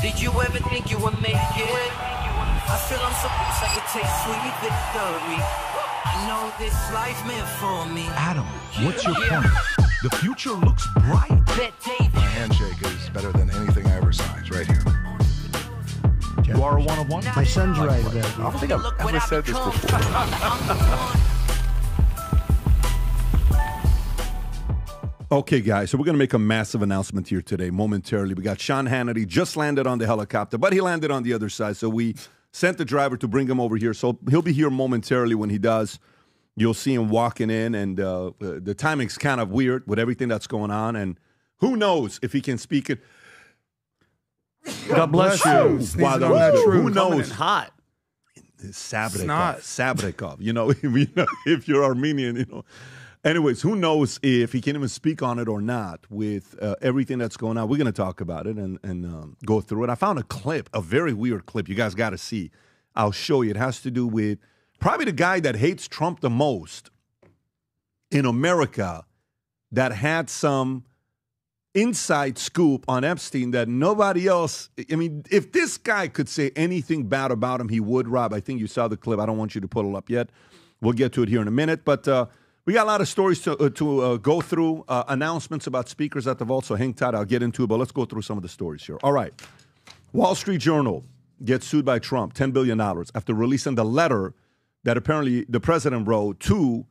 Did you ever think you would make it? I feel I'm supposed I could take sweet victory. I know this life meant for me. Adam, what's your point? The future looks bright. My handshake is better than anything I ever signed. It's right here. You are a one-of-one? My son's right about it. I don't think I've ever said this before. Okay, guys, so we're going to make a massive announcement here today, momentarily. We got Sean Hannity, just landed on the helicopter, but he landed on the other side, so we sent the driver to bring him over here. So he'll be here momentarily. When he does, you'll see him walking in, and the timing's kind of weird with everything that's going on, and who knows if he can speak it. God bless you. Wow, that was good. Who knows? Hot. Sabrakov. You know, if you're Armenian, you know. Anyways, who knows if he can even speak on it or not with everything that's going on. We're going to talk about it and go through it. I found a clip, a very weird clip you guys got to see. I'll show you. It has to do with probably the guy that hates Trump the most in America that had some inside scoop on Epstein that nobody else. I mean, if this guy could say anything bad about him, he would, Rob. I think you saw the clip. I don't want you to pull it up yet. We'll get to it here in a minute. But we got a lot of stories to go through, announcements about speakers at the vault, so hang tight. I'll get into it, but let's go through some of the stories here. All right. Wall Street Journal gets sued by Trump, $10 billion, after releasing the letter that apparently the president wrote to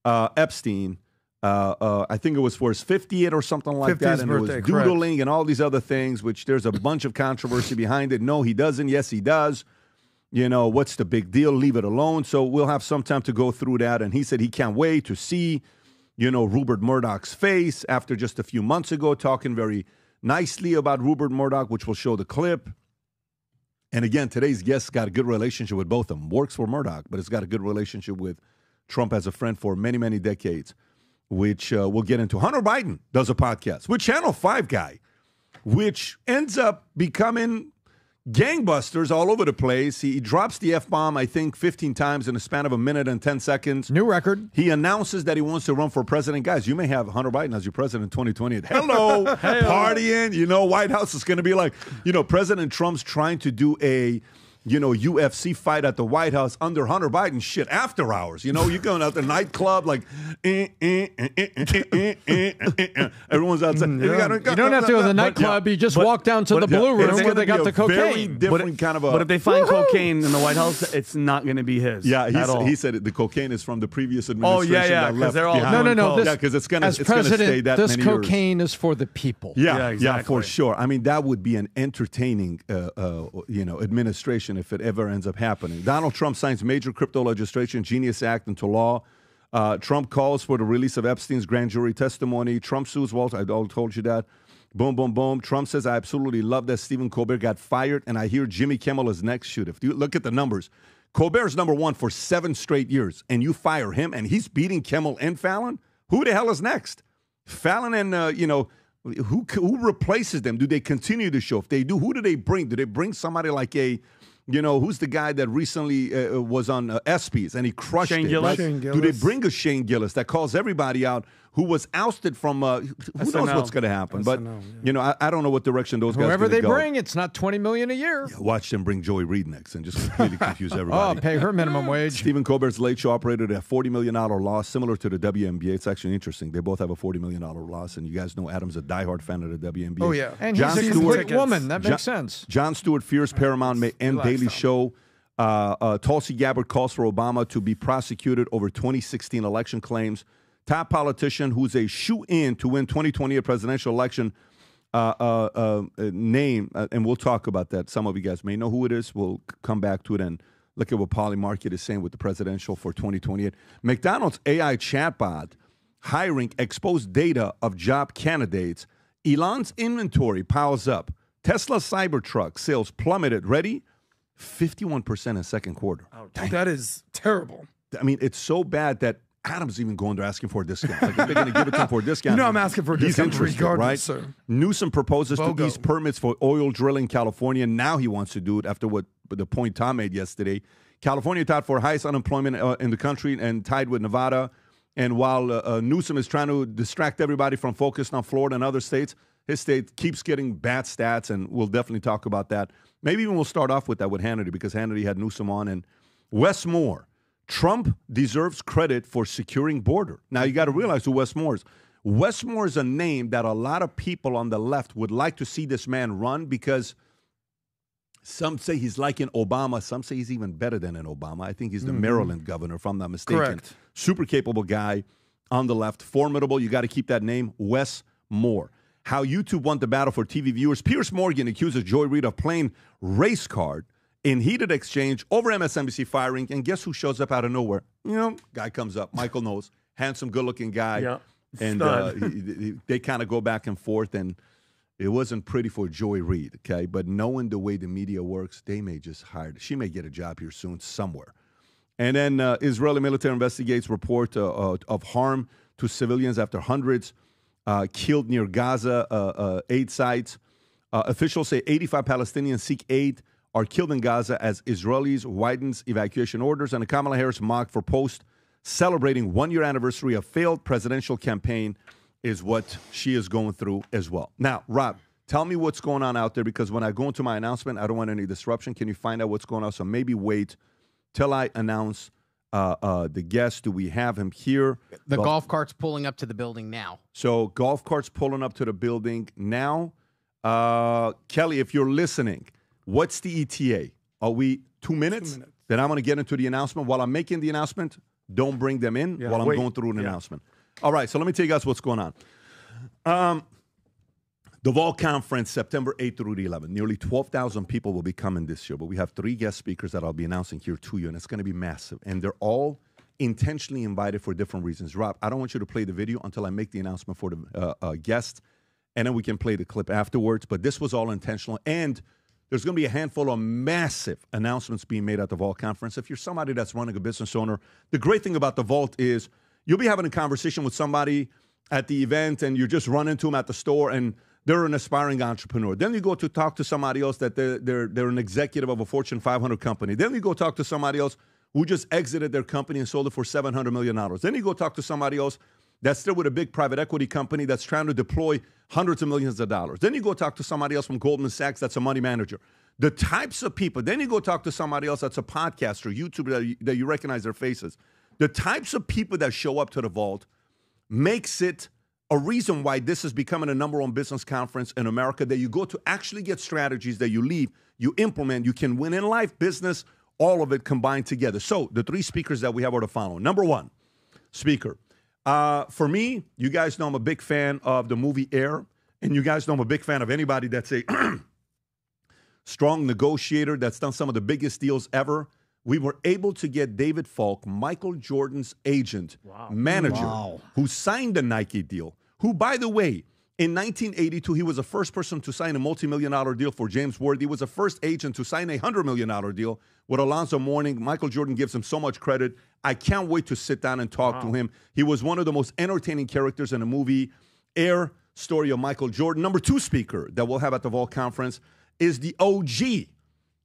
Epstein. I think it was for his 50th or something like that, and birthday, it was doodling and all these other things, which there's a bunch of controversy behind it. No, he doesn't. Yes, he does. You know, what's the big deal? Leave it alone. So we'll have some time to go through that. And he said he can't wait to see, you know, Rupert Murdoch's face after just a few months ago talking very nicely about Rupert Murdoch, which will show the clip. And again, today's guest got a good relationship with both of them. Works for Murdoch, but has got a good relationship with Trump as a friend for many, many decades, which we'll get into. Hunter Biden does a podcast with Channel 5 guy, which ends up becoming gangbusters all over the place. He drops the F-bomb, I think, 15 times in the span of a minute and 10 seconds. New record. He announces that he wants to run for president. Guys, you may have Hunter Biden as your president in 2020. Hello, partying. You know, White House is going to be like, you know, President Trump's trying to do a, you know, UFC fight at the White House under Hunter Biden shit after hours. You know, you're going out the nightclub like, everyone's outside. Yeah. You don't have to go to the nightclub. You just walk down to the blue room where they got the cocaine. Very different kind of a. But if they find cocaine in the White House, it's not going to be his. Yeah, he said the cocaine is from the previous administration. Oh yeah, because they're all no. Yeah, because it's going to stay that this many cocaine years. is for the people. Yeah, exactly. Yeah, for sure. I mean, that would be an entertaining, you know, administration if it ever ends up happening. Donald Trump signs major crypto legislation, Genius Act, into law. Trump calls for the release of Epstein's grand jury testimony. Trump sues Walter. I all told you that. Boom, boom, boom. Trump says, I absolutely love that Stephen Colbert got fired, and I hear Jimmy Kimmel is next. Shoot, if you look at the numbers, Colbert's #1 for 7 straight years, and you fire him, and he's beating Kimmel and Fallon? Who the hell is next? Fallon and, you know, who replaces them? Do they continue the show? If they do, who do they bring? Do they bring somebody like a, you know, who's the guy that recently was on ESPYs and he crushed Shane it? Gillis. Right? Shane Do they bring a Shane Gillis that calls everybody out, who was ousted from, who knows what's going to happen? But, you know, I don't know what direction those guys are Whoever going to go. they bring, it's not $20 million a year. Yeah, watch them bring Joey Reid next and just completely confuse everybody. Oh, pay her minimum wage. Stephen Colbert's Late Show operated at a $40 million loss, similar to the WNBA. It's actually interesting. They both have a $40 million loss, and you guys know Adam's a diehard fan of the WNBA. Oh, yeah. And Jon he's a Stewart, complete woman. That makes sense. Jon Stewart fears Paramount may end Daily Show. Tulsi Gabbard calls for Obama to be prosecuted over 2016 election claims. Top politician who's a shoe-in to win 2020 presidential election name, and we'll talk about that. Some of you guys may know who it is. We'll come back to it and look at what Polly Market is saying with the presidential for 2028. McDonald's AI chatbot hiring exposed data of job candidates. Elon's inventory piles up. Tesla Cybertruck sales plummeted. Ready? 51% in second quarter. Oh, that is terrible. I mean, it's so bad that Adam's even going there asking for a discount. Like, if they're going to give it to him for a discount. You know I'm asking for a discount regardless, right? sir. Newsom proposes to ease permits for oil drilling in California. Now he wants to do it after what the point Tom made yesterday. California tied for highest unemployment in the country and tied with Nevada. And while Newsom is trying to distract everybody from focusing on Florida and other states, His state keeps getting bad stats, and we'll definitely talk about that. Maybe even we'll start off with that with Hannity, because Hannity had Newsom on. And Wes Moore, Trump deserves credit for securing border. Now, you got to realize who Wes Moore is. Wes Moore is a name that a lot of people on the left would like to see this man run, because some say he's like an Obama. Some say he's even better than an Obama. I think he's the Maryland governor, if I'm not mistaken. Correct. Super capable guy on the left. Formidable. You got to keep that name, Wes Moore. How YouTube won the battle for TV viewers. Piers Morgan accuses Joy Reid of playing race card in heated exchange over MSNBC firing. And guess who shows up out of nowhere? Guy comes up. Michael Knowles. Handsome, good-looking guy. Yeah. And they kind of go back and forth, and it wasn't pretty for Joy Reid, okay? But knowing the way the media works, they may just hire her. She may get a job here soon somewhere. And then Israeli military investigates report of harm to civilians after hundreds killed near Gaza aid sites. Officials say 85 Palestinians seek aid are killed in Gaza as Israelis widens evacuation orders. And Kamala Harris mocked for post celebrating one-year anniversary of failed presidential campaign is what she is going through as well. Now, Rob, tell me what's going on out there, because when I go into my announcement, I don't want any disruption. Can you find out what's going on? So maybe wait till I announce the guest. Do we have him here? The golf cart's pulling up to the building now. So golf cart's pulling up to the building now. Kelly, if you're listening, what's the ETA? Are we 2 minutes? 2 minutes. Then I'm going to get into the announcement. While I'm making the announcement, don't bring them in while I'm going through an announcement. All right, so let me tell you guys what's going on. The Vol Conference, September 8th through the 11th. Nearly 12,000 people will be coming this year, but we have 3 guest speakers that I'll be announcing here to you, and it's going to be massive. And they're all intentionally invited for different reasons. Rob, I don't want you to play the video until I make the announcement for the guest, and then we can play the clip afterwards. But this was all intentional, and there's going to be a handful of massive announcements being made at the Vault Conference. If you're somebody that's running a business owner, the great thing about the Vault is you'll be having a conversation with somebody at the event, and you just run into them at the store, and they're an aspiring entrepreneur. Then you go to talk to somebody else that they're an executive of a Fortune 500 company. Then you go talk to somebody else who just exited their company and sold it for $700 million. Then you go talk to somebody else that's still with a big private equity company that's trying to deploy hundreds of millions of dollars. Then you go talk to somebody else from Goldman Sachs that's a money manager. The types of people. Then you go talk to somebody else that's a podcaster, YouTuber, that you recognize their faces. The types of people that show up to the Vault makes it a reason why this is becoming a number one business conference in America, that you go to actually get strategies that you leave, you implement, you can win in life, business, all of it combined together. So the 3 speakers that we have are the following. Number 1 speaker. For me, you guys know I'm a big fan of the movie Air, and you guys know I'm a big fan of anybody that's a strong negotiator that's done some of the biggest deals ever. We were able to get David Falk, Michael Jordan's agent, manager, who signed the Nike deal, who, by the way, in 1982, he was the first person to sign a multi-million-dollar deal for James Worthy. He was the first agent to sign a $100 million deal with Alonzo Mourning. Michael Jordan gives him so much credit. I can't wait to sit down and talk to him. He was one of the most entertaining characters in the movie Air, story of Michael Jordan. Number 2 speaker that we'll have at the Vault Conference is the OG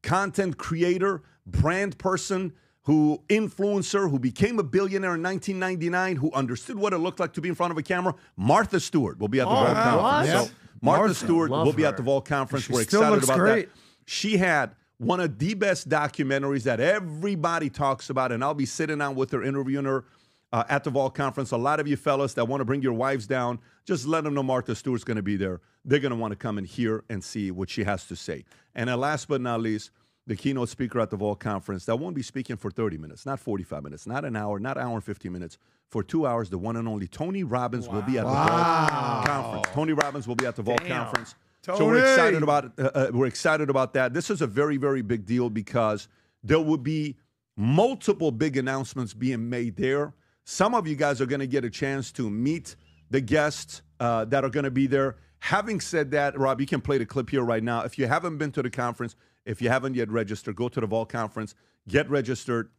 content creator, brand person, influencer, who became a billionaire in 1999, who understood what it looked like to be in front of a camera. Martha Stewart will be at the Vault Conference. Yep. So Martha Stewart will be at the Vault Conference. We're excited about that. She had one of the best documentaries that everybody talks about, and I'll be sitting down with her, interviewing her at the Vault Conference. A lot of you fellas that want to bring your wives down, just let them know Martha Stewart's going to be there. They're going to want to come and hear and see what she has to say. And then last but not least, the keynote speaker at the Vault Conference that won't be speaking for 30 minutes, not 45 minutes, not an hour, not an hour and 15 minutes. For 2 hours, the one and only Tony Robbins will be at the Vault Conference. Tony Robbins will be at the Vault Conference. So we're excited about we're excited about that. This is a very, very big deal because there will be multiple big announcements being made there. Some of you guys are going to get a chance to meet the guests that are going to be there. Having said that, Rob, you can play the clip here right now. If you haven't been to the conference, if you haven't yet registered, go to the Vault Conference, get registered,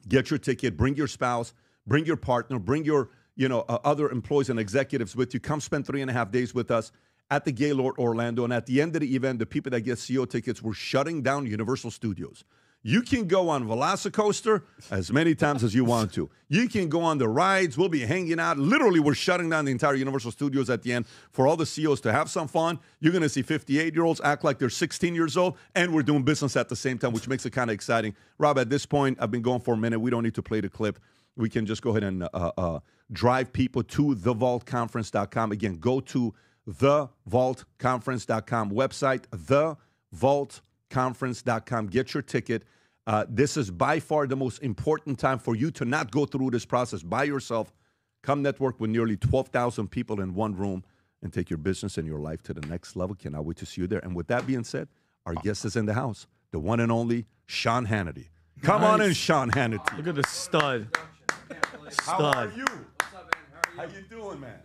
get your ticket, bring your spouse, bring your partner, bring your other employees and executives with you. Come spend 3.5 days with us at the Gaylord Orlando. And at the end of the event, the people that get CO tickets, we're shutting down Universal Studios. You can go on Velocicoaster as many times as you want to. You can go on the rides. We'll be hanging out. Literally, we're shutting down the entire Universal Studios at the end for all the CEOs to have some fun. You're going to see 58-year-olds act like they're 16 years old, and we're doing business at the same time, which makes it kind of exciting. Rob, at this point, I've been going for a minute. We don't need to play the clip. We can just go ahead and drive people to thevaultconference.com. Again, go to thevaultconference.com website, thevaultconference.com. Get your ticket. This is by far the most important time for you to not go through this process by yourself. Come network with nearly 12,000 people in one room and take your business and your life to the next level. Cannot wait to see you there. And with that being said, our guest is in the house, the one and only Sean Hannity. Come on in, Sean Hannity. Look at the stud. How are you? How you doing, man?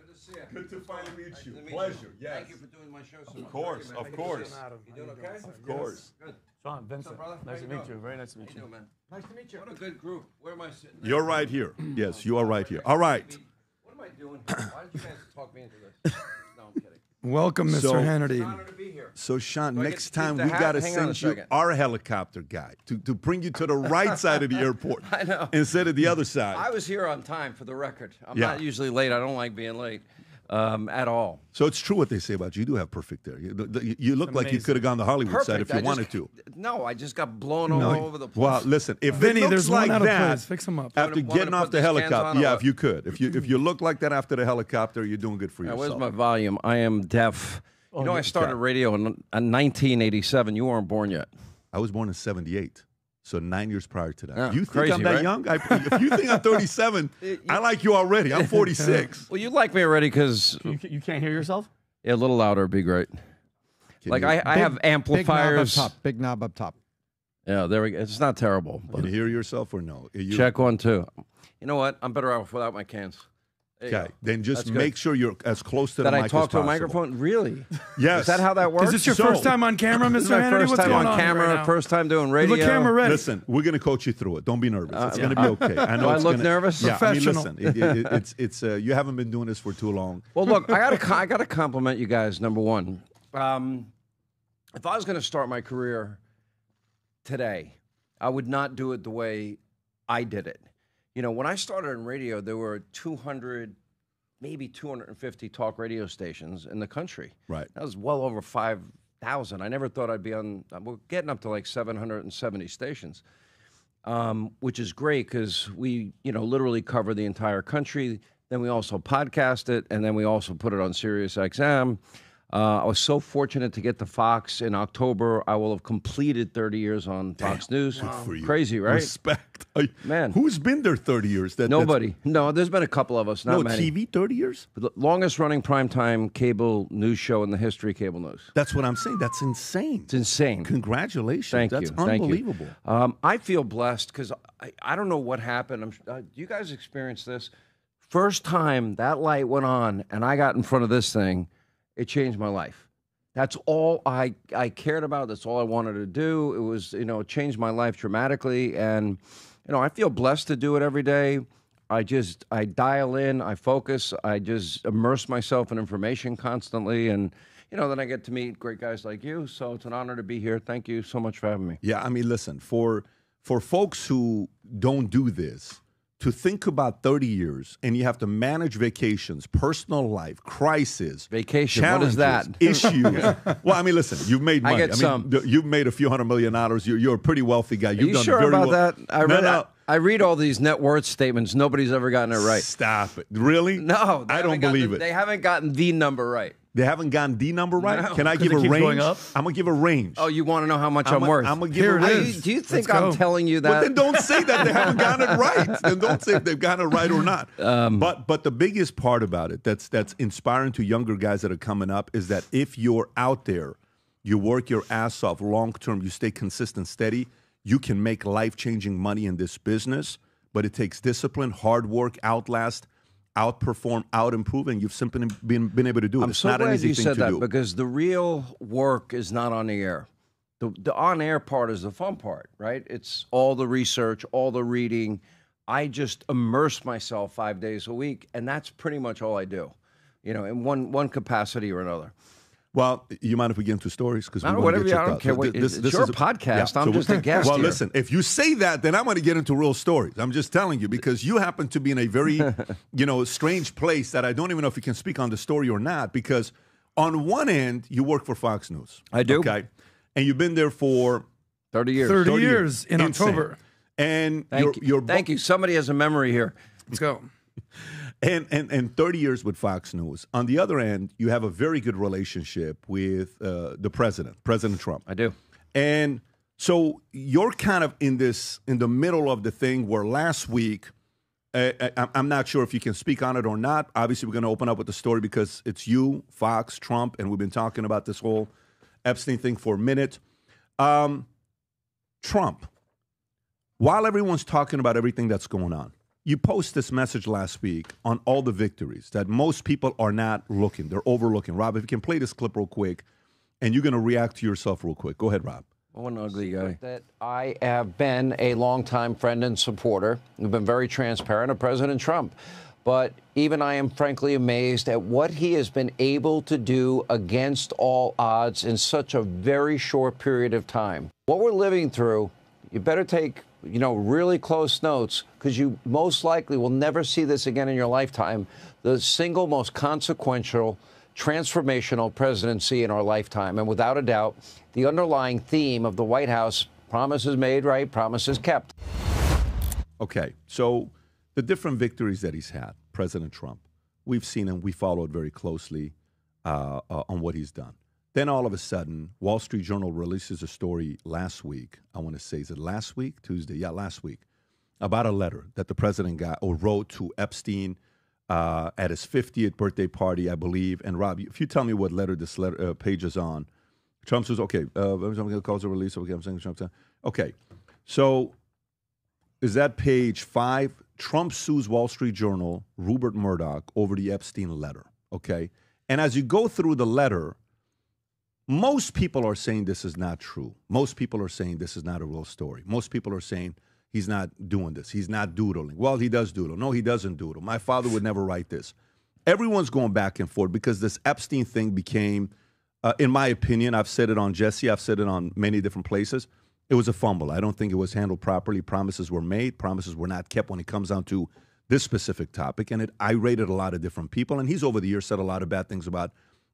Good to finally meet you. Pleasure. Yes. Thank you for doing my show. Of course, of course. You doing okay? Of course. Good. Sean, Vincent, nice to meet you. Very nice to meet How you you. doing, man? Nice to meet you. What a good group. Where am I sitting? You're right here. Yes, you are right here. All right. What am I doing here? Why did you guys talk me into this? No, I'm kidding. Welcome, Mr. So- Hannity. It's an honor to be here. So, Sean, Do I get next to keep time the we hat? got to Hang on a send you second. our helicopter guy to bring you to the right side of the airport I know. instead of the other side. I was here on time, for the record. I'm Yeah. not usually late. I don't like being late at all. So it's true what they say about you. You do have perfect hair. You look like you could have gone to Hollywood side if you wanted to. No, I just got blown all over the place. Well, listen, if Vinny, it looks there's like one out of that place. Fix him up. after Want me to getting off put the these cans helicopter, on or yeah, what? if you could. If you look like that after the helicopter, you're doing good for Now, yourself. where's my volume? I am deaf. You know, I started radio in 1987. You weren't born yet. I was born in 78. So 9 years prior to that. Yeah, You think crazy, I'm that right? young? If you think I'm 37, I like you already. I'm 46. Well, you like me already because You can't hear yourself? a little louder would be great. Like I have amplifiers. Big knob up top. Yeah, there we go. It's not terrible. Can you hear yourself or no? Check 1, 2. You know what? I'm better off without my cans. There you Okay, go. then just That's good. make sure you're as close to That the I mic talk as to a possible. microphone? Really? Yes. Is that how that works? Is this your So- first time on camera, Mr. This is my Hannity? first What's time going on camera, right now? first time doing radio. Is the camera ready? Listen, we're going to coach you through it. Don't be nervous. It's going to be okay. I know Do I it's look gonna, nervous? Yeah, I mean, Professional. listen, it's you haven't been doing this for too long. Well, look, I got to compliment you guys. Number one, if I was going to start my career today, I would not do it the way I did it. You know, when I started in radio, there were 200, maybe 250 talk radio stations in the country. Right. That was well over 5,000. I never thought I'd be on. We're getting up to like 770 stations, which is great because we, literally cover the entire country. Then we also podcast it, and then we also put it on Sirius XM. I was so fortunate to get to Fox in October. I will have completed 30 years on Fox News. Good for you. Crazy, right? Respect. Man. Who's been there 30 years? Nobody. No, there's been a couple of us, not No, many. TV 30 years? The longest running primetime cable news show in the history of cable news. That's what I'm saying. That's insane. It's insane. Congratulations. Thank That's you. Thank unbelievable. you. I feel blessed because I don't know what happened. Do you guys experience this? First time that light went on and I got in front of this thing, it changed my life. That's all I cared about. That's all I wanted to do. It was, it changed my life dramatically. And, I feel blessed to do it every day. I dial in, I focus, I just immerse myself in information constantly. And, then I get to meet great guys like you. So it's an honor to be here. Thank you so much for having me. Yeah, I mean, listen, for folks who don't do this, to think about 30 years and you have to manage vacations, personal life, crisis, Vacation, what is that? Issues. Well, I mean, listen, you've made money. get some. You've made a few $100 million. You're a pretty wealthy guy. Are You've you done sure very about well. that? I read all these net worth statements. Nobody's ever gotten it right. Stop it. Really? No, I don't believe it. They haven't gotten the number right. They haven't gotten the number right? No. Can I give a it keeps range? going up? I'm going to give a range. Oh, you want to know how much I'm worth? I'm going to give Here a it range. is. Do you think Let's I'm go. telling you that? But then don't say that they haven't gotten it right. Then don't say if they've gotten it right or not. But the biggest part about it that's inspiring to younger guys that are coming up is that if you're out there, you work your ass off long term, you stay consistent, steady, you can make life-changing money in this business. But it takes discipline, hard work, outlast, outperform, out-improve, and you've simply been able to do it. I'm It's so not an glad easy you thing said to that do. because the real work is not on the air. The on-air part is the fun part, right? It's all the research, all the reading. I just immerse myself 5 days a week, and that's pretty much all I do, in one capacity or another. Well, you mind if we get into stories? Because we whatever. get your I don't thoughts. care. It's your podcast. I'm so just a guest Well, here. listen, if you say that, then I'm going to get into real stories. I'm just telling you because you happen to be in a very, strange place that I don't even know if you can speak on the story or not. Because on one end, you work for Fox News. I do. Okay, and you've been there for 30 years. 30 years in Insane. October. And Thank you. Somebody has a memory here. Let's go. And 30 years with Fox News. On the other end, you have a very good relationship with the president, President Trump. I do. And so you're kind of in the middle of the thing where last week, I'm not sure if you can speak on it or not. Obviously, we're going to open up with the story because it's you, Fox, Trump, and we've been talking about this whole Epstein thing for a minute. Trump, while everyone's talking about everything that's going on, you post this message last week on all the victories that most people are not looking. They're overlooking. Rob, if you can play this clip real quick, and you're going to react to yourself real quick. Go ahead, Rob. Oh, an ugly guy. That I have been a longtime friend and supporter. We've been very transparent of President Trump. But even I am frankly amazed at what he has been able to do against all odds in such a very short period of time. What we're living through, you better take really close notes because you most likely will never see this again in your lifetime. The single most consequential, transformational presidency in our lifetime. And without a doubt, the underlying theme of the White House, promises made, right, promises kept. Okay, so the different victories that he's had, President Trump, we've seen him, we followed very closely on what he's done. Then all of a sudden, Wall Street Journal releases a story last week. I want to say, is it last week? Tuesday? Yeah, last week. About a letter that the president got or wrote to Epstein at his 50th birthday party, I believe. And Rob, if you tell me what letter this page is on, Trump says, okay, I'm going to cause a release. Okay, I'm saying Trump. Okay, so is that page 5? Trump sues Wall Street Journal, Rupert Murdoch, over the Epstein letter. Okay, and as you go through the letter, most people are saying this is not true. Most people are saying this is not a real story. Most people are saying he's not doing this. He's not doodling. Well, he does doodle. No, he doesn't doodle. My father would never write this. Everyone's going back and forth because this Epstein thing became, in my opinion, I've said it on Jesse, I've said it on many different places, it was a fumble. I don't think it was handled properly. Promises were made. Promises were not kept when it comes down to this specific topic. And it irated a lot of different people. And he's over the years said a lot of bad things about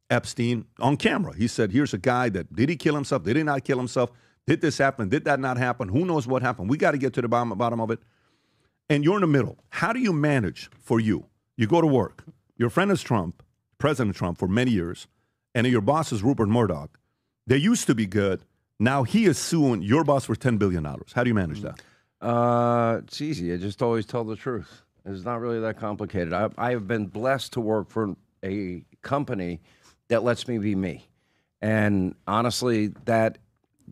Epstein on camera. He said, here's a guy that, did he kill himself? Did he not kill himself? Did this happen? Did that not happen? Who knows what happened? We got to get to the bottom of it. And you're in the middle. How do you manage for you? You go to work. Your friend is Trump, President Trump, for many years, and your boss is Rupert Murdoch. They used to be good. Now he is suing your boss for $10 billion. How do you manage that? It's easy. I just always tell the truth. It's not really that complicated. I have been blessed to work for a company that lets me be me. And honestly, that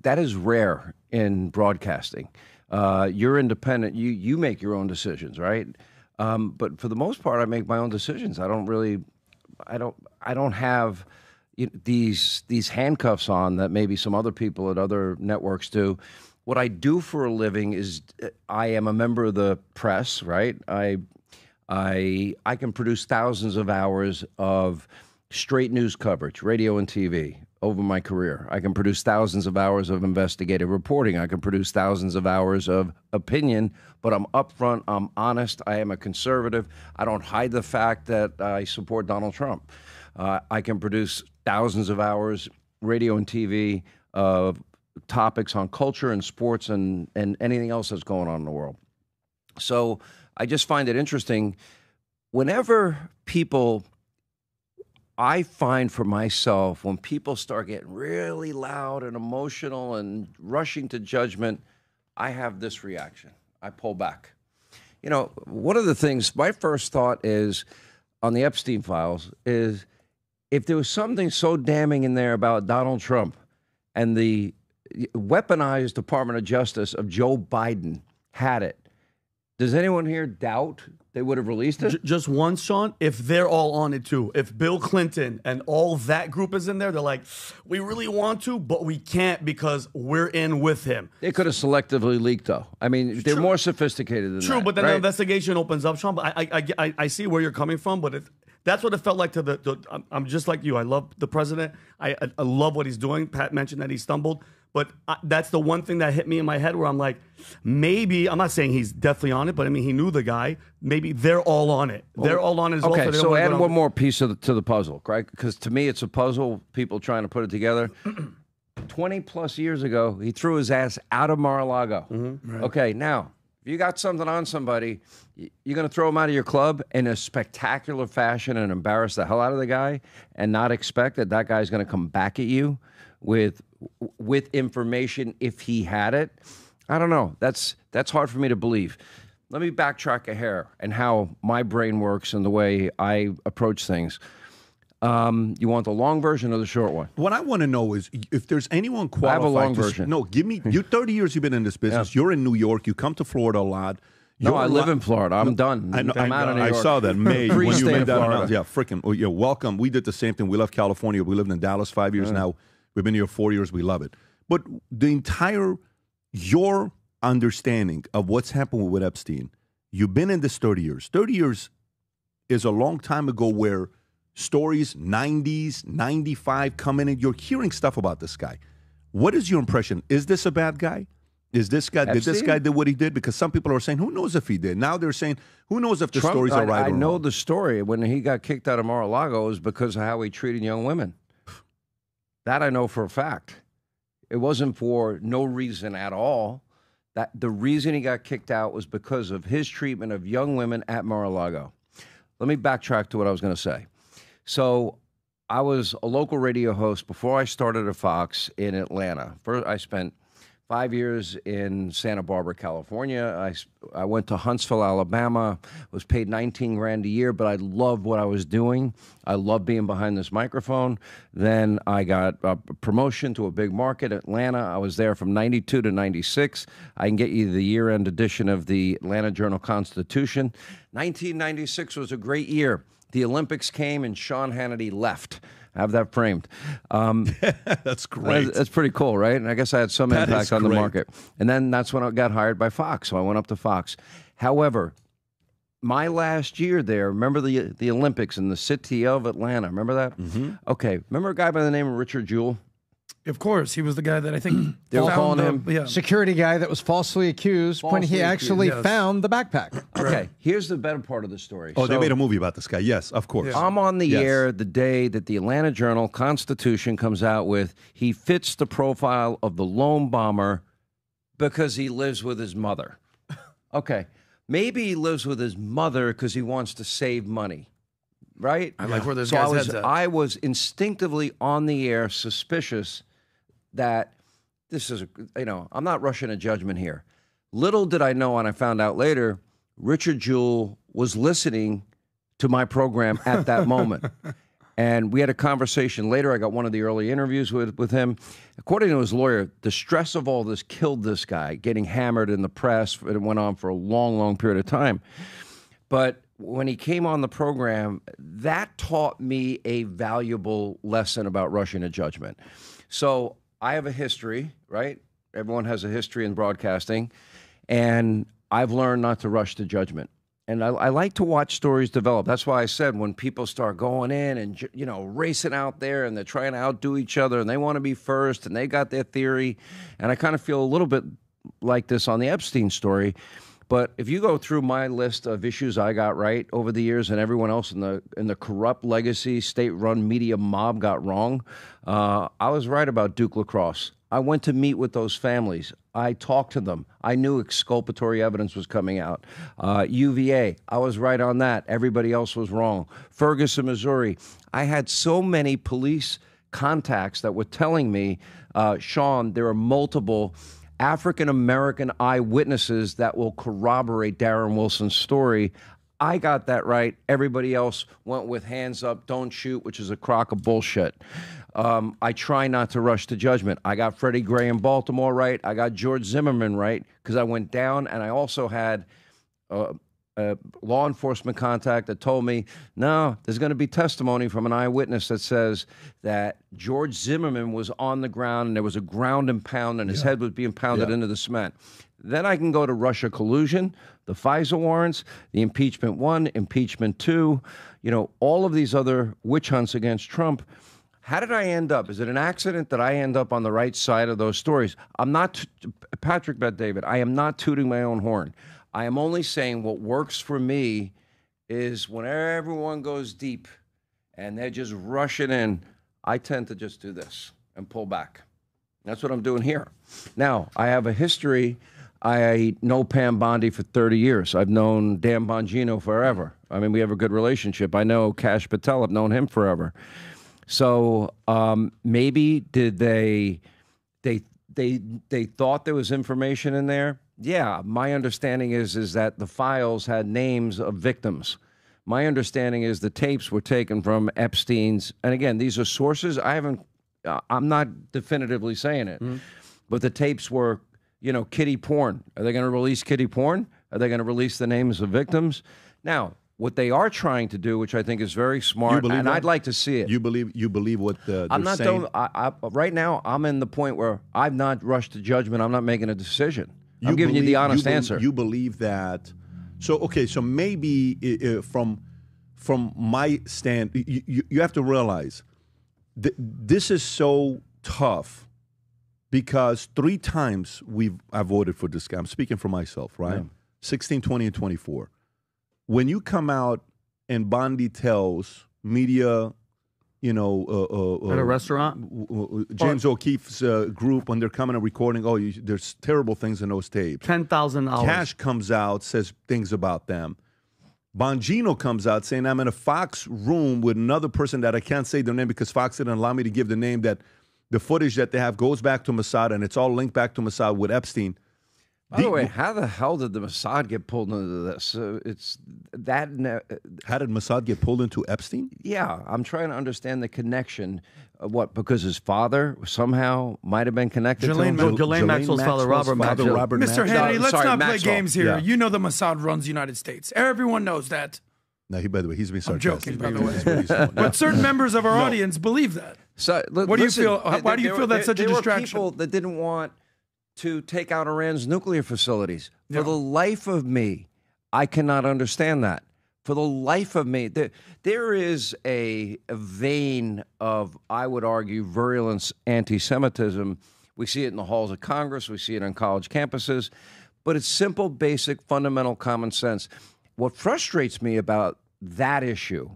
is rare in broadcasting. You're independent. You make your own decisions, right? But for the most part, I make my own decisions. I don't have these handcuffs on that maybe some other people at other networks do. What I do for a living is I am a member of the press, right? I can produce thousands of hours of straight news coverage, radio and TV, over my career. I can produce thousands of hours of investigative reporting. I can produce thousands of hours of opinion, but I'm upfront, I'm honest, I am a conservative. I don't hide the fact that I support Donald Trump. I can produce thousands of hours, radio and TV, of topics on culture and sports and anything else that's going on in the world. So I just find it interesting. Whenever people, I find for myself, when people start getting really loud and emotional and rushing to judgment, I have this reaction. I pull back. You know, one of the things, my first thought is, on the Epstein files, is if there was something so damning in there about Donald Trump and the weaponized Department of Justice of Joe Biden had it, does anyone here doubt they would have released it? Just once, Sean, if they're all on it too. If Bill Clinton and all that group is in there, they're like, we really want to, but we can't because we're in with him. They could have selectively leaked, though. I mean, they're more sophisticated than that. True, but then right? the investigation opens up, Sean. But I see where you're coming from, but That's what it felt like to I'm just like you. I love the president. I love what he's doing. Pat mentioned that he stumbled. But that's the one thing that hit me in my head where I'm like, maybe, I'm not saying he's definitely on it, but I mean, he knew the guy. Maybe they're all on it. They're all on it as well. Okay, so add one more piece to the puzzle, right? Because to me, it's a puzzle, people trying to put it together. 20 plus years ago, he threw his ass out of Mar-a-Lago. Right. Okay, now, if you got something on somebody, you're going to throw him out of your club in a spectacular fashion and embarrass the hell out of the guy and not expect that that guy's going to come back at you with information if he had it. I don't know. That's hard for me to believe. Let me backtrack a hair and how my brain works and the way I approach things. You want the long version or the short one? What I want to know is if there's anyone qualified. I have a long version. No, give me. You 30 years you've been in this business. Yeah. You're in New York. You come to Florida a lot. No, I live in Florida. I'm done. I'm out of New York. I saw that. May when you made that announcement. Yeah, freaking. You're welcome. We did the same thing. We left California. We lived in Dallas 5 years now. We've been here 4 years. We love it. But the entire your understanding of what's happened with Epstein. You've been in this 30 years. 30 years is a long time ago where stories, 90s, 95, coming in. You're hearing stuff about this guy. What is your impression? Is this a bad guy? Is this guy, did this guy do what he did? Because some people are saying, who knows if he did? Now they're saying, who knows if the stories are right or wrong? I know the story. When he got kicked out of Mar-a-Lago, it was because of how he treated young women. That I know for a fact. It wasn't for no reason at all. That the reason he got kicked out was because of his treatment of young women at Mar-a-Lago. Let me backtrack to what I was going to say. So I was a local radio host before I started at Fox in Atlanta. First, I spent 5 years in Santa Barbara, California. I went to Huntsville, Alabama, was paid $19,000 a year, but I loved what I was doing. I loved being behind this microphone. Then I got a promotion to a big market, Atlanta. I was there from 92 to 96. I can get you the year-end edition of the Atlanta Journal-Constitution. 1996 was a great year. The Olympics came and Sean Hannity left. I have that framed. That's great. That's pretty cool, right? And I guess I had some impact on the market. And then that's when I got hired by Fox, so I went up to Fox. However, my last year there, remember the Olympics in the city of Atlanta? Remember that? Mm-hmm. Okay. Remember a guy by the name of Richard Jewell? Of course, he was the guy that I think they were calling him security guy that was falsely accused when he actually found the backpack. Okay, here's the better part of the story. Oh, they made a movie about this guy. Yes, of course. I'm on the air the day that the Atlanta Journal-Constitution comes out with he fits the profile of the lone bomber because he lives with his mother. Okay, maybe he lives with his mother because he wants to save money. Right? I like where this guy's head's at. I was instinctively on the air suspicious that this is, I'm not rushing a judgment here. Little did I know, and I found out later, Richard Jewell was listening to my program at that moment. And we had a conversation later. I got one of the early interviews with him. According to his lawyer, the stress of all this killed this guy, getting hammered in the press. It went on for a long, long period of time. But when he came on the program, that taught me a valuable lesson about rushing a judgment. So I have a history, right? Everyone has a history in broadcasting, and I've learned not to rush to judgment. And I like to watch stories develop. That's why I said when people start going in and, racing out there and they're trying to outdo each other and they want to be first and they got their theory, and I kind of feel a little bit like this on the Epstein story. But if you go through my list of issues I got right over the years and everyone else in the corrupt legacy state-run media mob got wrong, I was right about Duke Lacrosse. I went to meet with those families. I talked to them. I knew exculpatory evidence was coming out. UVA, I was right on that. Everybody else was wrong. Ferguson, Missouri, I had so many police contacts that were telling me, Sean, there are multiple African-American eyewitnesses that will corroborate Darren Wilson's story. I got that right. Everybody else went with hands up, don't shoot, which is a crock of bullshit. I try not to rush to judgment. I got Freddie Gray in Baltimore right. I got George Zimmerman right because I went down, and I also had a law enforcement contact that told me, no, there's going to be testimony from an eyewitness that says that George Zimmerman was on the ground and there was a ground and pound and his head was being pounded into the cement. Then I can go to Russia collusion, the FISA warrants, the impeachment 1, impeachment 2. you know, all of these other witch hunts against Trump. How did I end up? Is it an accident that I end up on the right side of those stories? I'm not, Patrick Bet-David, I am not tooting my own horn. I am only saying what works for me is when everyone goes deep and they're just rushing in, I tend to just do this and pull back. That's what I'm doing here. Now, I have a history. I know Pam Bondi for 30 years. I've known Dan Bongino forever. I mean, we have a good relationship. I know Kash Patel. I've known him forever. So maybe did they thought there was information in there? Yeah, my understanding is that the files had names of victims. My understanding is the tapes were taken from Epstein's, and again, these are sources. I'm not definitively saying it, but the tapes were, you know, kiddie porn. Are they going to release kiddie porn? Are they going to release the names of victims? Now, what they are trying to do, which I think is very smart, and I'd like to see it. You believe what I'm not saying? Right now, I'm in the point where I've not rushed to judgment. I'm not making a decision. I'm giving you the honest answer. You believe that? So okay, so maybe from my stand, you have to realize that this is so tough because 3 times I voted for this guy. I'm speaking for myself, right? Yeah. 16, 20, and 24. When you come out and Bondi tells media, you know, at a restaurant, James O'Keefe's group, when they're coming and recording, there's terrible things in those tapes. $10,000. Cash comes out, says things about them. Bongino comes out saying, I'm in a Fox room with another person that I can't say their name because Fox didn't allow me to give the name, that the footage that they have goes back to Mossad, and it's all linked back to Mossad with Epstein. By the way, how the hell did the Mossad get pulled into this? It's that. How did Mossad get pulled into Epstein? Yeah, I'm trying to understand the connection. What? Because his father somehow might have been connected to him? Ghislaine Maxwell's father, Robert Maxwell. Mr. Hannity, let's not play Maxwell. games here. Yeah. You know the Mossad runs the United States. Everyone knows that. No, by the way, he's being sarcastic. I'm joking, by the way. But certain members of our audience believe that. So, what do you feel? Why do you feel that's such a distraction? There were people that didn't want to take out Iran's nuclear facilities. For the life of me, I cannot understand that. For the life of me, there is a vein of, I would argue, virulent anti-Semitism. We see it in the halls of Congress. We see it on college campuses. But it's simple, basic, fundamental common sense. What frustrates me about that issue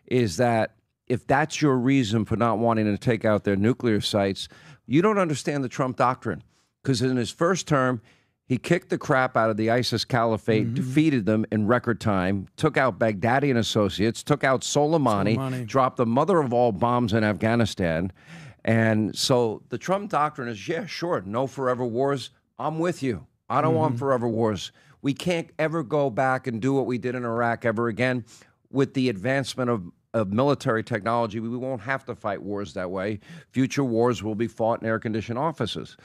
is that if that's your reason for not wanting to take out their nuclear sites, you don't understand the Trump doctrine. Because in his first term, he kicked the crap out of the ISIS caliphate, defeated them in record time, took out Baghdadi and associates, took out Soleimani, dropped the mother of all bombs in Afghanistan. And so the Trump doctrine is, yeah, sure, no forever wars. I'm with you. I don't want forever wars. We can't ever go back and do what we did in Iraq ever again. With the advancement of military technology, we won't have to fight wars that way. Future wars will be fought in air-conditioned offices.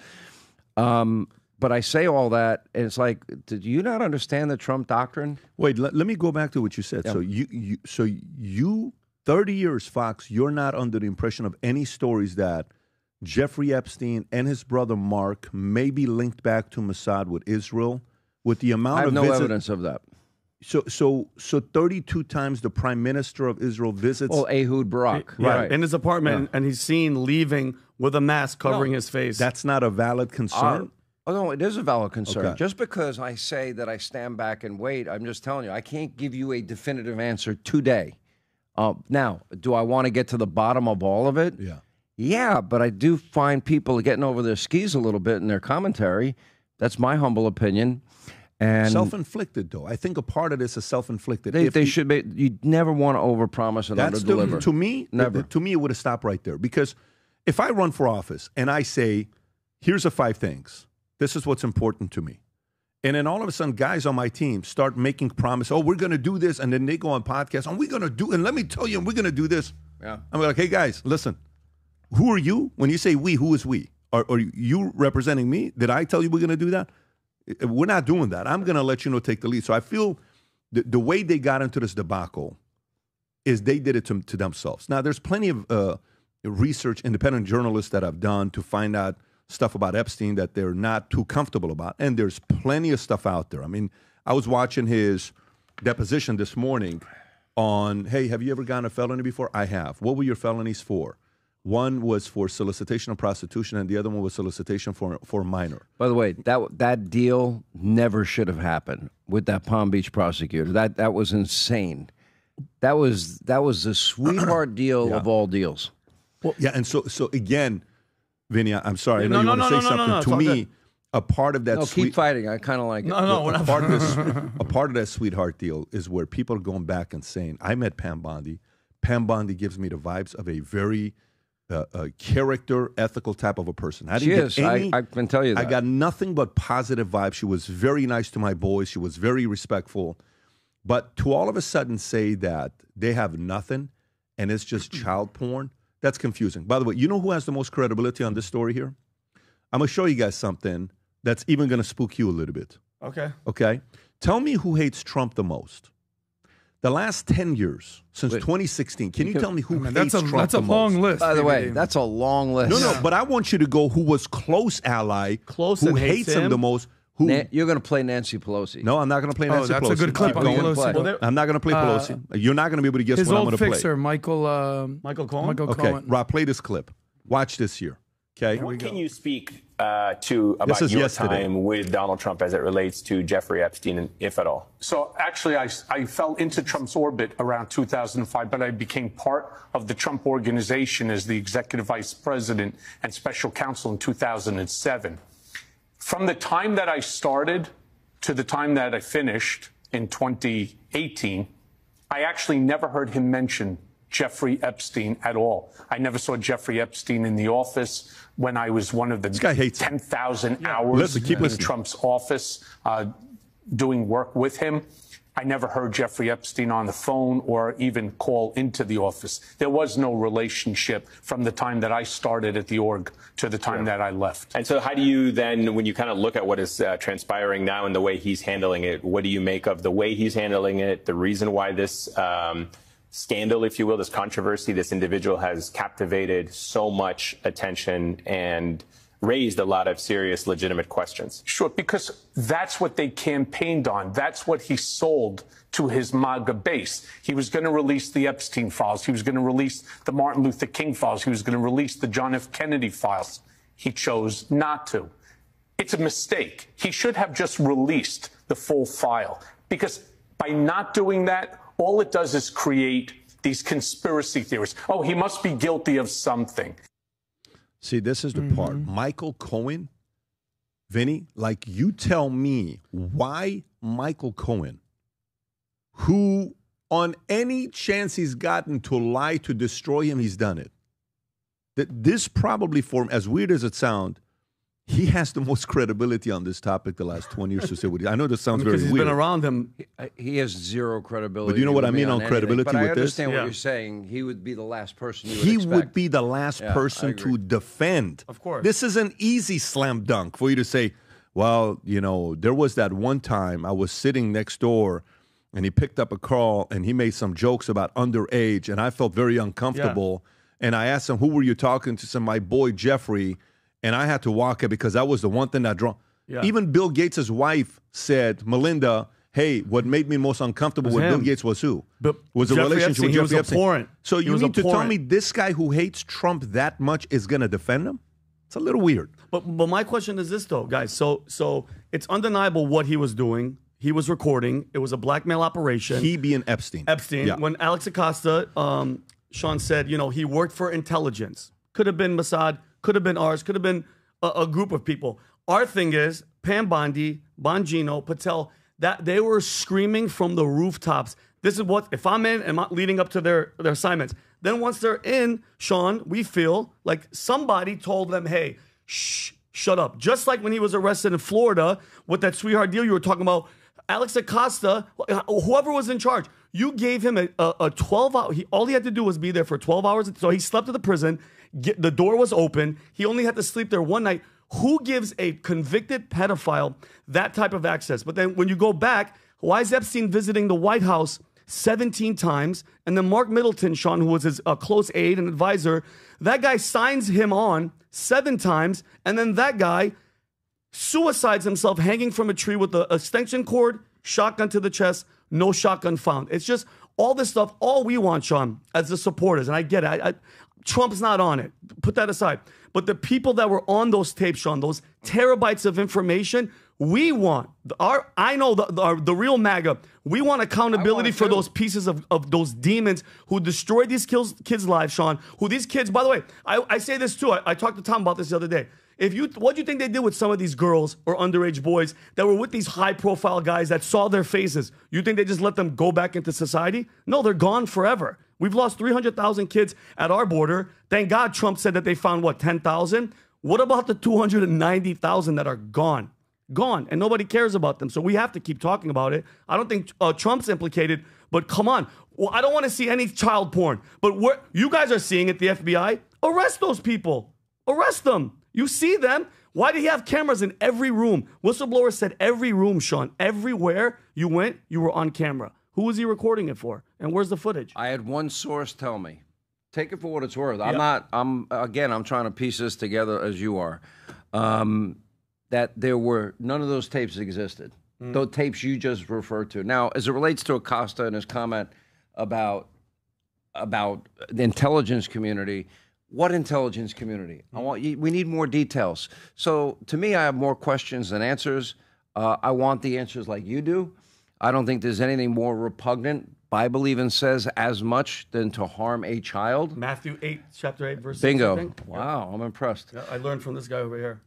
But I say all that, and it's like, did you not understand the Trump doctrine? Wait, let me go back to what you said. Yeah. So you 30 years, Fox, you're not under the impression of any stories that Jeffrey Epstein and his brother Mark may be linked back to Mossad with Israel, with the amount I have of no evidence of that. So 32 times the Prime Minister of Israel visits. Oh, Ehud Barak, right, in his apartment, and he's seen leaving with a mask covering his face. That's not a valid concern. Oh, no, it is a valid concern. Okay. Just because I say that I stand back and wait, I'm just telling you, I can't give you a definitive answer today. Now, do I want to get to the bottom of all of it? Yeah. Yeah, but I do find people getting over their skis a little bit in their commentary. That's my humble opinion. And self-inflicted, though. I think a part of this is self-inflicted. They should be. You never want to overpromise and underdeliver. To me, never. To me, it would have stopped right there. Because if I run for office and I say, here's the 5 things. This is what's important to me. And then all of a sudden, guys on my team start making promises. Oh, we're going to do this. And then they go on podcasts. And we're going to do, and let me tell you, we're going to do this. Yeah. I'm like, hey, guys, listen. Who are you? When you say we, who is we? Are you representing me? Did I tell you we're going to do that? We're not doing that. I'm going to let you know, take the lead. So I feel the way they got into this debacle is they did it to themselves. Now, there's plenty of research, independent journalists that have done to find out stuff about Epstein that they're not too comfortable about. And there's plenty of stuff out there. I mean, I was watching his deposition this morning, on, hey, have you ever gotten a felony before? I have. What were your felonies for? One was for solicitation of prostitution, and the other one was solicitation for a minor. By the way, that deal never should have happened with that Palm Beach prosecutor. That was insane. That was the sweetheart deal of all deals. Well, yeah, and so again, Vinny, I'm sorry. I know No, you want no, to no, say no, no, something. no, To it's all me, a part of that keep fighting. I kind of like it. a part of that sweetheart deal is where people are going back and saying, I met Pam Bondi. Pam Bondi gives me the vibes of a very character, ethical type of a person. I can tell you that. I got nothing but positive vibes. She was very nice to my boys. She was very respectful. But to all of a sudden say that they have nothing and it's just child porn, that's confusing. By the way, you know who has the most credibility on this story here? I'm going to show you guys something that's even going to spook you a little bit. Okay. Okay? Tell me who hates Trump the most. The last 10 years, since 2016, can you tell me who hates Trump the most? That's a long list. By the way, that's a long list. No, but I want you to go who was close ally, who hates him the most. You're going to play Nancy Pelosi. No, I'm not going to play Nancy Pelosi. That's a good clip on Pelosi. I'm not going to play Pelosi. You're not going to be able to guess what I'm going to play. His old fixer, Michael Cohen. Okay, Rob, play this clip. Watch this here. Okay. What can you speak about your time with Donald Trump as it relates to Jeffrey Epstein, if at all? So actually, I fell into Trump's orbit around 2005, but I became part of the Trump organization as the executive vice president and special counsel in 2007. From the time that I started to the time that I finished in 2018, I actually never heard him mention Jeffrey Epstein at all. I never saw Jeffrey Epstein in the office when I was one of the 10,000 hours in Trump's office doing work with him. I never heard Jeffrey Epstein on the phone or even call into the office. There was no relationship from the time that I started at the org to the time that I left. And so how do you then, when you kind of look at what is transpiring now and the way he's handling it, what do you make of the way he's handling it, the reason why this scandal, if you will, this controversy, this individual has captivated so much attention and raised a lot of serious, legitimate questions? Sure, because that's what they campaigned on. That's what he sold to his MAGA base. He was going to release the Epstein files. He was going to release the Martin Luther King files. He was going to release the John F. Kennedy files. He chose not to. It's a mistake. He should have just released the full file, because by not doing that, all it does is create these conspiracy theories. Oh, he must be guilty of something. See, this is the part. Michael Cohen, Vinny, like, you tell me why Michael Cohen, who on any chance he's gotten to lie to destroy him, he's done it. That this probably, for as weird as it sounds, he has the most credibility on this topic the last 20 years to say what he, I know this sounds very weird. Because he's been around him. He has zero credibility. But you know what I mean on credibility with this? But I understand what you're saying. He would be the last person you would He expect. would be the last person to defend. Of course. This is an easy slam dunk for you to say, well, you know, there was that one time I was sitting next door and he picked up a call and he made some jokes about underage and I felt very uncomfortable. Yeah. And I asked him, who were you talking to? Said, my boy Jeffrey. And I had to walk it because that was the one thing that drew. Yeah. Even Bill Gates' wife said, Melinda, hey, what made me most uncomfortable with Bill Gates was who? Was a relationship with Jeffrey Epstein. So you mean to tell me this guy who hates Trump that much is going to defend him? It's a little weird. But my question is this, though, guys. So it's undeniable what he was doing. He was recording. It was a blackmail operation. He being Epstein. Yeah. When Alex Acosta, Sean said, you know, he worked for intelligence. Could have been Mossad. Could have been ours, could have been a group of people. Our thing is, Pam Bondi, Bongino, Patel, that they were screaming from the rooftops. This is what, if I'm in and I'm leading up to their assignments, then once they're in, Sean, we feel like somebody told them, hey, shut up. Just like when he was arrested in Florida with that sweetheart deal you were talking about, Alex Acosta, whoever was in charge, you gave him a 12-hour, all he had to do was be there for 12 hours. So he slept at the prison. The door was open. He only had to sleep there one night. Who gives a convicted pedophile that type of access? But then when you go back, why is Epstein visiting the White House 17 times? And then Mark Middleton, Sean, who was his close aide and advisor, that guy signs him on 7 times. And then that guy suicides himself hanging from a tree with an extension cord, shotgun to the chest, no shotgun found. It's just all this stuff. All we want, Sean, as the supporters, and I get it. Trump's not on it. Put that aside. But the people that were on those tapes, Sean, those terabytes of information, we want I know the real MAGA. We want accountability for those pieces of those demons who destroyed these kids' lives, Sean. Who these kids, by the way, I say this too. I talked to Tom about this the other day. What do you think they did with some of these girls or underage boys that were with these high-profile guys that saw their faces? You think they just let them go back into society? No, they're gone forever. We've lost 300,000 kids at our border. Thank God Trump said that they found, 10,000? What about the 290,000 that are gone? Gone, and nobody cares about them. So we have to keep talking about it. I don't think Trump's implicated, but come on. Well, I don't want to see any child porn. But you guys are seeing it, the FBI. Arrest those people. Arrest them. You see them. Why do you have cameras in every room? Whistleblower said every room, Sean. Everywhere you went, you were on camera. Who was he recording it for? And where's the footage? I had one source tell me. Take it for what it's worth. I'm trying to piece this together as you are. That there were none of those tapes existed. Those tapes you just referred to. Now, as it relates to Acosta and his comment about the intelligence community, what intelligence community? We need more details. So to me, I have more questions than answers. I want the answers like you do. I don't think there's anything more repugnant. Bible even says as much than to harm a child. Matthew 8, chapter 8, verse 6. Bingo. Wow, I'm impressed. Yeah, I learned from this guy over here.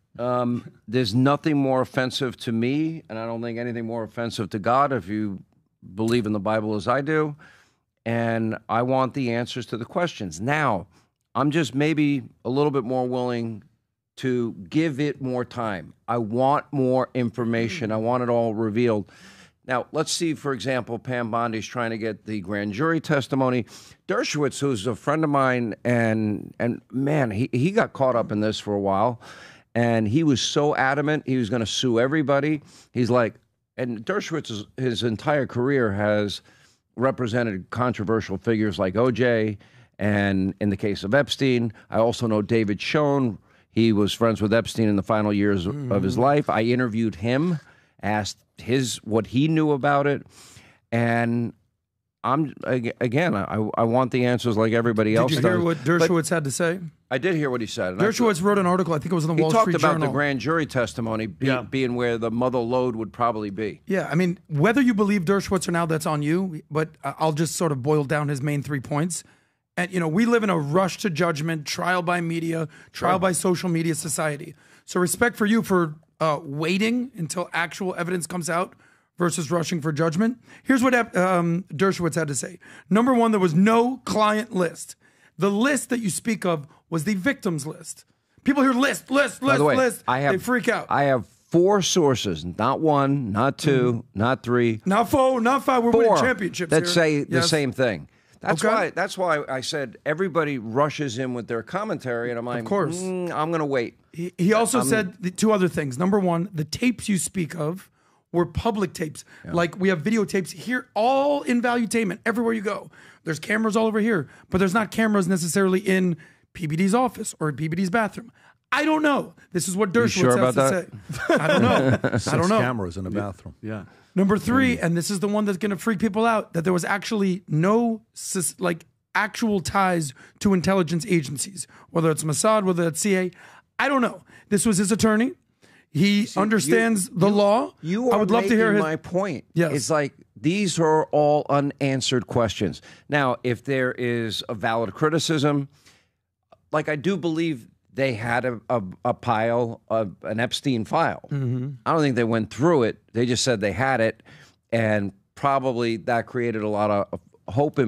There's nothing more offensive to me, and I don't think anything more offensive to God if you believe in the Bible as I do. And I want the answers to the questions. Now, I'm just maybe a little bit more willing to give it more time. I want more information. I want it all revealed. Now, let's see, for example, Pam Bondi's trying to get the grand jury testimony. Dershowitz, who's a friend of mine, and man, he got caught up in this for a while, and he was so adamant he was going to sue everybody. He's like, and Dershowitz, his entire career has represented controversial figures like O.J., and in the case of Epstein, I also know David Schoen. He was friends with Epstein in the final years of his life. I interviewed him, asked what he knew about it, and I want the answers like everybody else does. Did you hear what Dershowitz had to say? I did hear what he said. Dershowitz wrote an article, I think it was in the Wall Street Journal. He talked about the grand jury testimony being where the mother lode would probably be. Yeah, I mean, whether you believe Dershowitz or not, that's on you, but I'll just sort of boil down his main 3 points. And, we live in a rush to judgment, trial by media, trial by social media society. So respect for you for waiting until actual evidence comes out versus rushing for judgment. Here's what Dershowitz had to say. Number one, there was no client list. The list that you speak of was the victims list. People hear list. By the way, they freak out. I have 4 sources, not 1, not 2, not 3. Not 4, not 5. We're winning championships that here. say the same thing. That's why I said everybody rushes in with their commentary, and I'm like, of course, I'm going to wait. He also said 2 other things. Number one, the tapes you speak of were public tapes. Yeah. Like we have videotapes here, all in valuetainment, everywhere you go. There's cameras all over here, but there's not cameras necessarily in PBD's office or in PBD's bathroom. I don't know. This is what Dershowitz has to say. I don't know. 6 cameras in the bathroom. Yeah. Number 3, and this is the one that's going to freak people out, that there was actually no actual ties to intelligence agencies, whether it's Mossad, whether it's CIA. I don't know. This was his attorney. He understands the law. I would love to hear my point. Yes. It's like these are all unanswered questions. Now, if there is a valid criticism, like I do believe they had a pile of an Epstein file. I don't think they went through it. They just said they had it, and probably that created a lot of hope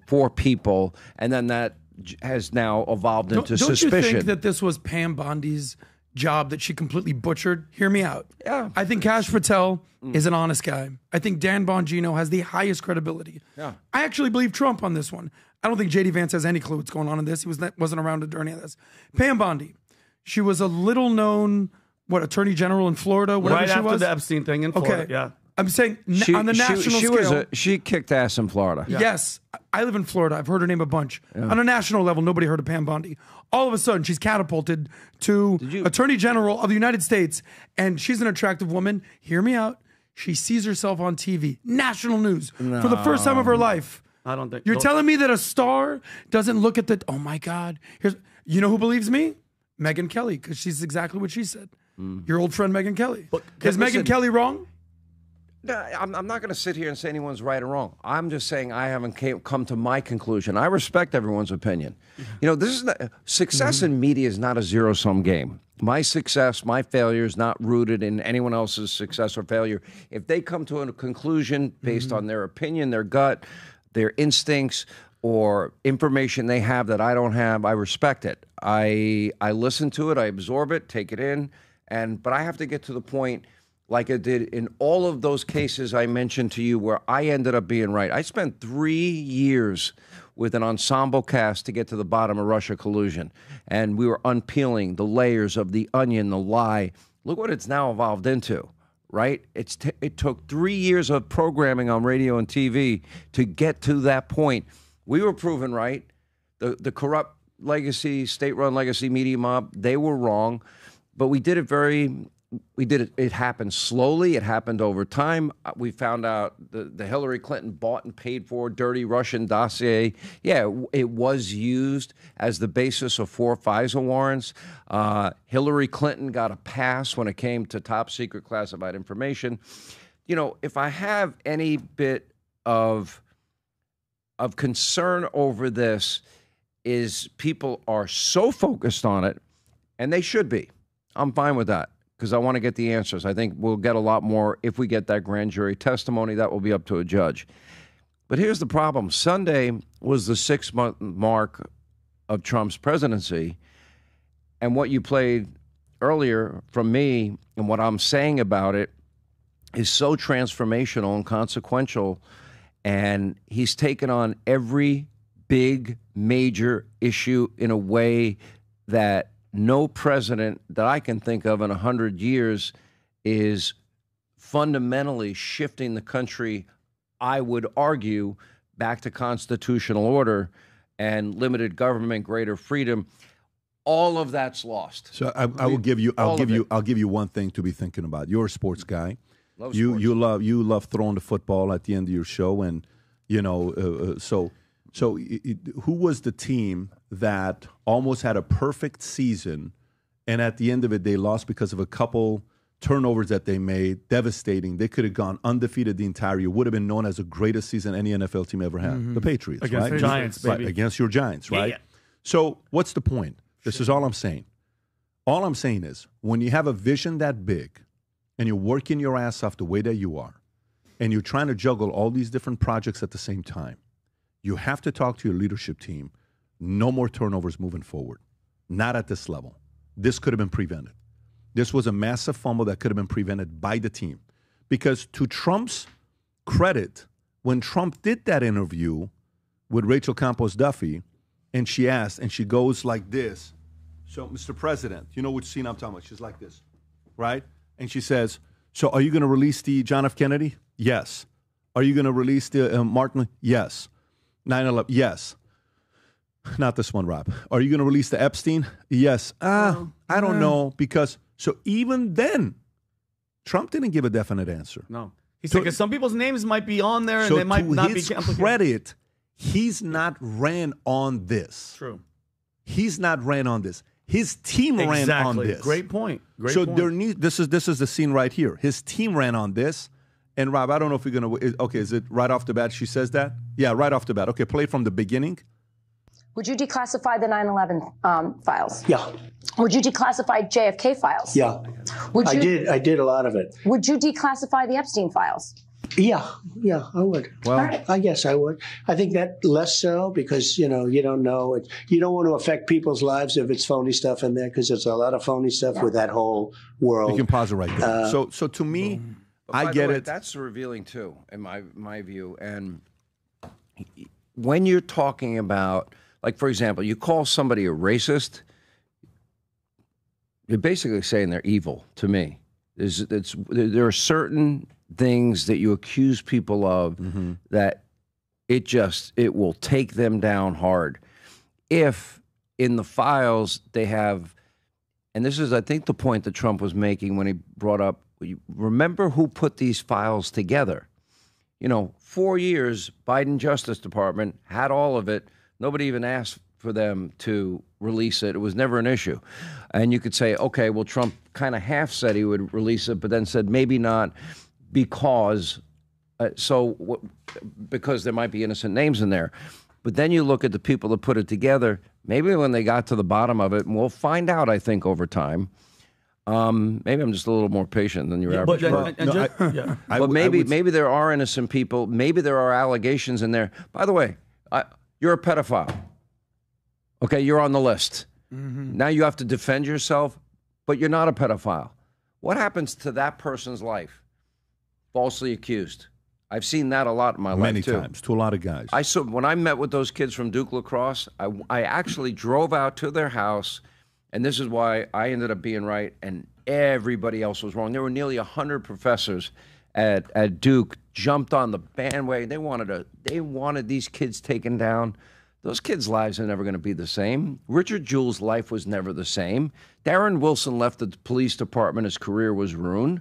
for people, and then that has now evolved into suspicion. Don't you think that this was Pam Bondi's job that she completely butchered? Hear me out. Yeah. I think Kash Patel is an honest guy. I think Dan Bongino has the highest credibility. Yeah. I actually believe Trump on this one. I don't think J.D. Vance has any clue what's going on in this. He wasn't around during any of this. Pam Bondi, she was a little-known, attorney general in Florida, whatever she was? Right after the Epstein thing in Florida, yeah. I'm saying on the national scale. She kicked ass in Florida. Yeah. Yes. I live in Florida. I've heard her name a bunch. Yeah. On a national level, nobody heard of Pam Bondi. All of a sudden, she's catapulted to Attorney General of the United States, and she's an attractive woman. Hear me out. She sees herself on TV, national news, for the first time of her life. I don't think You're telling me that a star doesn't look at the, oh my God. You know who believes me? Megyn Kelly, because she's exactly what she said. Your old friend Megyn Kelly. Is Megyn Kelly wrong? No, I'm not going to sit here and say anyone's right or wrong. I'm just saying I haven't come to my conclusion. I respect everyone's opinion. You know, this is success in media is not a zero-sum game. My success, my failure is not rooted in anyone else's success or failure. If they come to a conclusion based on their opinion, their gut, their instincts, or information they have that I don't have, I respect it. I listen to it, I absorb it, take it in, but I have to get to the point, like I did in all of those cases I mentioned to you where I ended up being right. I spent 3 years with an ensemble cast to get to the bottom of Russia collusion, and we were unpeeling the layers of the onion, the lie. Look what it's now evolved into. Right? It took 3 years of programming on radio and TV to get to that point. We were proven right. The corrupt legacy, state-run legacy media mob, they were wrong. But we did it. It happened slowly. It happened over time. We found out the Hillary Clinton bought and paid for dirty Russian dossier. Yeah, it was used as the basis of 4 FISA warrants. Hillary Clinton got a pass when it came to top secret classified information. You know, if I have any bit of concern over this, is people are so focused on it, and they should be. I'm fine with that, because I want to get the answers. I think we'll get a lot more if we get that grand jury testimony. That will be up to a judge. But here's the problem. Sunday was the 6-month mark of Trump's presidency. And what you played earlier from me and what I'm saying about it is so transformational and consequential. And he's taken on every big, major issue in a way that no president that I can think of in 100 years is fundamentally shifting the country, I would argue, back to constitutional order and limited government, greater freedom. All of that's lost. So I'll give you one thing to be thinking about. You're a sports guy. Love sports. You love throwing the football at the end of your show, and you know So who was the team that almost had a perfect season, and at the end of it, they lost because of a couple turnovers that they made, devastating. They could have gone undefeated the entire year, would have been known as the greatest season any NFL team ever had. The Patriots, against right? the Giants, baby. Right, against your Giants, right? Yeah. So what's the point? This is all I'm saying. All I'm saying is when you have a vision that big and you're working your ass off the way that you are, and you're trying to juggle all these different projects at the same time, you have to talk to your leadership team. No more turnovers moving forward. Not at this level. This could have been prevented. This was a massive fumble that could have been prevented by the team. Because to Trump's credit, when Trump did that interview with Rachel Campos Duffy, and she asked, and she goes like this, so, Mr. President, you know which scene I'm talking about? She's like this, right? And she says, so are you going to release the John F. Kennedy? Yes. Are you going to release the Martin? Yes. 9/11, yes. Not this one, Rob. Are you going to release the Epstein? Yes. I don't know, because, so even then, Trump didn't give a definite answer. No. He said, because some people's names might be on there, and they might not be. To his credit, he's not ran on this. True. He's not ran on this. His team ran on this. Great point. This is the scene right here. His team ran on this. And Rob, I don't know if you're going to, okay, is it right off the bat she says that? Yeah, right off the bat. Okay, play from the beginning. Would you declassify the 9/11 files? Yeah. Would you declassify JFK files? Yeah. I did a lot of it. Would you declassify the Epstein files? Yeah, I would. Well, I guess I would. I think that less so because, you don't know it. You don't want to affect people's lives if it's phony stuff in there, because there's a lot of phony stuff with that whole world. You can pause it right there. So to me, I get it. That's revealing too, in my view. And when you're talking about, like, for example, you call somebody a racist, you're basically saying they're evil to me. There are certain things that you accuse people of that it will take them down hard. If in the files they have, and this is, I think, the point that Trump was making when he brought up remember who put these files together. 4 years, Biden Justice Department had all of it. Nobody even asked for them to release it. It was never an issue. And you could say, okay, well, Trump kind of half said he would release it, but then said maybe not because because there might be innocent names in there. But then you look at the people that put it together, maybe when they got to the bottom of it, and we'll find out, I think, over time. Maybe I'm just a little more patient than your average person. But maybe there are innocent people. Maybe there are allegations in there. By the way, you're a pedophile. Okay, you're on the list. Now you have to defend yourself, but you're not a pedophile. What happens to that person's life? Falsely accused. I've seen that a lot in my life, too. Many times, to a lot of guys. When I met with those kids from Duke Lacrosse, I actually drove out to their house, and this is why I ended up being right, and everybody else was wrong. There were nearly 100 professors at Duke jumped on the bandwagon. They wanted these kids taken down. Those kids' lives are never going to be the same. Richard Jewell's life was never the same. Darren Wilson left the police department. His career was ruined.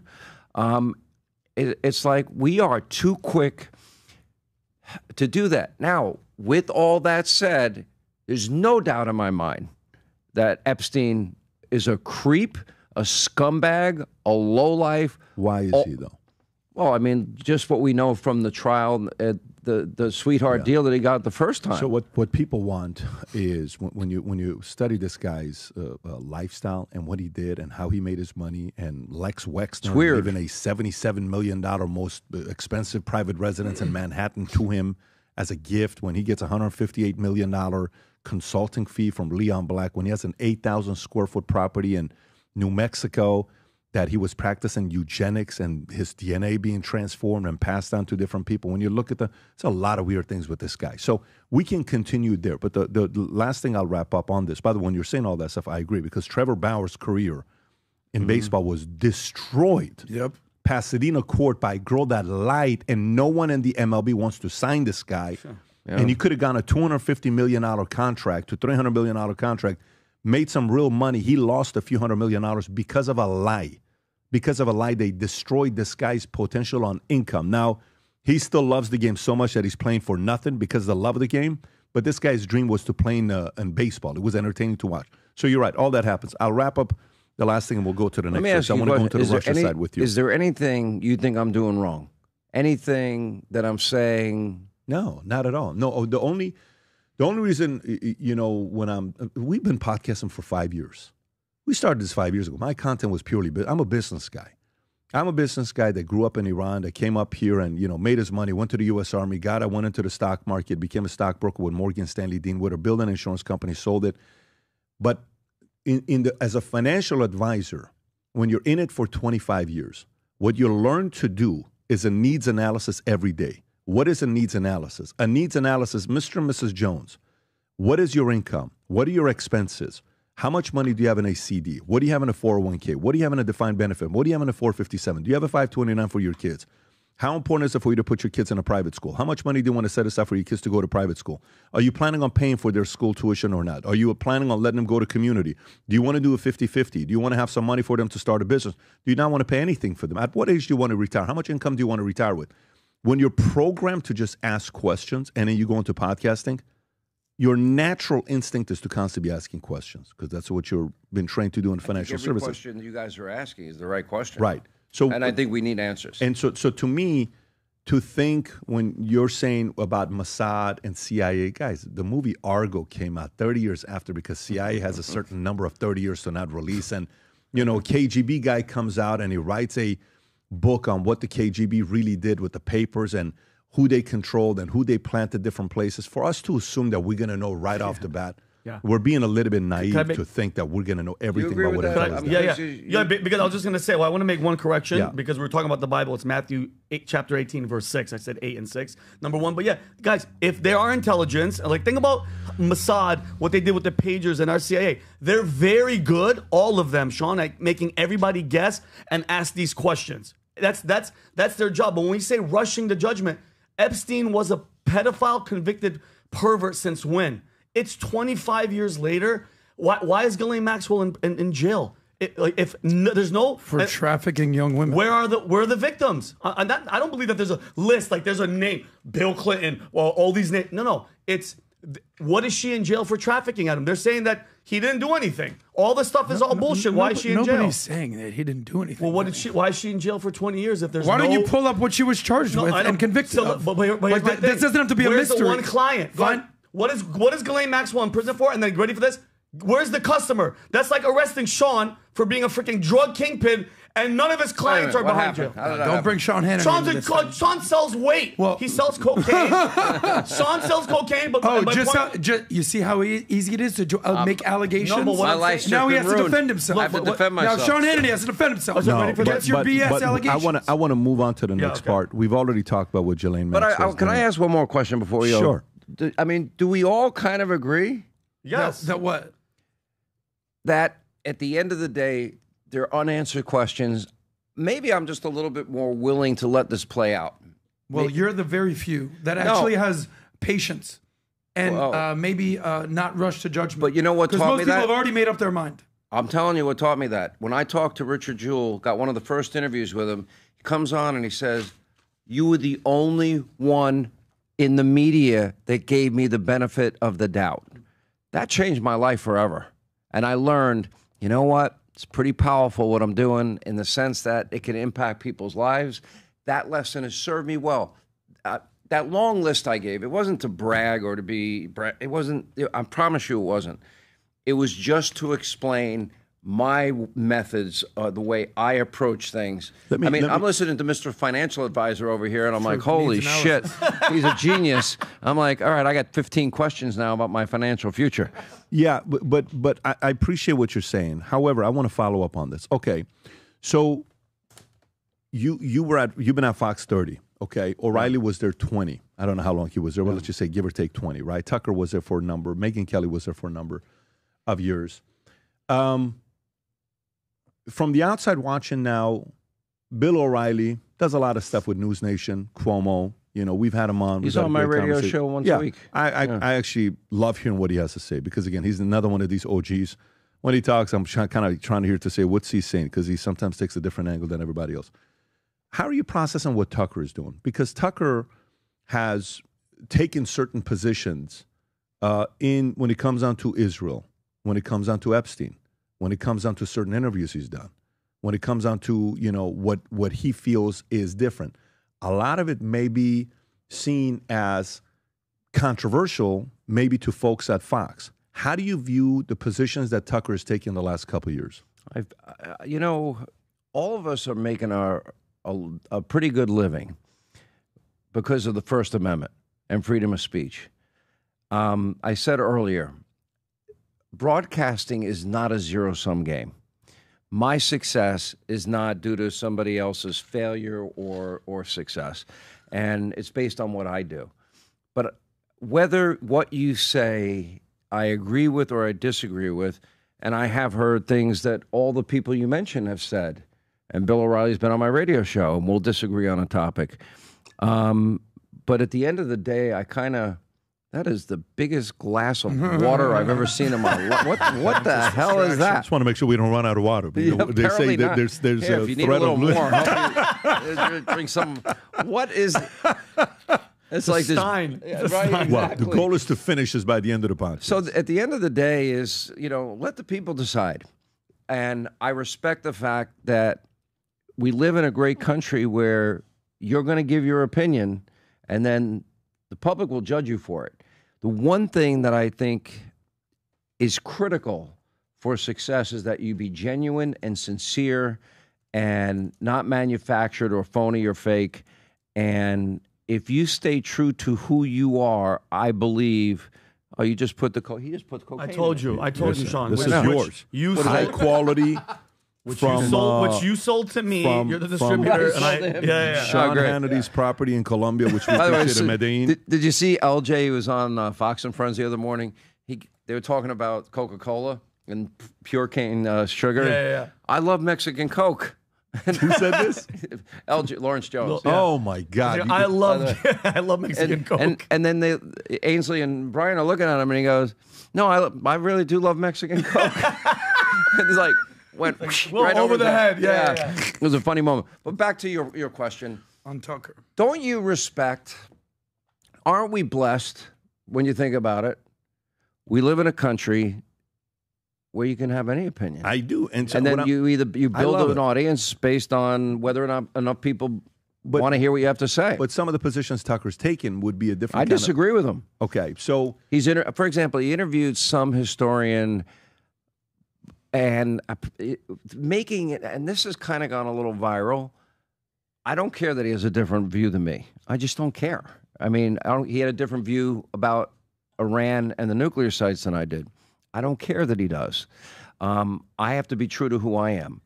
It's like we are too quick to do that. Now, with all that said, there's no doubt in my mind that Epstein is a creep, a scumbag, a lowlife. Why is he, though? Well, I mean, just what we know from the trial, the sweetheart deal that he got the first time. So what people want is when you study this guy's lifestyle and what he did and how he made his money, and Lex Wexner living a $77 million most expensive private residence in Manhattan to him as a gift when he gets a $158 million consulting fee from Leon Black, when he has an 8,000 square foot property in New Mexico, that he was practicing eugenics and his DNA being transformed and passed down to different people. When you look at it's a lot of weird things with this guy. So we can continue there. But the last thing I'll wrap up on this, by the way, when you're saying all that stuff, I agree, because Trevor Bauer's career in baseball was destroyed. Yep. Pasadena court by a girl that lied, and no one in the MLB wants to sign this guy. Sure. Yeah. And he could have gone a $250 million contract to $300 million contract, made some real money. He lost a few $100 million because of a lie. Because of a lie, they destroyed this guy's potential on income. Now, he still loves the game so much that he's playing for nothing because of the love of the game. But this guy's dream was to play in baseball. It was entertaining to watch. So you're right. All that happens. I'll wrap up the last thing and we'll go to the next thing. I want to go into the Russia side with you. Is there anything you think I'm doing wrong? Anything that I'm saying? No, not at all. No, the only reason, we've been podcasting for 5 years. We started this 5 years ago. My content was purely, I'm a business guy. I'm a business guy that grew up in Iran, that came up here and, made his money, went to the U.S. Army, went into the stock market, became a stockbroker with Morgan Stanley Dean Witter, built an insurance company, sold it. But as a financial advisor, when you're in it for 25 years, what you learn to do is a needs analysis every day. What is a needs analysis? A needs analysis, Mr. and Mrs. Jones, what is your income? What are your expenses? How much money do you have in a CD? What do you have in a 401k? What do you have in a defined benefit? What do you have in a 457? Do you have a 529 for your kids? How important is it for you to put your kids in a private school? How much money do you want to set aside for your kids to go to private school? Are you planning on paying for their school tuition or not? Are you planning on letting them go to community? Do you want to do a 50-50? Do you want to have some money for them to start a business? Do you not want to pay anything for them? At what age do you want to retire? How much income do you want to retire with? When you're programmed to just ask questions and then you go into podcasting, your natural instinct is to constantly be asking questions because that's what you've been trained to do in financial services. Every question you guys are asking is the right question. Right. And I think we need answers. And so to me, to think when you're saying about Mossad and CIA, guys, the movie Argo came out 30 years after because CIA has a certain number of 30 years to not release. And, a KGB guy comes out and he writes a book on what the KGB really did with the papers and who they controlled and who they planted different places. For us to assume that we're going to know right off the bat, we're being a little bit naive to think that we're going to know everything about what it is. Yeah, because I was just going to say, I want to make one correction because we were talking about the Bible. It's Matthew 8, chapter 18, verse 6. I said 8 and 6, number 1. But guys, if they are intelligence, think about Mossad, what they did with the pagers and our CIA. They're very good, all of them, Sean, at making everybody guess and ask these questions. That's their job. But when we say rushing to judgment, Epstein was a pedophile convicted pervert since when? It's 25 years later. Why is Ghislaine Maxwell in jail? there's no for trafficking young women. Where are the victims? I don't believe that there's a list, like there's a name, Bill Clinton, or all these names. No, it's what is she in jail for trafficking, Adam? They're saying that he didn't do anything. All this stuff is all bullshit. Why is she in jail? Nobody's saying that he didn't do anything. Well, why is she in jail for 20 years if there's Why don't you pull up what she was charged with and convicted of? But this doesn't have to be a mystery. Where's the one client? Fine. What is Ghislaine Maxwell in prison for? And then, ready for this? Where's the customer? That's like arresting Sean for being a freaking drug kingpin, and none of his clients are behind jail. Don't bring Sean Hannity. Sean sells weight. Well, he sells cocaine. Sean sells cocaine, but you see how easy it is to make allegations. No, but now he has to defend himself. I have to defend myself. Now Sean Hannity has to defend himself. That's your BS allegations. I want to move on to the next part. We've already talked about what Ghislaine Maxwell. But can I ask one more question before we go? Sure. I mean, do we all kind of agree? Yes. That what? That at the end of the day, they're unanswered questions. Maybe I'm just a little bit more willing to let this play out. Well, you're the very few that actually has patience and maybe not rush to judgment. But you know what taught me that? Because most people have already made up their mind. I'm telling you what taught me that. When I talked to Richard Jewell, got one of the first interviews with him, he comes on and he says, "You were the only one in the media that gave me the benefit of the doubt." That changed my life forever. And I learned, you know what? It's pretty powerful what I'm doing in the sense that it can impact people's lives. That lesson has served me well. That long list I gave, it wasn't to brag or to be, it wasn't, I promise you it wasn't. It was just to explain my methods, the way I approach things. I'm listening to Mr. Financial Advisor over here, and I'm like, holy shit, he's a genius. I'm like, all right, I got 15 questions now about my financial future. Yeah, but I appreciate what you're saying. However, I want to follow up on this. Okay, so you've been at Fox 30. Okay, O'Reilly was there 20. I don't know how long he was there. Well, let's just say give or take 20, right? Tucker was there for a number. Megyn Kelly was there for a number of years. From the outside watching now, Bill O'Reilly does a lot of stuff with News Nation, Cuomo. You know, we've had him on. He's on my radio show once a week. I actually love hearing what he has to say because, again, he's another one of these OGs. When he talks, I'm kind of trying to hear to say what's he saying because he sometimes takes a different angle than everybody else. How are you processing what Tucker is doing? Because Tucker has taken certain positions when it comes down to Israel, when it comes down to Epstein, when it comes down to certain interviews he's done, when it comes down to, you know, what he feels is different. A lot of it may be seen as controversial, maybe to folks at Fox. How do you view the positions that Tucker has taken the last couple of years? You know, all of us are making a pretty good living because of the First Amendment and freedom of speech. I said earlier, broadcasting is not a zero-sum game. My success is not due to somebody else's failure or success, and it's based on what I do. But whether what you say I agree with or I disagree with, and I have heard things that all the people you mentioned have said, and Bill O'Reilly's been on my radio show, and we'll disagree on a topic. But at the end of the day, that is the biggest glass of water I've ever seen in my life. What the hell is that? I just want to make sure we don't run out of water. But, you know, they say that there's Here, a if you need threat a little of more, drink some. What is? It's like Stein. This. Right, exactly. Well, the goal is to finish this by the end of the podcast. So at the end of the day is, you know, let the people decide. And I respect the fact that we live in a great country where you're going to give your opinion and then the public will judge you for it. The one thing that I think is critical for success is that you be genuine and sincere and not manufactured or phony or fake. And if you stay true to who you are, I believe. Oh, you just put he just put the cocaine. I told you, Sean. This is yours. High quality. Which you sold to me. You're the distributor. Sean Hannity's property in Colombia, which we appreciate in Medellin. Did you see LJ who was on Fox and Friends the other morning? They were talking about Coca-Cola and pure cane sugar. Yeah. I love Mexican Coke. Who said this? LJ Lawrence Jones. Yeah. Oh my God! I love Mexican Coke. And then Ainsley and Brian are looking at him, and he goes, "No, I really do love Mexican Coke." And he's like, went Well, right over the head. Yeah. It was a funny moment. But back to your question. On Tucker. Don't you respect, aren't we blessed when you think about it? We live in a country where you can have any opinion. I do. And, so and then you build an audience based on whether or not enough people want to hear what you have to say. But some of the positions Tucker's taken would be a different I disagree with him. Okay, so for example, he interviewed some historian and making it, and this has kind of gone a little viral. I don't care that he has a different view than me. I just don't care. I mean, he had a different view about Iran and the nuclear sites than I did. I don't care that he does. I have to be true to who I am.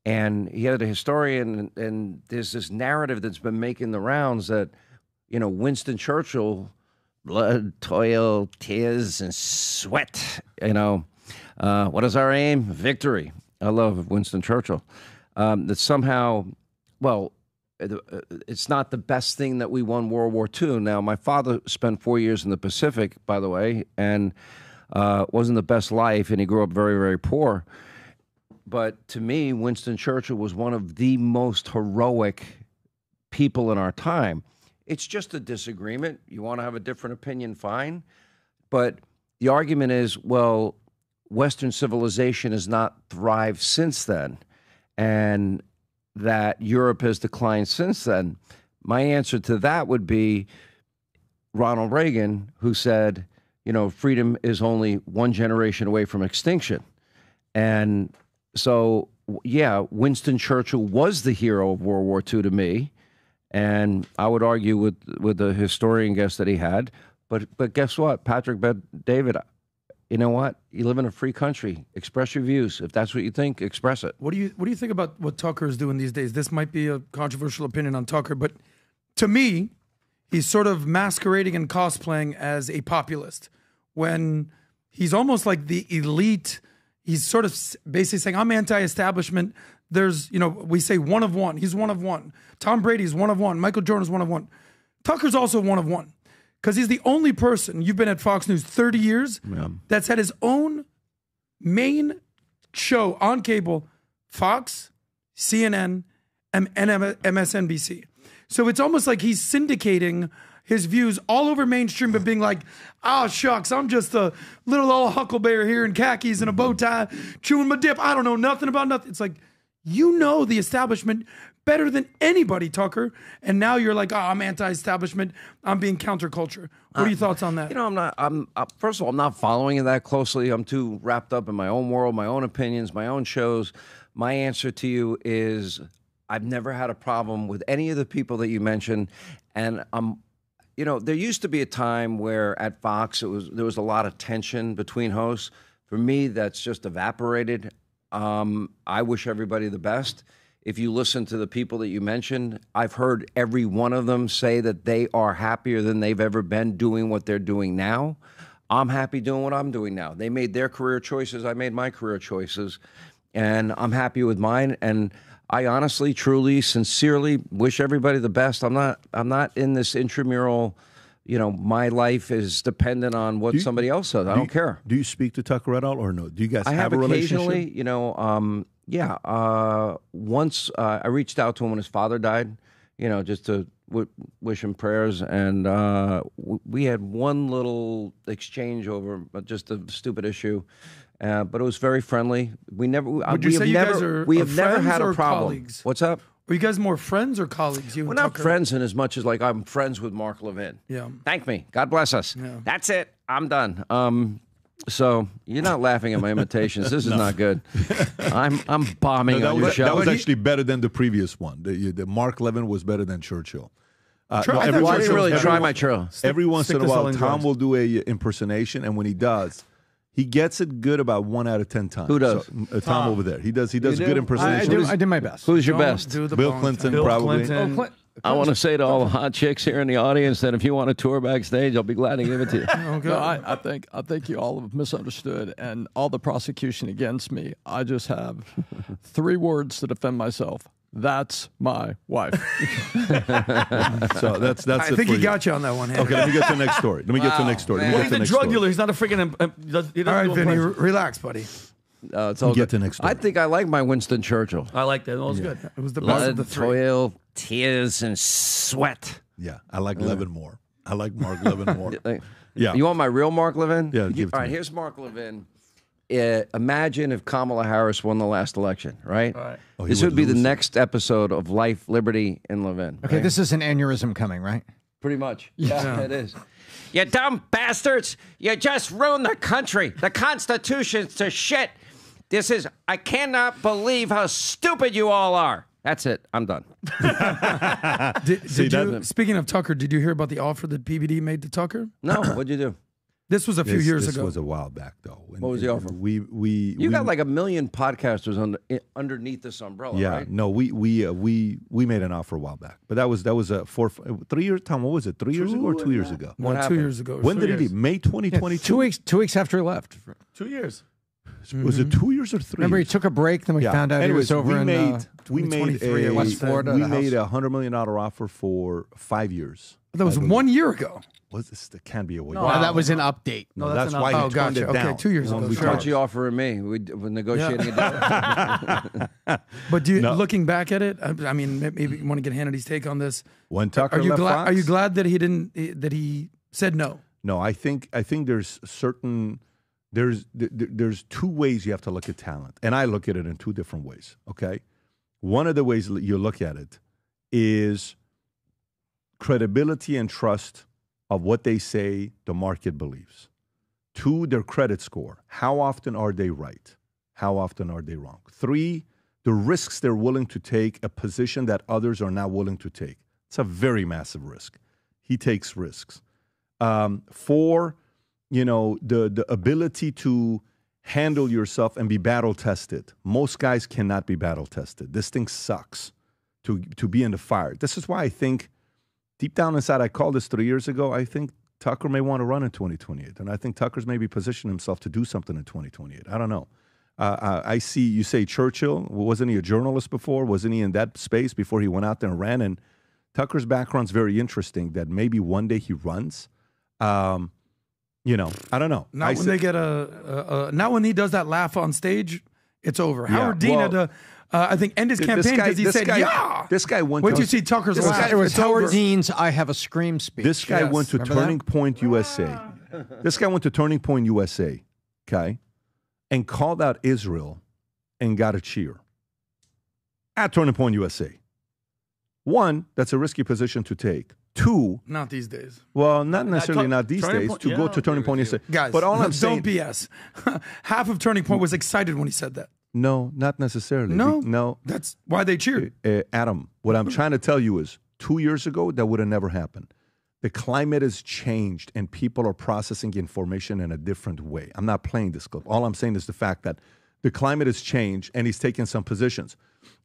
And he had a historian, and there's this narrative that's been making the rounds that, you know, Winston Churchill, blood, toil, tears, and sweat, you know, what is our aim? Victory. I love Winston Churchill. That somehow, well, it's not the best thing that we won World War II. Now, my father spent 4 years in the Pacific, by the way, and wasn't the best life, and he grew up very, very poor. But to me, Winston Churchill was one of the most heroic people in our time. It's just a disagreement. You want to have a different opinion, fine. But the argument is, well, Western civilization has not thrived since then, and that Europe has declined since then. My answer to that would be Ronald Reagan, who said, you know, freedom is only one generation away from extinction. And so, yeah, Winston Churchill was the hero of World War II to me, and I would argue with the historian guest that he had. But guess what, Patrick, David, you know what? You live in a free country. Express your views. If that's what you think, express it. What do you think about what Tucker is doing these days? This might be a controversial opinion on Tucker, but to me, he's sort of masquerading and cosplaying as a populist when he's almost like the elite. He's sort of basically saying, I'm anti-establishment. There's, you know, we say one of one. He's one of one. Tom Brady's one of one. Michael Jordan's one of one. Tucker's also one of one because he's the only person, you've been at Fox News 30 years, that's had his own main show on cable, Fox, CNN, and MSNBC. So it's almost like he's syndicating his views all over mainstream, but being like, oh, shucks, I'm just a little old huckleberry here in khakis and a bow tie, chewing my dip. I don't know nothing about nothing. It's like, you know the establishment better than anybody, Tucker. And now you're like, oh, I'm anti-establishment. I'm being counterculture. What are your thoughts on that? You know, first of all, I'm not following it that closely. I'm too wrapped up in my own world, my own opinions, my own shows. My answer to you is I've never had a problem with any of the people that you mentioned. And you know, there used to be a time where at Fox there was a lot of tension between hosts. For me, that's just evaporated. I wish everybody the best. If you listen to the people that you mentioned, I've heard every one of them say that they are happier than they've ever been doing what they're doing now. I'm happy doing what I'm doing now. They made their career choices. I made my career choices, and I'm happy with mine. And I honestly, truly, sincerely wish everybody the best. I'm not in this intramural, you know, my life is dependent on what somebody else says. I don't care. Do you speak to Tucker at all or no? Do you guys have a relationship? Occasionally, you know, once I reached out to him when his father died, you know, just to wish him prayers. And we had one little exchange over just a stupid issue. But it was very friendly. We have never had a problem. Colleagues? What's up? Are you guys more friends or colleagues? We're not friends in as much as like I'm friends with Mark Levin. Yeah. Thank me. God bless us. Yeah. That's it. I'm done. So you're not laughing at my imitations. This is not good. I'm bombing on your show. That was actually better than the previous one. The Mark Levin was better than Churchill. I didn't really try my Churchill. Every once in a while, Tom will do a impersonation, and when he does, he gets it good about 1 out of 10 times. Who does? So, Tom over there. He does a good impersonation. I did my best. Who's your best? Bill Clinton, probably. I want to say to all the hot chicks here in the audience that if you want a tour backstage, I'll be glad to give it to you. No, I think you all have misunderstood, and all the prosecution against me. I just have 3 words to defend myself. That's my wife. So that's. I think he got you on that one. Okay, let me get to the next story. Well, he's a drug dealer. He's not a freaking. All right, Vinny, relax, buddy. It's all Get good. to next story. I think I like my Winston Churchill. I like that. That was good. It was the best of the Blood, three. toil, tears, and sweat. Yeah, I like Levin more. I like Mark Levin more. Yeah. You want my real Mark Levin? Yeah, give it to All right, me. here's Mark Levin. Imagine if Kamala Harris won the last election, right? All right. Oh, he This would would be the lose. next episode of Life, Liberty, and Levin. Okay, right? this is an aneurysm coming, right? Pretty much. Yeah, it is. You dumb bastards. You just ruined the country. The Constitution's to shit. I cannot believe how stupid you all are. That's it. I'm done. Speaking of Tucker, did you hear about the offer that PBD made to Tucker? No, what'd you do? This was a few years This ago. was a while back, though. What was the offer? We got like 1 million podcasters underneath this umbrella, yeah, right? no, we made an offer a while back, but that was 3 years. Tom, what was it? 3 years ago or 2 years ago? No, 2 years ago. When did he leave? May 2022. 2 weeks after he left. 2 years. Was it 2 years or 3? Remember, he years? took a break, then we found out he was over we in made in West Florida. We the made house. a $100 million offer for 5 years. That was 1 year ago. Was this? That can't be a way. No, that was an update. No, that's why he turned it down. Okay, 2 years ago. When we Sure. What'd you offer me? We're negotiating a deal. But looking back at it, I mean, maybe you want to get Hannity's take on this. When Tucker Are you left glad? Fox? Are you glad that he didn't? That he said no? No, I think there's certain there's 2 ways you have to look at talent, and I look at it in 2 different ways. Okay, one of the ways you look at it is credibility and trust of what they say the market believes. 2, their credit score. How often are they right? How often are they wrong? 3, the risks they're willing to take, a position that others are not willing to take. It's a very massive risk. He takes risks. 4, the ability to handle yourself and be battle tested. Most guys cannot be battle tested. This thing sucks to be in the fire. This is why I think deep down inside, I called this 3 years ago. I think Tucker may want to run in 2028. And I think Tucker's maybe positioned himself to do something in 2028. I don't know. I see you say Churchill. Wasn't he a journalist before? Wasn't he in that space before he went out there and ran? And Tucker's background's very interesting that maybe one day he runs. I don't know. Not when they get not when he does that laugh on stage, it's over. Yeah, Howard Dean had to, I think, end his campaign because he said, "Yeah." This guy went. Wait till you see Tucker's laugh. It was It's Howard over. Dean's "I Have a Scream" speech. This guy went to Remember Turning that? Point USA. This guy went to Turning Point USA, okay, and called out Israel and got a cheer at Turning Point USA. 1, that's a risky position to take. 2, Not these days. well, not necessarily not these Turning days, Point- to yeah, go I'll to Turning agree Point with USA. Guys, but all I'm don't saying, BS. Half of Turning Point was excited when he said that. no, not necessarily. No? No. That's why they cheered. Adam, what I'm trying to tell you is 2 years ago, that would have never happened. The climate has changed and people are processing information in a different way. I'm not playing this clip. All I'm saying is the fact that the climate has changed and he's taken some positions.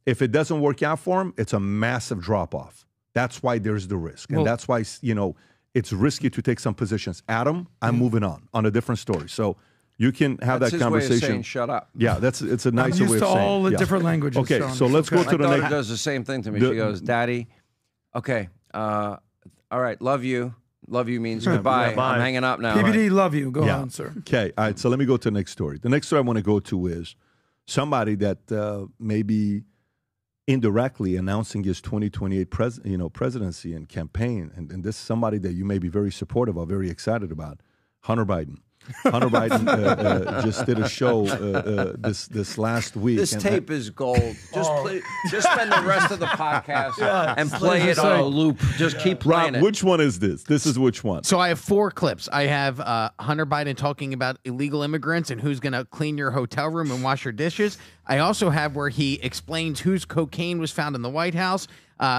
If it doesn't work out for him, it's a massive drop off. That's why there's the risk. And that's why, it's risky to take some positions. Adam, I'm moving on a different story. So you can have That's that his conversation. way of saying, shut up. Yeah, it's a nicer used way of to saying. all the yeah. different languages, Okay, Sean. so let's go Okay. to the My daughter next. does the same thing to me. The- She goes, "Daddy, okay, all right, love you. Love you means goodbye. Yeah, bye. I'm hanging up now." PBD, love you. Go Yeah. on, sir. Okay, all right. So let me go to the next story. The next story I want to go to is somebody that maybe indirectly announcing his 2028 presidency and campaign, and this is somebody that you may be very supportive of, very excited about, Hunter Biden. Hunter Biden just did a show this last week. This and- tape is gold. Just spend the rest of the podcast and play it on a loop. Just keep playing Rob, it. which one is this? This is which one? So I have 4 clips. I have Hunter Biden talking about illegal immigrants and who's going to clean your hotel room and wash your dishes. I also have where he explains whose cocaine was found in the White House.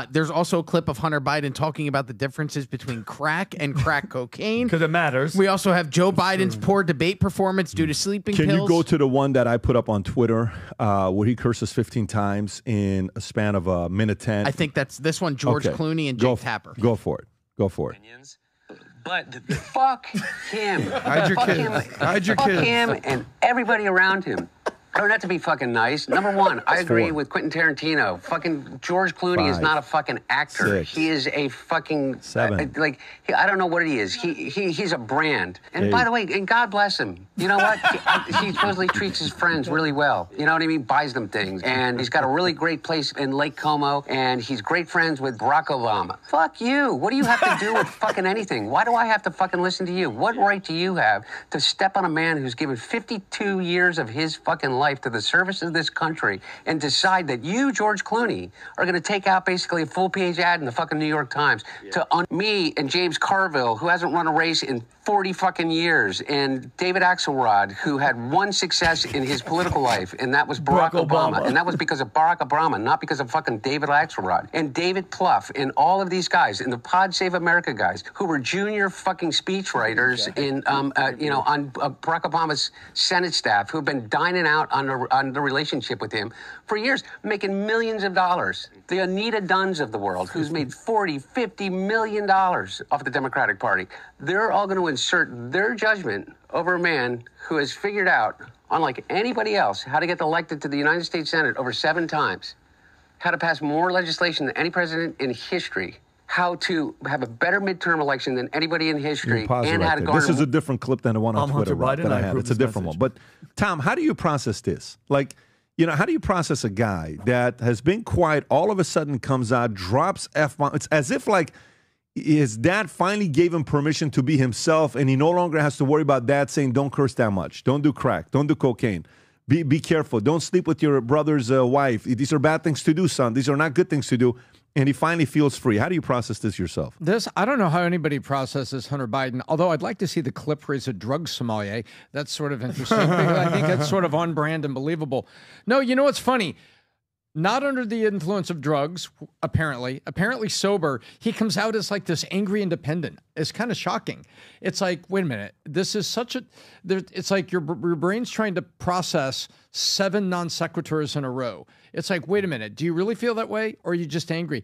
There's also a clip of Hunter Biden talking about the differences between crack and crack cocaine. Because it matters. We also have Joe Biden's poor debate performance due to sleeping Can pills. you go to the one that I put up on Twitter where he curses 15 times in a span of a minute 10? I think that's this one, George Okay. Clooney and Go Jake Tapper. Go for it. Go for it. But fuck him. Hide your Fuck kids. him. Hide your Fuck kids. him and everybody around him. Or not to be fucking nice. Number one, I agree with Quentin Tarantino. Fucking George Clooney is not a fucking actor. He is a fucking I don't know what he is. He's a brand. And by the way, and God bless him. You know what? He supposedly treats his friends really well. You know what I mean? Buys them things. And he's got a really great place in Lake Como. And he's great friends with Barack Obama. Fuck you. What do you have to do with fucking anything? Why do I have to fucking listen to you? What right do you have to step on a man who's given 52 years of his fucking life to the service of this country and decide that you, George Clooney, are going to take out basically a full-page ad in the fucking New York Times to me and James Carville, who hasn't run a race in 40 fucking years, and David Axelrod, who had one success in his political life, and that was Barack Obama. And that was because of Barack Obama, not because of fucking David Axelrod. And David Plouffe, and all of these guys, and the Pod Save America guys, who were junior fucking speechwriters on Barack Obama's Senate staff, who've been dining out on the relationship with him for years, making millions of dollars. The Anita Dunns of the world, who's made $40, $50 million off the Democratic Party. They're all going to insert their judgment over a man who has figured out, unlike anybody else, how to get elected to the United States Senate over 7 times, how to pass more legislation than any president in history, how to have a better midterm election than anybody in history, and how to garner... This is a different clip than the one on Twitter that I had. It's a different one. But, Tom, how do you process this? Like, you know, how do you process a guy that has been quiet, all of a sudden comes out, drops F-bomb? It's as if, like, his dad finally gave him permission to be himself, and he no longer has to worry about dad saying, don't curse that much, don't do crack, don't do cocaine, be careful, don't sleep with your brother's wife. These are bad things to do, son. These are not good things to do. And he finally feels free. How do you process this yourself? I don't know how anybody processes Hunter Biden, although I'd like to see the clip where he's a drug sommelier. That's sort of interesting because I think that's sort of on brand and believable. No, you know what's funny? Not under the influence of drugs, apparently sober, he comes out as like this angry independent. It's kind of shocking. It's like, wait a minute, this is such a, it's like your brain's trying to process 7 non sequiturs in a row. It's like, wait a minute, do you really feel that way? Or are you just angry?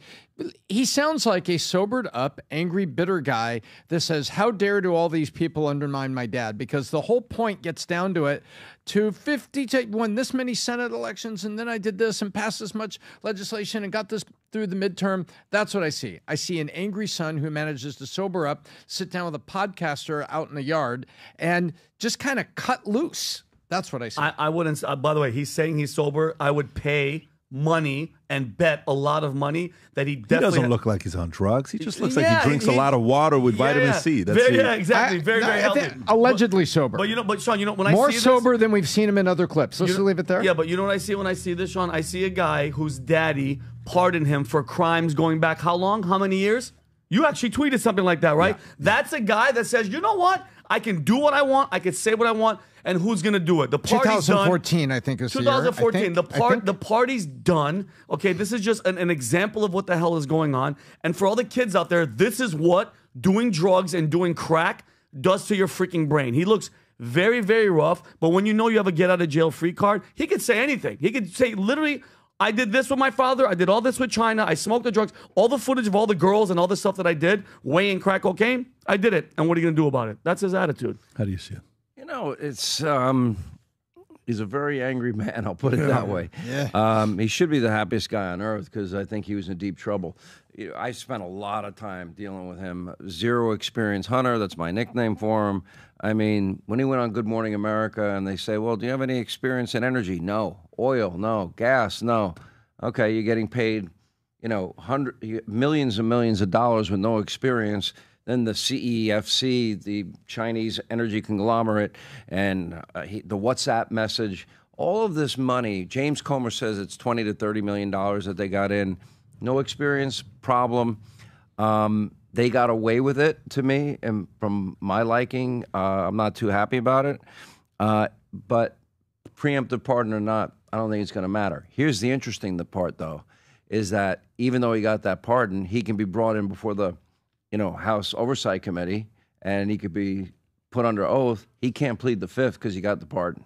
He sounds like a sobered up, angry, bitter guy that says, how dare do all these people undermine my dad? Because the whole point gets down to it, to won this many Senate elections, and then I did this and passed this much legislation and got this through the midterm. That's what I see. I see an angry son who manages to sober up, sit down with a podcaster out in the yard, and just kind of cut loose. That's what I see. I wouldn't. By the way, he's saying he's sober. I would pay money and bet a lot lot that he definitely... He doesn't look like he's on drugs. He just looks like he drinks a lot of water with vitamin C. That's exactly. Very healthy. Allegedly sober. But Sean, when I see more sober than we've seen him in other clips. Let's leave it there. Yeah, but you know what I see when I see this, Sean? I see a guy whose daddy pardoned him for crimes going back how long? How many years? You actually tweeted something like that, right? Yeah. That's a guy that says, you know what? I can do what I want. I can say what I want. And who's going to do it? The party's 2014, done. I think, is 2014. The party's done. Okay, this is just an example of what the hell is going on. And for all the kids out there, this is what doing drugs and doing crack does to your freaking brain. He looks very, very rough. But when you know you have a get-out-of-jail-free card, he could say anything. He could say, literally, I did this with my father. I did all this with China. I smoked the drugs. All the footage of all the girls and all the stuff that I did, weighing crack cocaine, I did it. And what are you going to do about it? That's his attitude. How do you see it? You know, it's he's a very angry man. I'll put it that way. Yeah. He should be the happiest guy on earth because I think he was in deep trouble. You know, I spent a lot of time dealing with him. Zero experience Hunter. That's my nickname for him. I mean, when he went on Good Morning America and they say, well, do you have any experience in energy? No. Oil? No. Gas? No. Okay, you're getting paid, you know, millions and millions of dollars with no experience. Then the CEFC, the Chinese energy conglomerate, and the WhatsApp message, all of this money, James Comer says it's $20 to $30 million that they got in. No experience, problem. They got away with it to me, and from my liking, I'm not too happy about it. But preemptive pardon or not, I don't think it's going to matter. Here's the interesting part, though, is that even though he got that pardon, he can be brought in before the House Oversight Committee, and he could be put under oath. He can't plead the fifth because he got the pardon.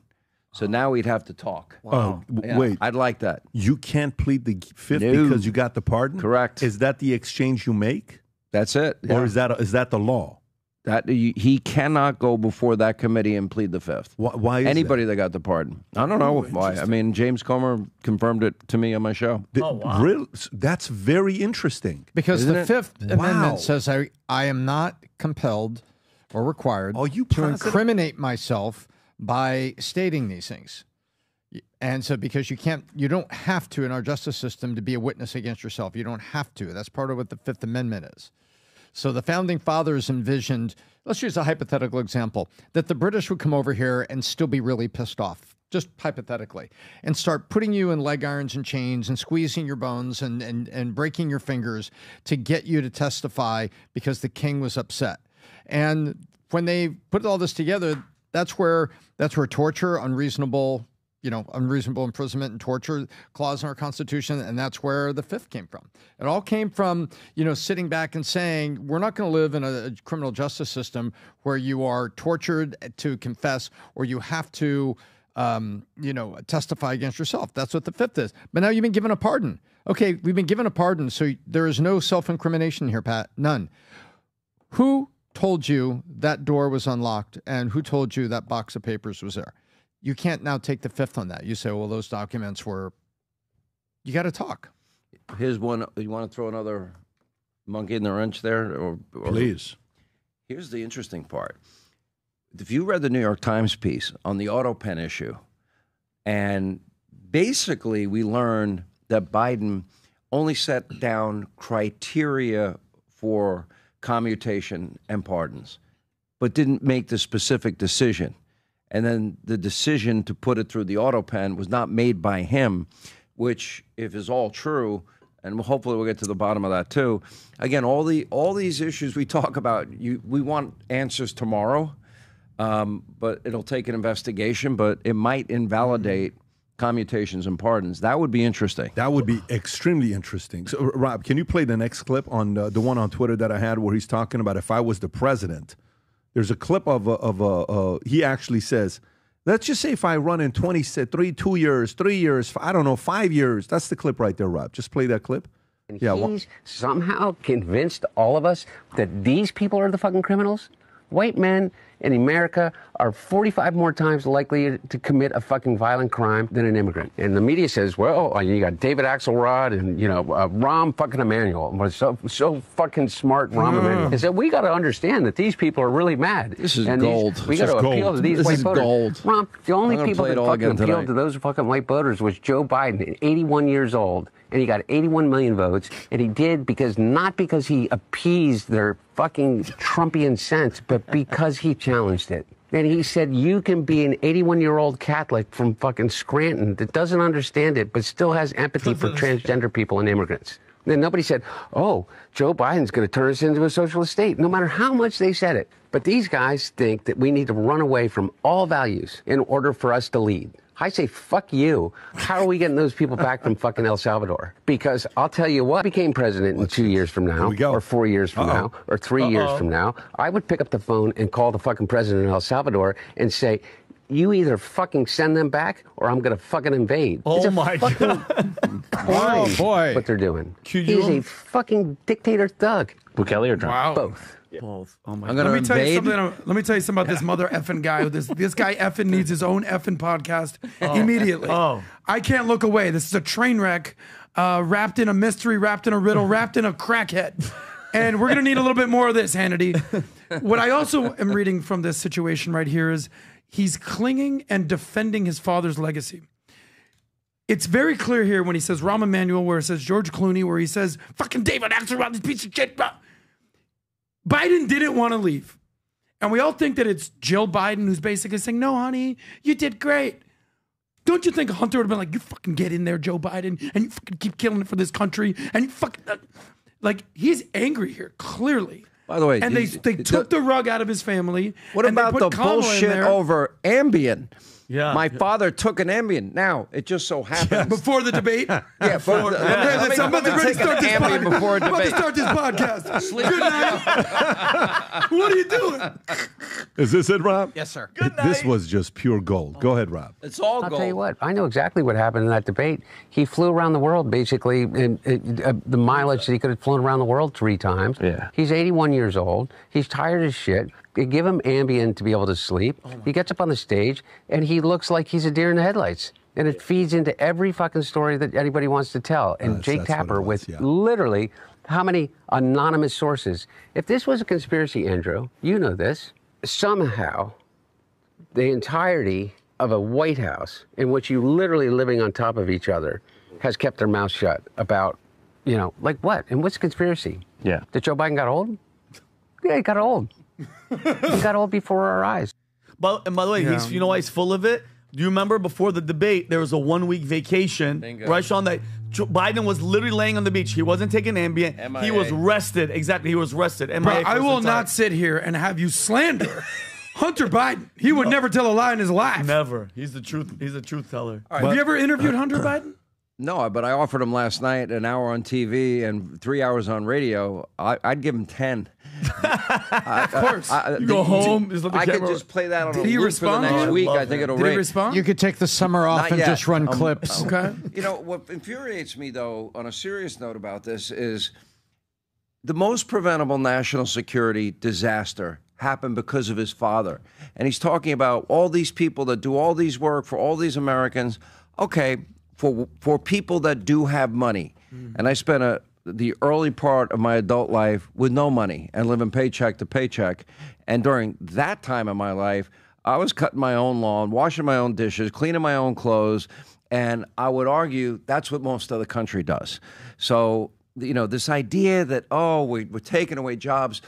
So now we'd have to talk. Wow. Yeah, Wait. I'd like that. You can't plead the fifth because you got the pardon? Correct. Is that the exchange you make? That's it. Or is that the law? That he cannot go before that committee and plead the Fifth. Why is anybody that got the pardon? I don't know why. I mean, James Comer confirmed it to me on my show. Really? That's very interesting. Because Isn't the it? Fifth Wow. Amendment says I am not compelled or required to incriminate myself by stating these things. And so because you don't have to in our justice system to be a witness against yourself. You don't have to. That's part of what the Fifth Amendment is. So the founding fathers envisioned, let's use a hypothetical example, that the British would come over here and still be really pissed off, just hypothetically, and start putting you in leg irons and chains and squeezing your bones and breaking your fingers to get you to testify because the king was upset. And when they put all this together, that's where torture, unreasonable imprisonment and torture clause in our Constitution, and that's where the Fifth came from. It all came from, sitting back and saying, we're not going to live in a criminal justice system where you are tortured to confess or you have to, testify against yourself. That's what the Fifth is. But now you've been given a pardon. Okay, we've been given a pardon, so there is no self-incrimination here, Pat. None. Who told you that door was unlocked, and who told you that box of papers was there? You can't now take the Fifth on that. You say, well, those documents were... You got to talk. Here's one. You want to throw another monkey in the wrench there? Or Please. Here's the interesting part. If you read the New York Times piece on the auto pen issue, and basically we learned that Biden only set down criteria for commutation and pardons, but didn't make the specific decision. And then the decision to put it through the auto pen was not made by him, which, if is all true, and hopefully we'll get to the bottom of that too. Again, all these issues we talk about, we want answers tomorrow, but it'll take an investigation. But it might invalidate commutations and pardons. That would be interesting. That would be extremely interesting. So, Rob, can you play the next clip on the one on Twitter that I had where he's talking about if I was the president? There's a clip of he actually says, let's just say if I run in 2 years, 3 years, I don't know, 5 years. That's the clip right there, Rob. Just play that clip. And he's somehow convinced all of us that these people are the fucking criminals? White men in America are 45 more times likely to commit a fucking violent crime than an immigrant. And the media says, well, you got David Axelrod and, Rahm fucking Emanuel. So fucking smart, Rahm Emanuel. Is that we got to understand that these people are really mad. This is gold. We got to appeal to these white voters. Gold. Rahm, the only people that fucking appealed to those fucking white voters was Joe Biden, 81 years old. And he got 81 million votes, and he did not because he appeased their fucking Trumpian sense, but because he challenged it. And he said, you can be an 81-year-old Catholic from fucking Scranton that doesn't understand it, but still has empathy for transgender people and immigrants. Then nobody said, oh, Joe Biden's going to turn us into a socialist state, no matter how much they said it. But these guys think that we need to run away from all values in order for us to lead. I say, fuck you. How are we getting those people back from fucking El Salvador? Because I'll tell you what, became president in 2 years from now, or 4 years from now, or 3 years from now, I would pick up the phone and call the fucking president of El Salvador and say, you either fucking send them back or I'm going to fucking invade. Oh, my God. Crime, oh, boy. what they're doing. He's a fucking dictator thug. Bukele or Trump? Wow. Both. Both. Oh my I'm God. gonna Let me tell you invade. something. Let me tell you something about this mother effing guy. This guy effing needs his own effing podcast immediately. Oh. I can't look away. This is a train wreck, wrapped in a mystery, wrapped in a riddle, wrapped in a crackhead. And we're gonna need a little bit more of this, Hannity. What I also am reading from this situation right here is he's clinging and defending his father's legacy. It's very clear here when he says Rahm Emanuel, where it says George Clooney, where he says fucking David Axelrod, this piece of shit. Biden didn't want to leave. And we all think that it's Jill Biden who's basically saying, no, honey, you did great. Don't you think Hunter would have been like, you fucking get in there, Joe Biden, and you fucking keep killing it for this country, and you fucking... Like, he's angry here, clearly. By the way, and they took the rug out of his family. What and about they the put Kamala in bullshit there. over Ambien? Yeah. My father took an Ambien. Now, it just so happens. Before the debate? Yeah, before the debate. I'm about to start this podcast. Before a I'm about to debate. start this podcast. Good night. What are you doing? Is this it, Rob? Yes, sir. This was just pure gold. Go ahead, Rob. It's all I'll gold. tell you what, I know exactly what happened in that debate. He flew around the world, basically, in the mileage that he could have flown around the world 3 times. Yeah. He's 81 years old. He's tired as shit. They give him Ambien to be able to sleep. He gets up on the stage, and he looks like he's a deer in the headlights. And it feeds into every fucking story that anybody wants to tell. And Jake Tapper with literally how many anonymous sources. If this was a conspiracy, Andrew, you know this, somehow the entirety of a White House in which you literally living on top of each other has kept their mouth shut about, you know, like what? And what's conspiracy? Yeah. That Joe Biden got old? Yeah, he got old. He got old before our eyes. And by the way, he's, you know why he's full of it? Do you remember before the debate, there was a 1-week vacation, right, Sean, that Biden was literally laying on the beach. He wasn't taking Ambien. MIA. He was rested. Exactly. He was rested. Bro, I will not sit here and have you slander Hunter Biden. He would never tell a lie in his life. Never. He's the truth. He's a truth teller. Have you ever interviewed Hunter Biden? No, but I offered him last night an hour on TV and 3 hours on radio. I'd give him 10. Of course. You go home. Just let the I could camera- just play that on Did a he loop respond for the to next you? week. Love I think him. it'll Did he rate. respond? You could take the summer off Not and yet. just run clips. Okay. You know, what infuriates me, though, on a serious note about this is the most preventable national security disaster happened because of his father. And he's talking about all these people that do all these work for all these Americans. Okay, for people that do have money. And I spent the early part of my adult life with no money and living paycheck to paycheck. And during that time of my life, I was cutting my own lawn, washing my own dishes, cleaning my own clothes. And I would argue that's what most of the country does. So, you know, this idea that, oh, we're taking away jobs.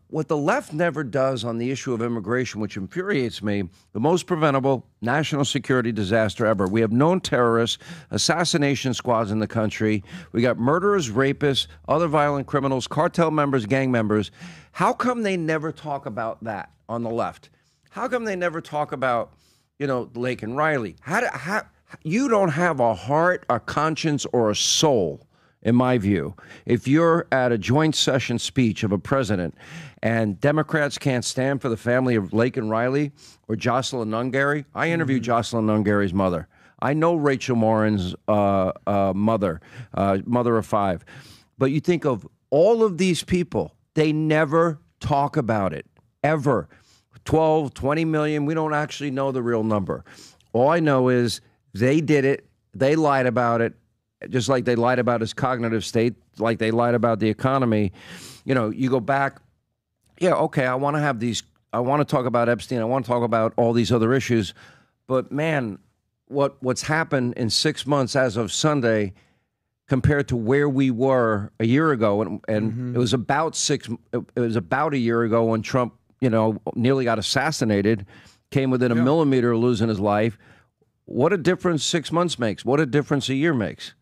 What the left never does on the issue of immigration, which infuriates me, the most preventable national security disaster ever. We have known terrorists, assassination squads in the country. We got murderers, rapists, other violent criminals, cartel members, gang members. How come they never talk about that on the left? How come they never talk about, you know, Lake and Riley? You don't have a heart, a conscience, or a soul, in my view, if you're at a joint session speech of a president and Democrats can't stand for the family of Lake and Riley or Jocelyn Nungary. I interviewed Jocelyn Nungary's mother. I know Rachel Morin's mother of 5. But you think of all of these people, they never talk about it, ever. 12, 20 million, we don't actually know the real number. All I know is they did it, they lied about it, just like they lied about his cognitive state, like they lied about the economy. You know, you go back, yeah, okay, I want to talk about Epstein, I want to talk about all these other issues, but man, what's happened in 6 months as of Sunday compared to where we were a year ago, and it was about a year ago when Trump, you know, nearly got assassinated, came within a millimeter of losing his life. What a difference 6 months makes. What a difference a year makes.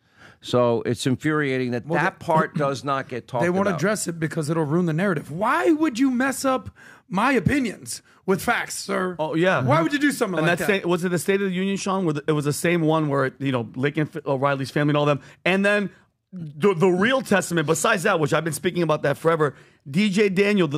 So it's infuriating that that part does not get talked about. They won't address it because it'll ruin the narrative. Why would you mess up my opinions with facts, sir? Oh, yeah. Why would you do something like that? Was it the State of the Union, Sean, where it was the same one where, you know, Lake and Riley's family and all them, and then the real testament, besides that, which I've been speaking about that forever, DJ Daniel, the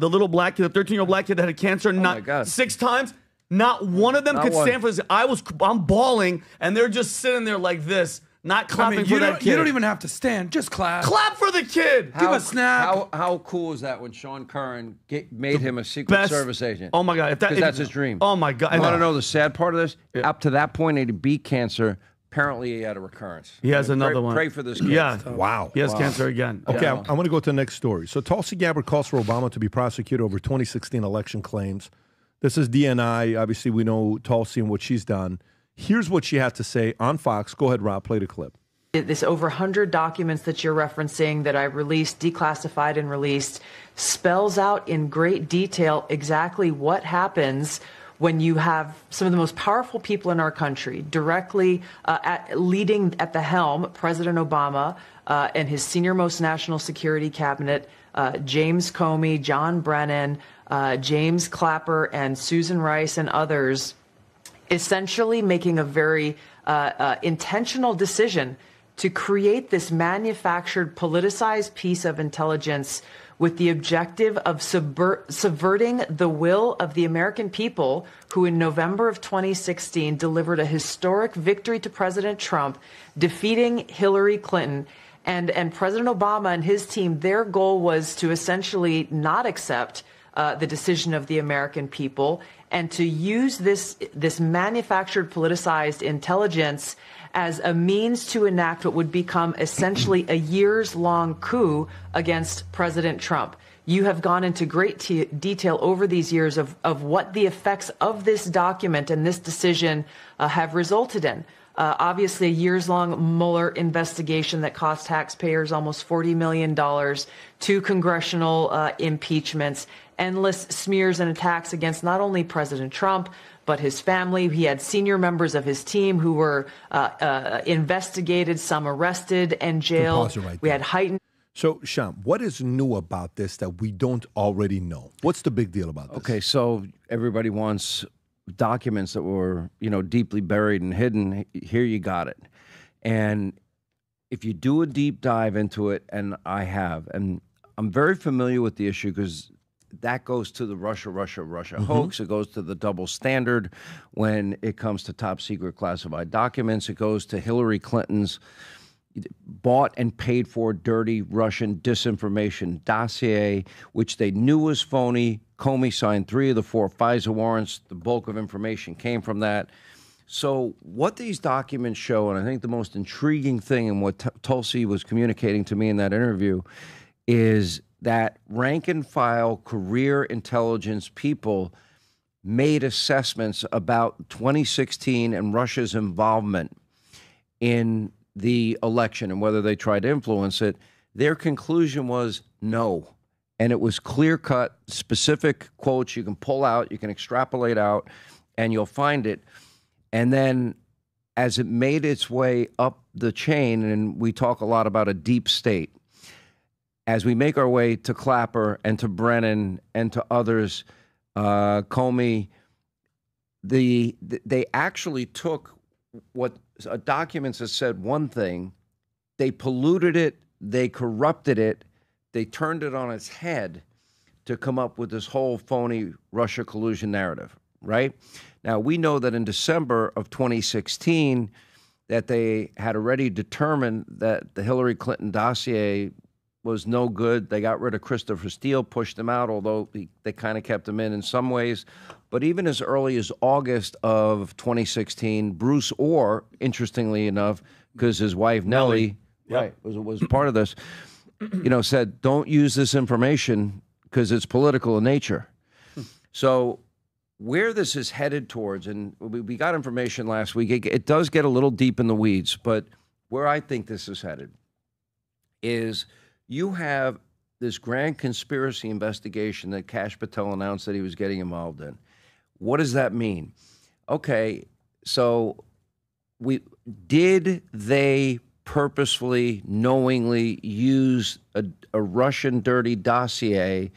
little black kid, the 13-year-old black kid that had cancer not 6 times, not one of them could stand for this. I'm bawling, and they're just sitting there like this, not clapping for that kid. You don't even have to stand. Just clap. Clap for the kid. Give a snap. How cool is that when Sean Curran made him a Secret Service agent? Oh, my God. Because that's his dream. Oh, my God. I want to know the sad part of this? Yeah. Up to that point, he beat cancer. Apparently, he had a recurrence. He has another one. Pray for this kid. Yeah. Wow. He has cancer again. Okay, Yeah. I want to go to the next story. So Tulsi Gabbard calls for Obama to be prosecuted over 2016 election claims. This is DNI. Obviously, we know Tulsi and what she's done. Here's what she had to say on Fox. Go ahead, Rob. Play the clip. This over 100 documents that you're referencing that I released, declassified and released, spells out in great detail exactly what happens when you have some of the most powerful people in our country directly leading at the helm, President Obama and his senior-most national security cabinet, James Comey, John Brennan, James Clapper, and Susan Rice and others. essentially making a very intentional decision to create this manufactured, politicized piece of intelligence with the objective of subverting the will of the American people who in November of 2016 delivered a historic victory to President Trump, defeating Hillary Clinton. And President Obama and his team, their goal was to essentially not accept the decision of the American people and to use this manufactured, politicized intelligence as a means to enact what would become essentially a years-long coup against President Trump. You have gone into great detail over these years of what the effects of this document and this decision have resulted in. Obviously, a years-long Mueller investigation that cost taxpayers almost $40 million, 2 congressional impeachments, endless smears and attacks against not only President Trump, but his family. He had senior members of his team who were investigated, some arrested and jailed. We had heightened. So, Sean, what is new about this that we don't already know? What's the big deal about this? Okay, so everybody wants documents that were, deeply buried and hidden. Here you got it. And if you do a deep dive into it, and I have, and I'm very familiar with the issue because that goes to the Russia hoax. It goes to the double standard when it comes to top secret classified documents. It goes to Hillary Clinton's bought and paid for dirty Russian disinformation dossier, which they knew was phony. Comey signed 3 of the 4 FISA warrants. The bulk of information came from that. So what these documents show, and I think the most intriguing thing in what Tulsi was communicating to me in that interview, is that rank and file career intelligence people made assessments about 2016 and Russia's involvement in the election and whether they tried to influence it. Their conclusion was no. And it was clear-cut, specific quotes you can pull out, you can extrapolate out, and you'll find it. And then as it made its way up the chain, and we talk a lot about a deep state, as we make our way to Clapper and to Brennan and to others, Comey, they actually took what documents that said one thing, they polluted it, they corrupted it, they turned it on its head to come up with this whole phony Russia collusion narrative, right? Now, we know that in December of 2016 that they had already determined that the Hillary Clinton dossier was no good. They got rid of Christopher Steele, pushed him out, although they kind of kept him in some ways. But even as early as August of 2016, Bruce Orr, interestingly enough, because his wife Nellie, right, was part of this, said, don't use this information because it's political in nature. So where this is headed towards, and we got information last week, it does get a little deep in the weeds, but where I think this is headed is you have this grand conspiracy investigation that Kash Patel announced that he was getting involved in. What does that mean? Okay, so did they purposefully, knowingly use a Russian dirty dossier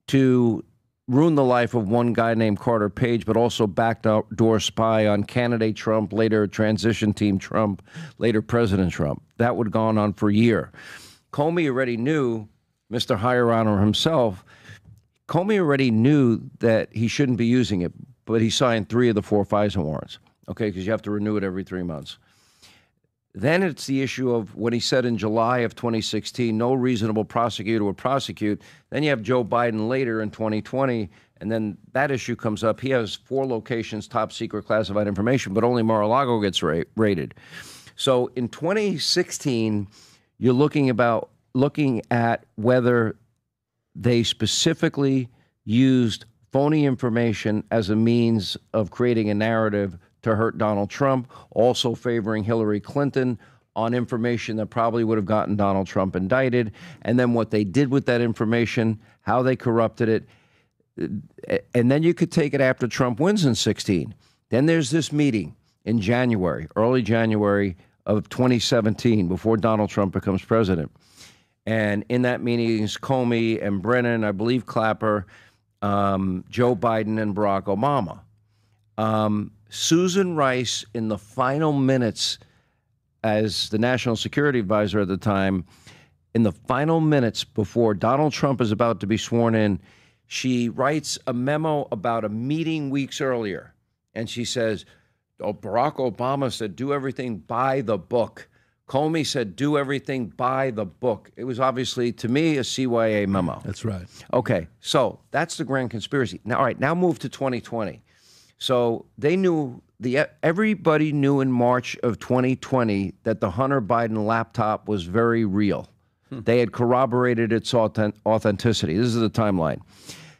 to ruin the life of one guy named Carter Page, but also backdoor spy on candidate Trump, later transition team Trump, later President Trump? That would have gone on for a year. Comey already knew, Mr. Higher Honor himself, Comey already knew that he shouldn't be using it, but he signed 3 of the 4 FISA warrants, okay, because you have to renew it every 3 months. Then it's the issue of when he said in July of 2016, no reasonable prosecutor would prosecute. Then you have Joe Biden later in 2020, and then that issue comes up. He has 4 locations, top secret classified information, but only Mar-a-Lago gets raided. So in 2016, you're looking at whether they specifically used phony information as a means of creating a narrative to hurt Donald Trump, also favoring Hillary Clinton on information that probably would have gotten Donald Trump indicted, and then what they did with that information, how they corrupted it. And then you could take it after Trump wins in 16. Then there's this meeting in January, early January of 2017, before Donald Trump becomes president. And in that meeting is Comey and Brennan, I believe Clapper, Joe Biden, and Barack Obama. Susan Rice, in the final minutes, as the national security advisor at the time, in the final minutes before Donald Trump is about to be sworn in, she writes a memo about a meeting weeks earlier. And she says, Barack Obama said, do everything by the book. Comey said, do everything by the book. It was obviously, to me, a CYA memo. That's right. Okay, so that's the grand conspiracy. Now, all right, now move to 2020. So they knew, everybody knew in March of 2020 that the Hunter Biden laptop was very real. They had corroborated its authenticity. This is the timeline.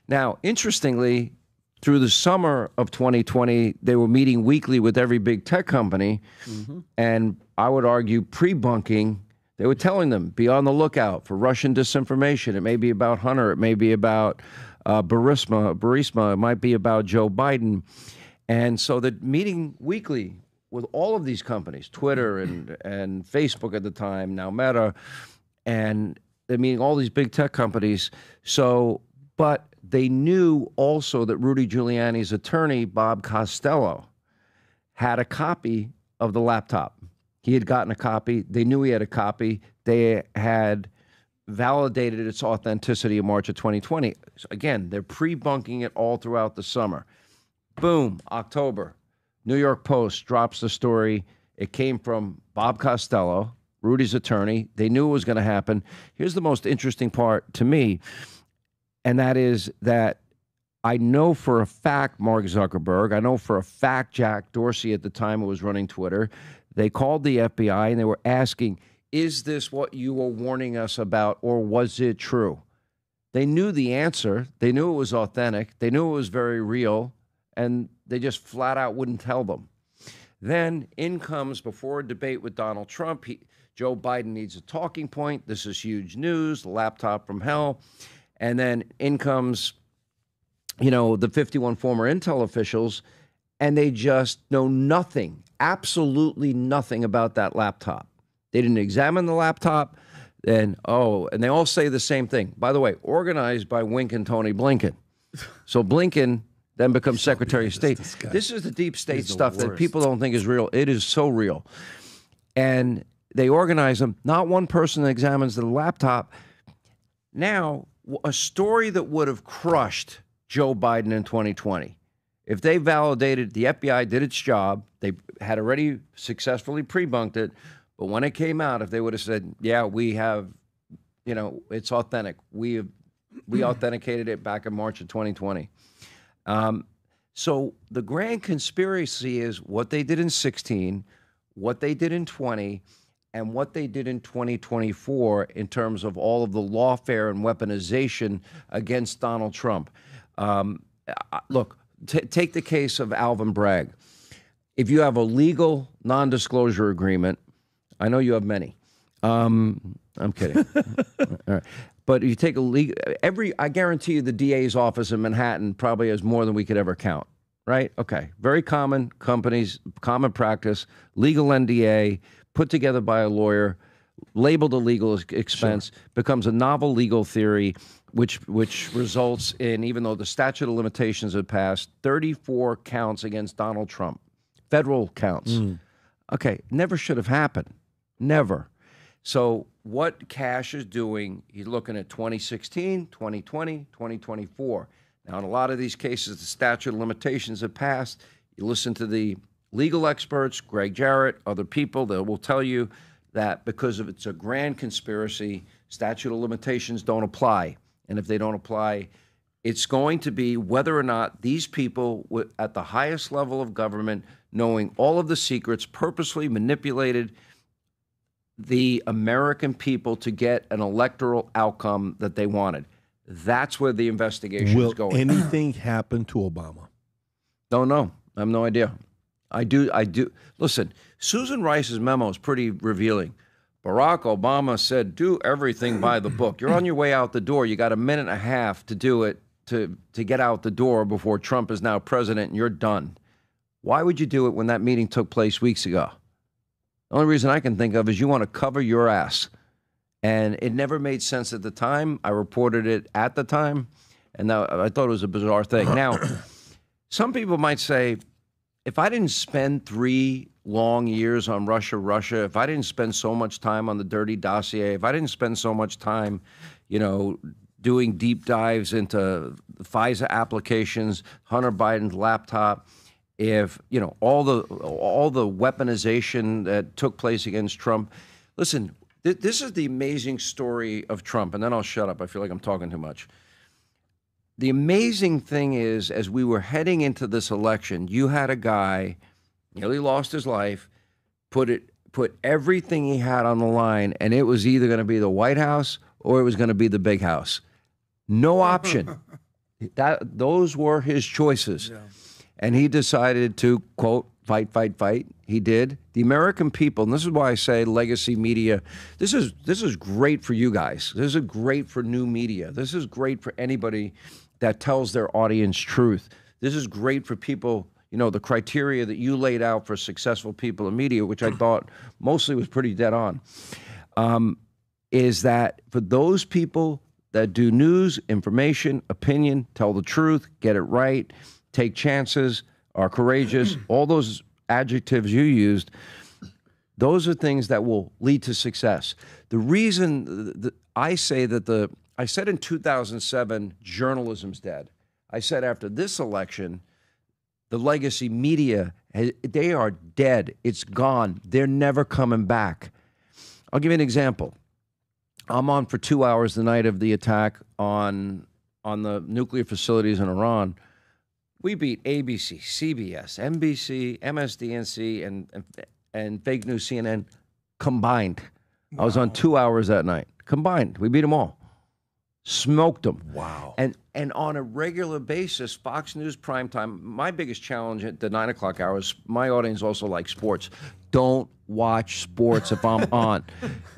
Now, interestingly, through the summer of 2020, they were meeting weekly with every big tech company, and I would argue pre-bunking. They were telling them, be on the lookout for Russian disinformation. It may be about Hunter. It may be about Burisma. It might be about Joe Biden. And so they're meeting weekly with all of these companies, Twitter and Facebook at the time, now Meta, and they're meeting all these big tech companies. So, but they knew also that Rudy Giuliani's attorney, Bob Costello, had a copy of the laptop. He had gotten a copy. They knew he had a copy. They had validated its authenticity in March of 2020. So again, they're pre-bunking it all throughout the summer. Boom, October. New York Post drops the story. It came from Bob Costello, Rudy's attorney. They knew it was going to happen. Here's the most interesting part to me, and that is that I know for a fact Mark Zuckerberg, I know for a fact Jack Dorsey at the time who was running Twitter, they called the FBI and they were asking, is this what you were warning us about, or was it true? They knew the answer. They knew it was authentic. They knew it was very real, and they just flat out wouldn't tell them. Then in comes, before a debate with Donald Trump, Joe Biden needs a talking point. This is huge news, the laptop from hell. And then in comes, the 51 former Intel officials, and they just know nothing, absolutely nothing about that laptop. They didn't examine the laptop. And they all say the same thing. By the way, organized by Wink and Tony Blinken. So Blinken then becomes Secretary of State. This is the deep state stuff that people don't think is real. It is so real. And they organize them. Not one person examines the laptop. Now, a story that would have crushed Joe Biden in 2020. If they validated, the FBI did its job. They had already successfully pre-bunked it. But when it came out, if they would have said, yeah, we have, it's authentic. We authenticated it back in March of 2020. So the grand conspiracy is what they did in 16, what they did in 20, and what they did in 2024 in terms of all of the lawfare and weaponization against Donald Trump. Look, take the case of Alvin Bragg. If you have a legal non-disclosure agreement, I know you have many. I'm kidding. All right. But you take a legal, I guarantee you the DA's office in Manhattan probably has more than we could ever count, right? Okay. Very common companies, common practice, legal NDA, put together by a lawyer, labeled a legal expense, becomes a novel legal theory, which results in, even though the statute of limitations had passed, 34 counts against Donald Trump, federal counts. Okay. Never should have happened. Never. So what Cash is doing, he's looking at 2016, 2020, 2024. Now, in a lot of these cases, the statute of limitations have passed. You listen to the legal experts, Greg Jarrett, other people, that will tell you that because of it's a grand conspiracy, statute of limitations don't apply. And if they don't apply, it's going to be whether or not these people at the highest level of government, knowing all of the secrets, purposely manipulated the American people to get an electoral outcome that they wanted. That's where the investigation is going. Will anything happen to Obama? Don't know. I have no idea. I do. Listen, Susan Rice's memo is pretty revealing. Barack Obama said, do everything by the book. You're on your way out the door. You got a minute and a half to do it, to get out the door before Trump is now president and you're done. Why would you do it when that meeting took place weeks ago? The only reason I can think of is you want to cover your ass. And it never made sense at the time. I reported it at the time, and now I thought it was a bizarre thing. Now, some people might say, if I didn't spend 3 long years on Russia, if I didn't spend so much time on the dirty dossier, if I didn't spend so much time, doing deep dives into FISA applications, Hunter Biden's laptop, if all the weaponization that took place against Trump. Listen, this is the amazing story of Trump, and then I'll shut up. I feel like I'm talking too much. The amazing thing is, as we were heading into this election, you had a guy nearly lost his life, put everything he had on the line, and it was either going to be the White House or it was going to be the big house. No option. Those were his choices. Yeah. And he decided to, quote, fight, fight, fight. He did. The American people, and this is why I say legacy media, this is great for you guys. This is great for new media. This is great for anybody that tells their audience truth. This is great for people, the criteria that you laid out for successful people in media, which I thought mostly was pretty dead on, is that for those people that do news, information, opinion, tell the truth, get it right, take chances, are courageous, all those adjectives you used, those are things that will lead to success. The reason I say that I said in 2007, journalism's dead. I said after this election, the legacy media, they are dead. It's gone. They're never coming back. I'll give you an example. I'm on for 2 hours the night of the attack on the nuclear facilities in Iran. We beat ABC, CBS, NBC, MSDNC, and fake news CNN combined. Wow. I was on 2 hours that night. Combined. We beat them all. Smoked them. Wow. And on a regular basis, Fox News primetime, my biggest challenge at the 9 o'clock hours, my audience also likes sports. Don't watch sports if I'm on.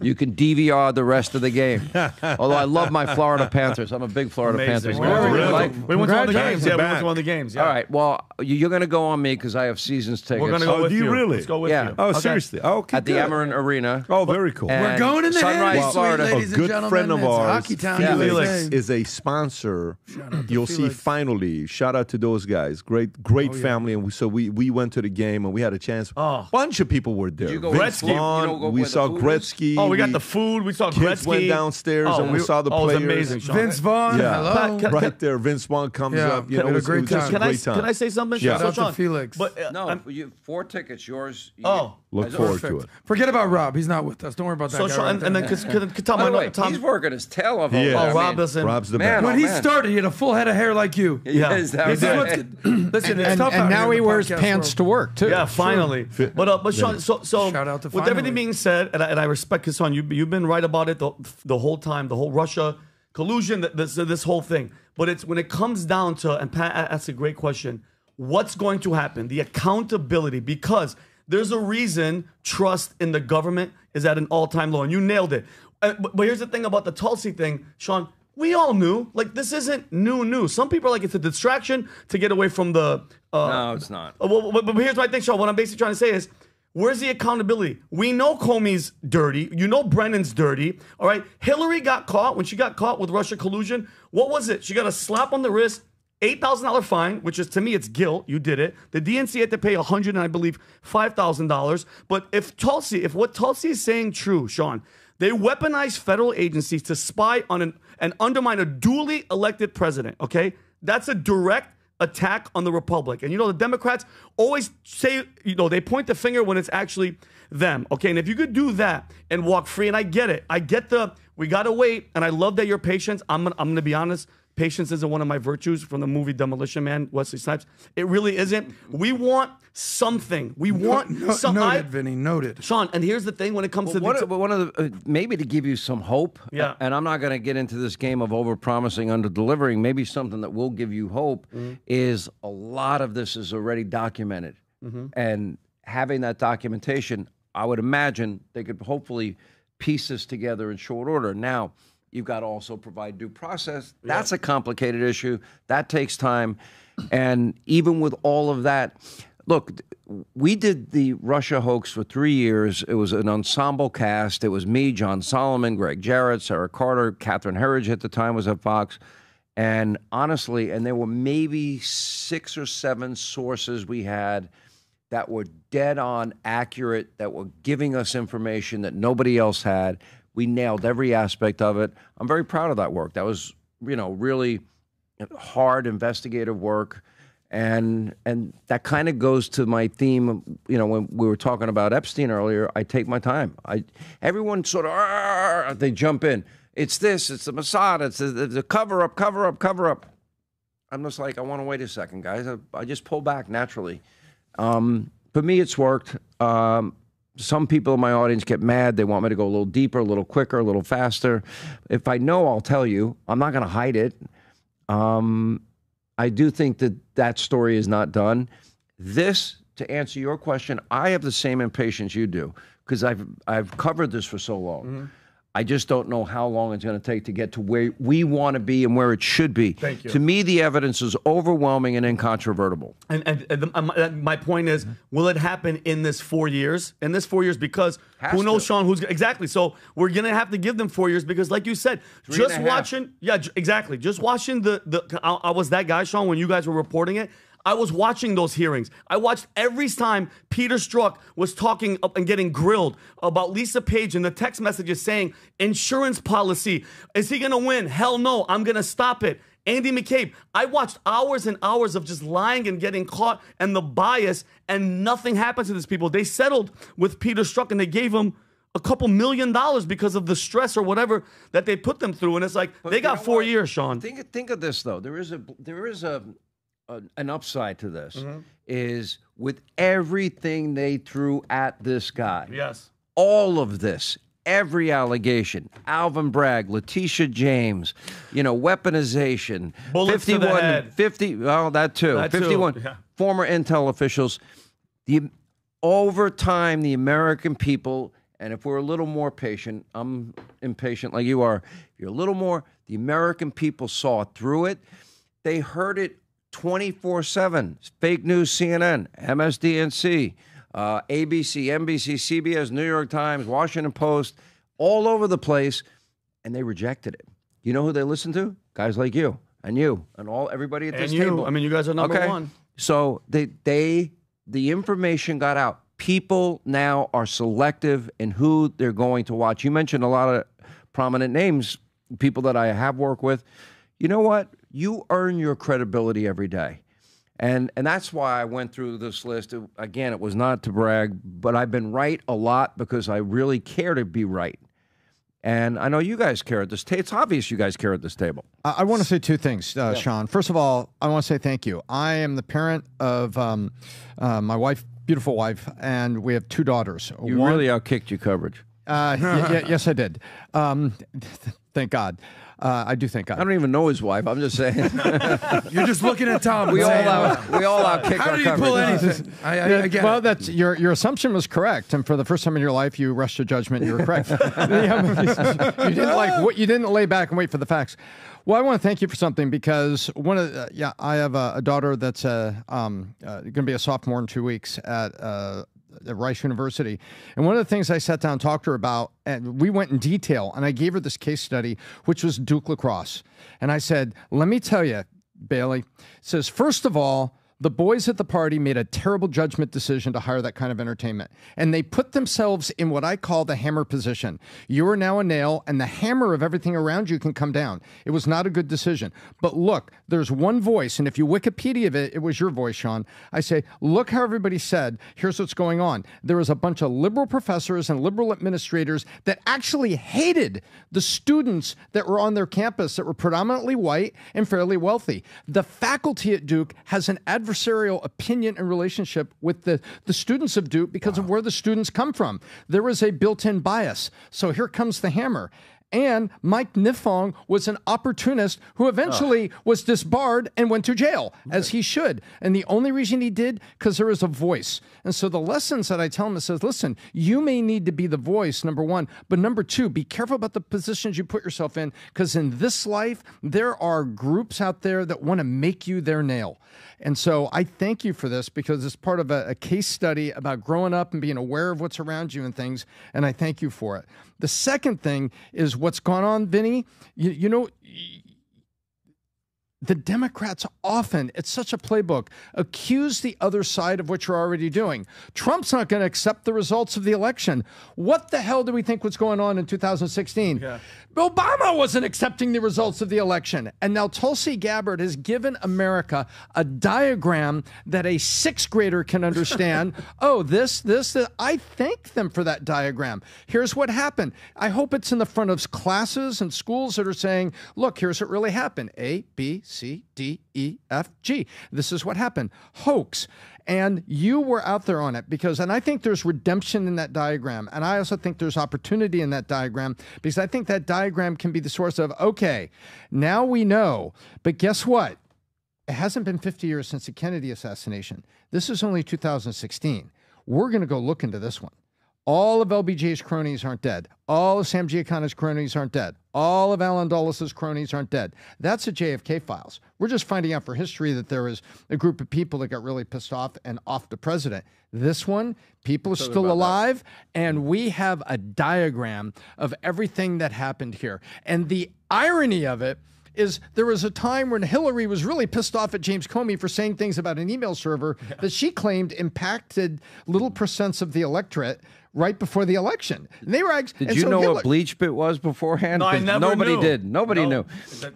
You can DVR the rest of the game. Although I love my Florida Panthers. I'm a big Florida Panthers guy. We went to one of the games. Yeah, we went to one of the games. Yeah. All right. Well, you're going to go on me because I have seasons tickets. We're going to go with you. Really? Let's go with you. Oh, seriously? Okay, at the Amarin Arena. Oh, very cool. We're going in the Sunrise, Florida. ladies and gentlemen. A good friend of ours, Felix, is a sponsor. You'll see finally. Shout out to those guys. Great family. And we went to the game and we had a chance. Bunch of people were there. Gretzky. We saw Gretzky. Oh, we got the food. We saw kids Gretzky. Went downstairs and we saw the players. It was amazing, Sean. Vince Vaughn. Yeah, hello. right there. Vince Vaughn comes up. It was a great time. Can I say something? Yeah. Shout out to Felix. But, no, 4 tickets. Yours. Look forward to it. Forget about Rob. He's not with us. Don't worry about that. So, guy Sean, right and then Tom, by the way, he's working his tail off. Yeah. Rob isn't. Rob's the man. best. When he started, he had a full head of hair like you. Yeah. Listen, it's tough out and now here he in the wears podcast pants world. to work too. Yeah, finally. But Sean, so shout out to with everything being said, and I respect Hassan, you've been right about it the whole time, the whole Russia collusion, this whole thing. But it's when it comes down to, and Pat asked a great question, what's going to happen? The accountability, because there's a reason trust in the government is at an all-time low, and you nailed it. But here's the thing about the Tulsi thing, Sean. We all knew, like, this isn't new. Some people are like, it's a distraction to get away from the... no, it's not. But here's my thing, Sean. What I'm basically trying to say is, where's the accountability? We know Comey's dirty. You know Brennan's dirty. All right? Hillary got caught. When she got caught with Russia collusion, what was it? She got a slap on the wrist, $8,000 fine, which is, to me, it's guilt. You did it. The DNC had to pay $100 and I believe $5,000. But if what Tulsi is saying true, Sean, they weaponize federal agencies to spy on and undermine a duly elected president, okay? That's a direct attack on the Republic. And, the Democrats always say, they point the finger when it's actually them, okay? And if you could do that and walk free, and I get it. I get we got to wait, and I love that you're patient. I'm gonna be honest. Patience isn't one of my virtues from the movie Demolition Man, Wesley Snipes. It really isn't. We want something. We want something. Noted, Vinny, noted. One, and here's the thing when it comes to... one of the maybe to give you some hope, and I'm not going to get into this game of over-promising, under-delivering, maybe something that will give you hope is a lot of this is already documented. And having that documentation, I would imagine they could hopefully piece this together in short order. Now, you've got to also provide due process. That's a complicated issue. That takes time. And even with all of that, look, we did the Russia hoax for 3 years. It was an ensemble cast. It was me, John Solomon, Greg Jarrett, Sarah Carter, Catherine Herridge at the time was at Fox. And honestly, and there were maybe 6 or 7 sources we had that were dead on accurate, that were giving us information that nobody else had. We nailed every aspect of it. I'm very proud of that work. That was, really hard investigative work. And that kind of goes to my theme, when we were talking about Epstein earlier. I take my time. Everyone sort of, they jump in. It's this, it's the Mossad, it's the cover up. I'm just like, I want to wait a second, guys. I just pull back naturally. For me, it's worked. Some people in my audience get mad. They want me to go a little deeper, a little quicker, a little faster. If I know, I'll tell you. I'm not going to hide it. I do think that story is not done. This, to answer your question, I have the same impatience you do because I've covered this for so long. Mm-hmm. I just don't know how long it's going to take to get to where we want to be and where it should be. Thank you. To me, the evidence is overwhelming and incontrovertible. And my point is, will it happen in this 4 years? In this 4 years, because who knows, Sean, who's exactly. So we're gonna have to give them 4 years because, like you said, just watching, exactly. Just watching I was that guy, Sean, when you guys were reporting it. I was watching those hearings. I watched every time Peter Strzok was talking up and getting grilled about Lisa Page and the text messages saying, insurance policy, is he going to win? Hell no, I'm going to stop it. Andy McCabe, I watched hours and hours of just lying and getting caught and the bias, and nothing happened to these people. They settled with Peter Strzok and they gave him a couple $1 million because of the stress or whatever that they put them through. And it's like, they got 4 years, Sean. Think of this, though. There is an upside to this, is with everything they threw at this guy. Yes. All of this, every allegation, Alvin Bragg, Letitia James, weaponization, bullets 51, to the head. 50, well, that too, That 51 too, yeah. former intel officials. Over time, the American people, and if we're a little more patient, I'm impatient like you are, if you're a little more, the American people saw through it. They heard it 24/7. Fake news, CNN, MSDNC, ABC, NBC, CBS, New York Times, Washington Post, all over the place, and they rejected it. You know who they listened to? Guys like you and everybody at this table. I mean, you guys are number one. So the information got out. People now are selective in who they're going to watch. You mentioned a lot of prominent names, people that I have worked with. You know what? You earn your credibility every day. And that's why I went through this list. Again, it was not to brag, but I've been right a lot because I really care to be right. And I know you guys care at this table. It's obvious you guys care at this table. I want to say two things, Sean. First of all, I want to say thank you. I am the parent of my wife, beautiful wife, and we have two daughters. You really outkicked your coverage. Yes, I did. Thank God. I do thank God. I don't even know his wife. I'm just saying. You're just looking at Tom. We all outkick How our did you coverage. pull anything? I get well, it. that's your assumption was correct, and for the first time in your life, you rushed to judgment. You were correct. You didn't lay back and wait for the facts. Well, I want to thank you for something because I have a daughter that's going to be a sophomore in 2 weeks at Rice University. And one of the things I sat down and talked to her about, and we went in detail, and I gave her this case study, which was Duke lacrosse. And I said, let me tell you, Bailey, it says, first of all, the boys at the party made a terrible judgment decision to hire that kind of entertainment. And they put themselves in what I call the hammer position. You are now a nail, and the hammer of everything around you can come down. It was not a good decision. But look, there's one voice, and if you Wikipedia it was your voice, Sean. I say, look how everybody said, here's what's going on. There was a bunch of liberal professors and liberal administrators that actually hated the students that were on their campus that were predominantly white and fairly wealthy. The faculty at Duke has an adversarial opinion and relationship with the students of Duke because of where the students come from. There is a built-in bias. So here comes the hammer. And Mike Nifong was an opportunist who eventually was disbarred and went to jail, as he should. And the only reason he did, because there is a voice. And so the lessons that I tell him is, listen, you may need to be the voice, number one. But number two, be careful about the positions you put yourself in, because in this life, there are groups out there that want to make you their nail. And so I thank you for this because it's part of a case study about growing up and being aware of what's around you and things. And I thank you for it. The second thing is what's gone on, Vinny. You know, the Democrats often, it's such a playbook, accuse the other side of what you're already doing. Trump's not going to accept the results of the election. What the hell do we think was going on in 2016? Yeah. Obama wasn't accepting the results of the election. And now Tulsi Gabbard has given America a diagram that a sixth grader can understand. Oh, this. I thank them for that diagram. Here's what happened. I hope it's in the front of classes and schools that are saying, look, here's what really happened. A, B, C, D, E, F, G. This is what happened. Hoax. And you were out there on it because, and I think there's redemption in that diagram. And I also think there's opportunity in that diagram because I think that diagram can be the source of, okay, now we know, but guess what? It hasn't been 50 years since the Kennedy assassination. This is only 2016. We're going to go look into this one. All of LBJ's cronies aren't dead. All of Sam Giancana's cronies aren't dead. All of Alan Dulles' cronies aren't dead. That's the JFK files. We're just finding out for history that there was a group of people that got really pissed off and off the president. This one, people are still alive, and we have a diagram of everything that happened here. And the irony of it is there was a time when Hillary was really pissed off at James Comey for saying things about an email server that she claimed impacted little percents of the electorate right before the election. And they were Did you know what bleach bit was beforehand? No, I never Nobody knew. did. Nobody knew.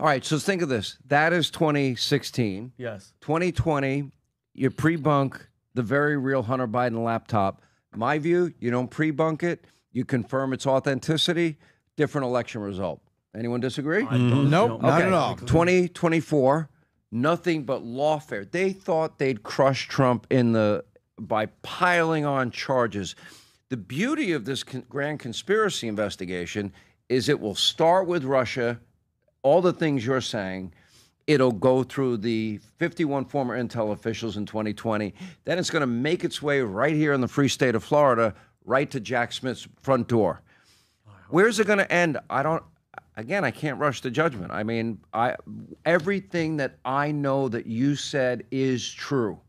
All right, so think of this. That is 2016. Yes. 2020, you pre-bunk the very real Hunter Biden laptop. My view, you don't pre-bunk it. You confirm its authenticity. Different election result. Anyone disagree? Nope, not at all. 2024, nothing but lawfare. They thought they'd crush Trump by piling on charges. The beauty of this grand conspiracy investigation is it will start with Russia, all the things you're saying. It'll go through the 51 former intel officials in 2020. Then it's going to make its way right here in the free state of Florida, right to Jack Smith's front door. Where's it going to end? Again, I can't rush to judgment. I mean, everything that I know that you said is true.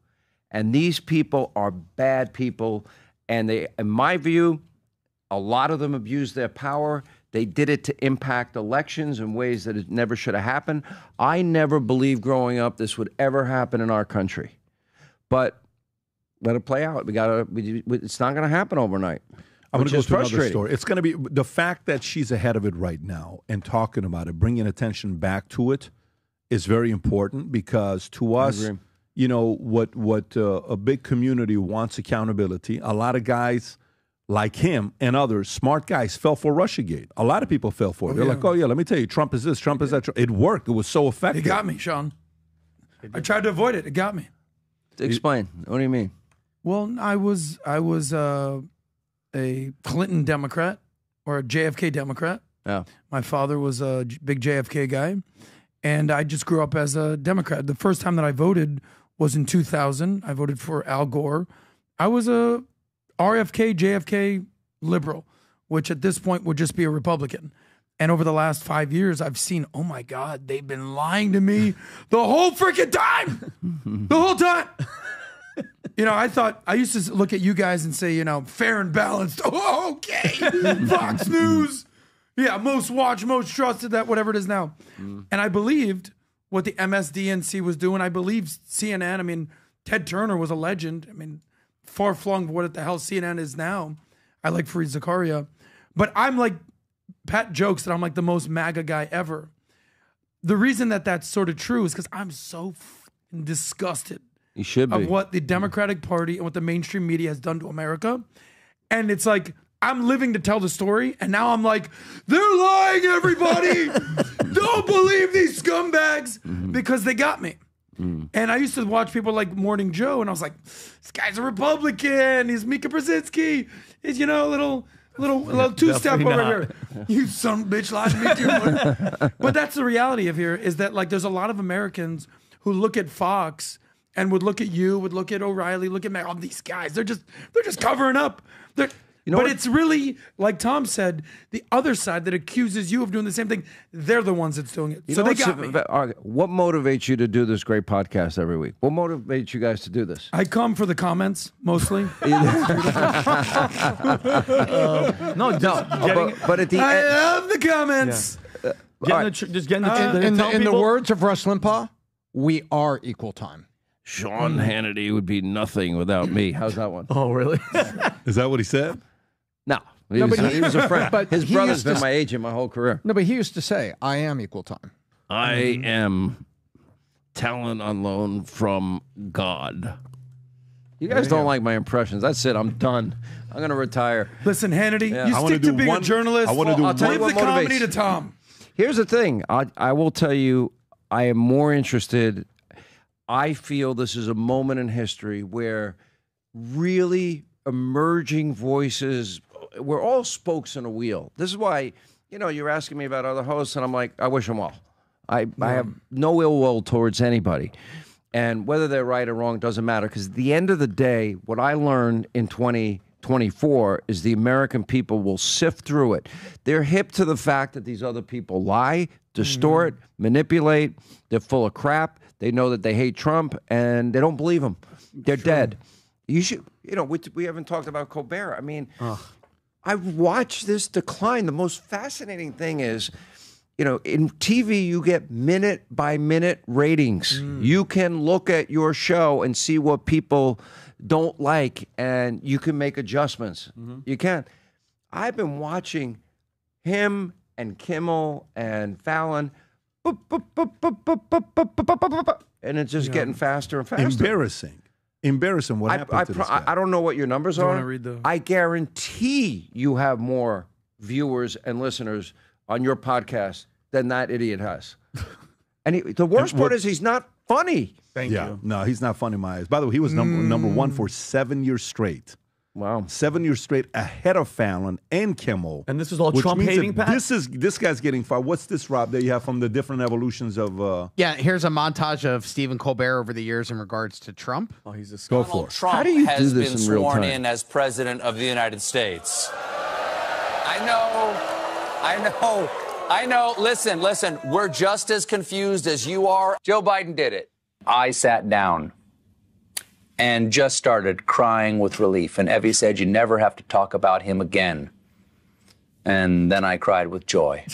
And these people are bad people. And they, in my view, a lot of them abused their power. They did it to impact elections in ways that it never should have happened. I never believed growing up this would ever happen in our country. But let it play out. It's not going to happen overnight. I'm going to go to another story. It's going to be the fact that she's ahead of it right now and talking about it, bringing attention back to it is very important because to us, you know, what a big community wants accountability. A lot of guys like him and others, smart guys, fell for Russiagate. A lot of people fell for it. They're like, oh, yeah, let me tell you, Trump is this, Trump is that. It worked. It was so effective. It got me, Sean. I tried to avoid it. It got me. Explain. What do you mean? Well, I was a Clinton Democrat or a JFK Democrat. Yeah. My father was a big JFK guy, and I just grew up as a Democrat. The first time that I voted was in 2000. I voted for Al Gore. I was a RFK, JFK liberal, which at this point would just be a Republican. And over the last 5 years, I've seen, oh my God, they've been lying to me the whole freaking time. The whole time. You know, I used to look at you guys and say, you know, fair and balanced. Oh, okay. Fox News. Yeah, most watched, most trusted, that whatever it is now. And I believed what the MSDNC was doing. I believed CNN. I mean, Ted Turner was a legend. I mean, far-flung what the hell CNN is now. I like Fareed Zakaria. But I'm like, Pat jokes that I'm like the most MAGA guy ever. The reason that that's sort of true is because I'm so disgusted. You should be. Of what the Democratic Party and what the mainstream media has done to America. And it's like, I'm living to tell the story, and now I'm like, they're lying, everybody! Don't believe these scumbags! Because they got me. And I used to watch people like Morning Joe, and I was like, this guy's a Republican, he's Mika Brzezinski, he's, you know, a little two-step over here. You son of a bitch, lied to me too. But that's the reality of here, is that like there's a lot of Americans who look at Fox and would look at you, would look at O'Reilly, look at Mac. All these guys, they're just covering up. It's really, like Tom said, the other side that accuses you of doing the same thing. They're the ones that's doing it. So they got me. What motivates you to do this great podcast every week? What motivates you guys to do this? I come for the comments mostly. But at the I love the comments. In the words of Rush Limbaugh, we are equal time. Sean Hannity would be nothing without me. How's that one? Oh, really? Is that what he said? No. He was a friend. But His he brother's used been to- my agent my whole career. No, but he used to say, I am equal time. I am talent on loan from God. You guys don't like my impressions. That's it. I'm done. I'm going to retire. Listen, Hannity, Yeah. you I wanna stick to do being one- a journalist. I wanna do I'll tell one- you the what comedy motivates- to Tom. Here's the thing. I will tell you, I am more interested. I feel this is a moment in history where really emerging voices, we're all spokes in a wheel. This is why, you're asking me about other hosts, and I'm like, I wish them well. I have no ill will towards anybody. And whether they're right or wrong doesn't matter, because at the end of the day, what I learned in 2024 is the American people will sift through it. They're hip to the fact that these other people lie, distort, manipulate. They're full of crap. They know that they hate Trump, and they don't believe him. They're dead. You should, we haven't talked about Colbert. I mean, I've watched this decline. The most fascinating thing is, in TV, you get minute-by-minute ratings. You can look at your show and see what people don't like, and you can make adjustments. You can. I've been watching him and Kimmel and Fallon, and it's just getting faster and faster. Embarrassing. What happened to this guy? I don't know what your numbers you are. wanna read the- I guarantee you have more viewers and listeners on your podcast than that idiot has. And the worst part is he's not funny. Thank you. No, he's not funny in my eyes. By the way, he was number one for 7 years straight. Wow. 7 years straight ahead of Fallon and Kimmel. And this is all which Trump means hating, that Pat? this guy's getting fired. What's this, Rob, that you have from the different evolutions of Yeah, here's a montage of Stephen Colbert over the years in regards to Trump. Oh, he's a Go for it. Trump How do you has do this been in real sworn time? in as president of the United States. I know. Listen. We're just as confused as you are. Joe Biden did it. I sat down and just started crying with relief. And Evie said, you never have to talk about him again. And then I cried with joy.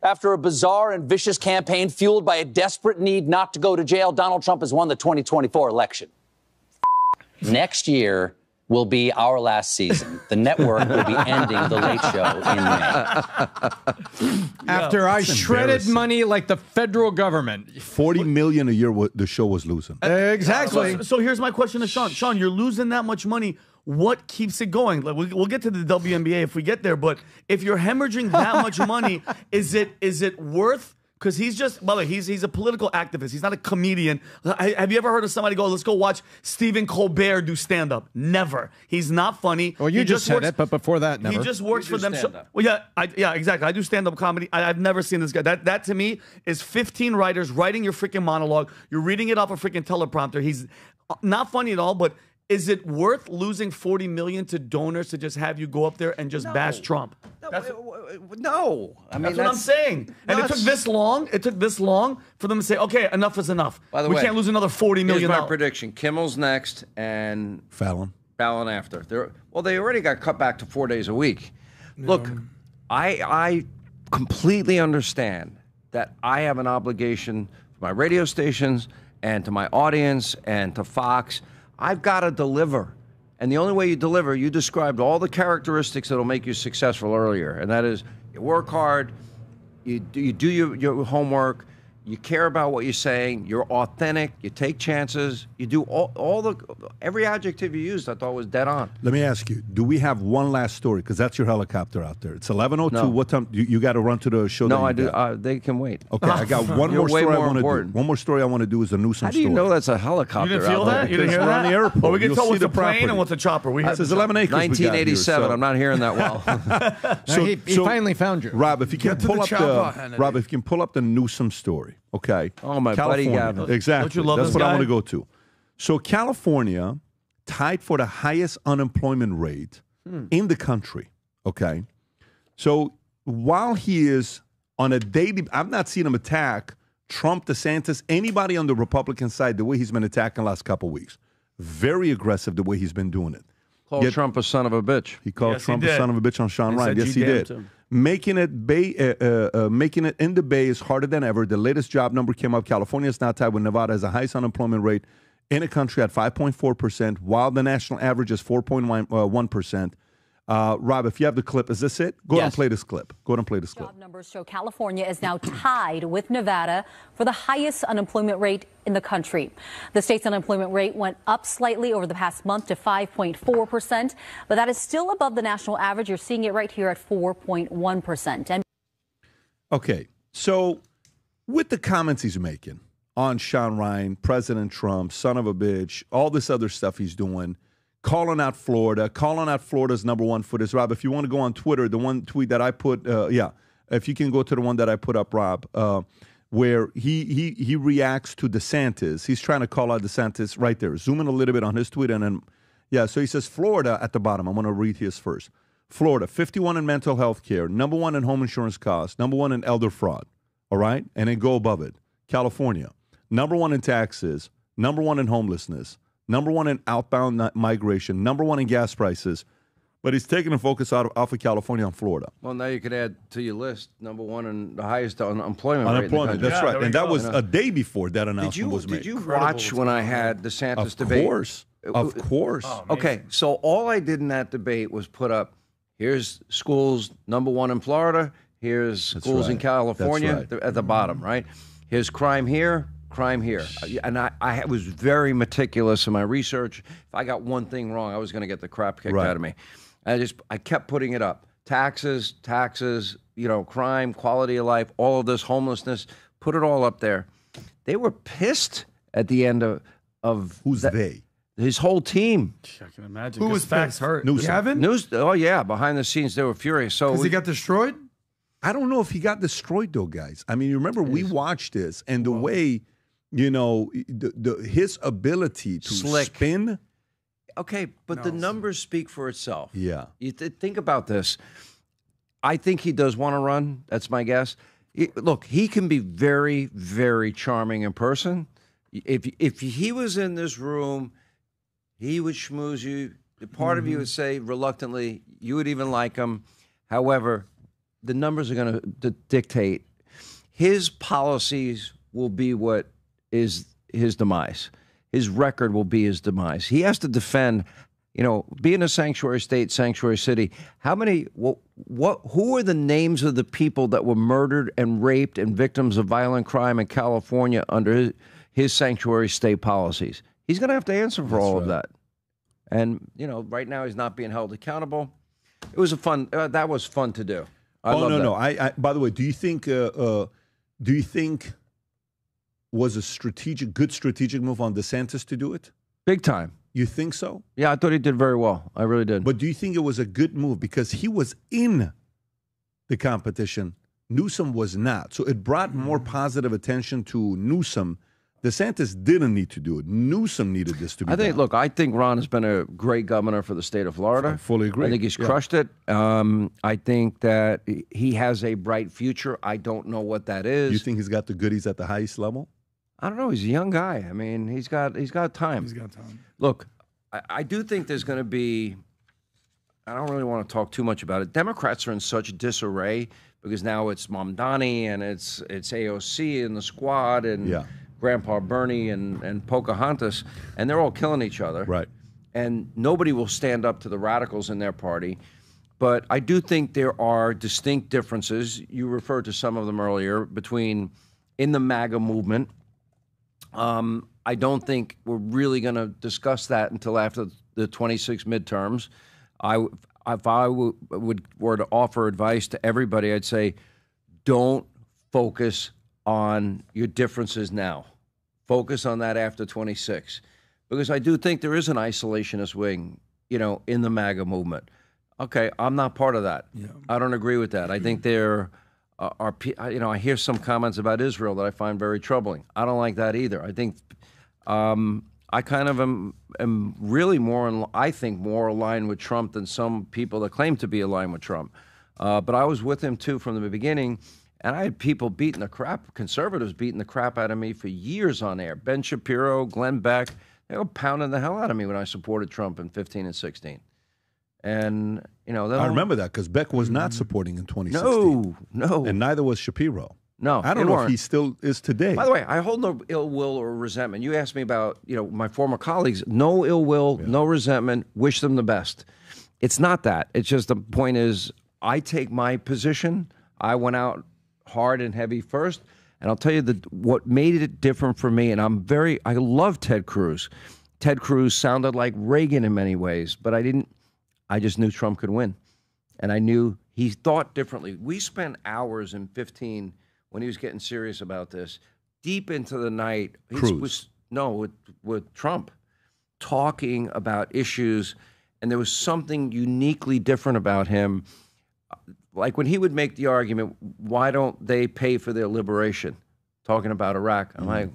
After a bizarre and vicious campaign fueled by a desperate need not to go to jail, Donald Trump has won the 2024 election. Next year will be our last season. The network will be ending The Late Show in May. After I shredded money like the federal government. $40 million a year the show was losing. Exactly. So here's my question to Sean. Sean, you're losing that much money. What keeps it going? Like, we'll get to the WNBA if we get there, but if you're hemorrhaging that much money, is it worth? Because he's just, by the way, he's a political activist. He's not a comedian. Have you ever heard of somebody go, let's go watch Stephen Colbert do stand-up? Never. He's not funny. Well, you just said it, but before that, never. He just works for them. Well, yeah, exactly. I do stand-up comedy. I've never seen this guy. That to me is 15 writers writing your freaking monologue. You're reading it off a freaking teleprompter. He's not funny at all, but is it worth losing $40 million to donors to just have you go up there and just bash Trump? No. I mean, That's what I'm saying. And it took this long. It took this long for them to say, okay, enough is enough. By the we way, can't lose another $40 million. Here's my prediction. Kimmel's next and Fallon after. They already got cut back to 4 days a week. Look, I completely understand that I have an obligation to my radio stations and to my audience and to Fox. I've got to deliver. And the only way you deliver, you described all the characteristics that will make you successful earlier. And that is, you work hard, you do your homework, you care about what you're saying, you're authentic, you take chances, you do every adjective you used I thought was dead on. Let me ask you, do we have one last story? Because that's your helicopter out there. It's 11:02. No. What time? You got to run to the show? No, I do. They can wait. Okay, I got one You're more way story I more want to do. important. One more story I want to do is the Newsom How do you story. know that's a helicopter? You didn't feel out there? that? You didn't hear We're on that? the airport. Well, we can You'll tell see what's the a plane property. and what's a chopper. It says 11 acres. 1987. I'm not hearing that well. So he finally found you. Rob, if you can Get to pull the up chopper, Hannity. Rob, if you can pull up the Newsom story, okay? Oh, my buddy California. Gavin. Exactly. Don't you love That's this what I guy? want to go to. So California tied for the highest unemployment rate in the country, okay? So while he is on a daily, I've not seen him attack Trump, DeSantis, anybody on the Republican side the way he's been attacking the last couple of weeks. Very aggressive the way he's been doing it. Called Trump a son of a bitch. He called Yes, he Trump a did. son of a bitch on Sean He Ryan. said, Yes, "You he damn did. to him." Making it in the Bay is harder than ever. The latest job number came up. California is now tied with Nevada as the highest unemployment rate in the country at 5.4%, while the national average is 4.1%. Rob, if you have the clip, is this it? Go ahead and play this clip. Go ahead and play this clip. Job numbers show California is now tied with Nevada for the highest unemployment rate in the country. The state's unemployment rate went up slightly over the past month to 5.4%, but that is still above the national average. You're seeing it right here at 4.1%. Okay, so with the comments he's making on Sean Ryan, President Trump, son of a bitch, all this other stuff he's doing, calling out Florida's number one for this. Rob, if you want to go on Twitter, the one tweet that I put, if you can go to the one that I put up, Rob, where he reacts to DeSantis. He's trying to call out DeSantis right there. Zoom in a little bit on his tweet, and then, so he says Florida at the bottom. I'm going to read his first. Florida, 51 in mental health care, number one in home insurance costs, number one in elder fraud, all right? And then go above it. California, number one in taxes, number one in homelessness, number one in outbound migration, number one in gas prices, but he's taking the focus off of California and Florida. Well, now you could add to your list number one and the highest unemployment rate in the country. That's right. And that was a day before that announcement was made. Did you watch when I had DeSantis debate? Of course. Oh, okay, so all I did in that debate was put up, here's schools number one in Florida, here's schools in California at the bottom, right? Here's crime here. And I was very meticulous in my research. If I got one thing wrong, I was going to get the crap kicked out of me. I kept putting it up. Taxes, crime, quality of life, all of this, homelessness, put it all up there. They were pissed at the end of Who's they? His whole team. I can imagine. Who was facts hurt? Newsom. Oh, yeah. Behind the scenes, they were furious. So because he got destroyed? I don't know if he got destroyed, though, guys. I mean, you remember we watched this, and the way... his ability to spin. Okay, but the numbers speak for itself. Yeah. You think about this. I think he does want to run. That's my guess. Look, he can be very, very charming in person. If he was in this room, he would schmooze you. Part of you would say reluctantly, you would even like him. However, the numbers are going to dictate. His policies will be what is his demise. His record will be his demise. He has to defend, being a sanctuary state, sanctuary city. How many, who are the names of the people that were murdered and raped and victims of violent crime in California under his sanctuary state policies? He's going to have to answer for all of that. And, right now he's not being held accountable. It was that was fun to do. I by the way, do you think was a good strategic move on DeSantis to do it? Big time. You think so? Yeah, I thought he did very well. I really did. But do you think it was a good move? Because he was in the competition. Newsom was not. So it brought more positive attention to Newsom. DeSantis didn't need to do it. Newsom needed this to be done. I think Ron has been a great governor for the state of Florida. I fully agree. I think he's crushed it. I think that he has a bright future. I don't know what that is. You think he's got the goodies at the highest level? I don't know. He's a young guy. I mean, he's got time. He's got time. Look, I do think there's going to be. I don't really want to talk too much about it. Democrats are in such disarray because now it's Mamdani and it's AOC and the squad and Grandpa Bernie and Pocahontas, and they're all killing each other. Right. And nobody will stand up to the radicals in their party. But I do think there are distinct differences. You referred to some of them earlier between in the MAGA movement. I don't think we're really going to discuss that until after the 26 midterms. If I were to offer advice to everybody, I'd say don't focus on your differences now. Focus on that after 26. Because I do think there is an isolationist wing, in the MAGA movement. Okay, I'm not part of that. Yeah. I don't agree with that. I think there are, I hear some comments about Israel that I find very troubling. I don't like that either. I think I kind of am really more aligned with Trump than some people that claim to be aligned with Trump. But I was with him too from the beginning, and I had people conservatives beating the crap out of me for years on air. Ben Shapiro, Glenn Beck, they were pounding the hell out of me when I supported Trump in 15 and 16. And, you know, I remember that because Beck was not supporting in 2016. No. And neither was Shapiro. No. I don't know if he still is today. By the way, I hold no ill will or resentment. You asked me about, you know, my former colleagues. No ill will, no resentment. Wish them the best. It's not that. It's just the point is I take my position. I went out hard and heavy first. And I'll tell you what made it different for me, and I love Ted Cruz. Ted Cruz sounded like Reagan in many ways, but I just knew Trump could win. And I knew he thought differently. We spent hours in 2015 when he was getting serious about this, deep into the night. With Trump, talking about issues, and there was something uniquely different about him. Like when he would make the argument, why don't they pay for their liberation? Talking about Iraq. I'm like,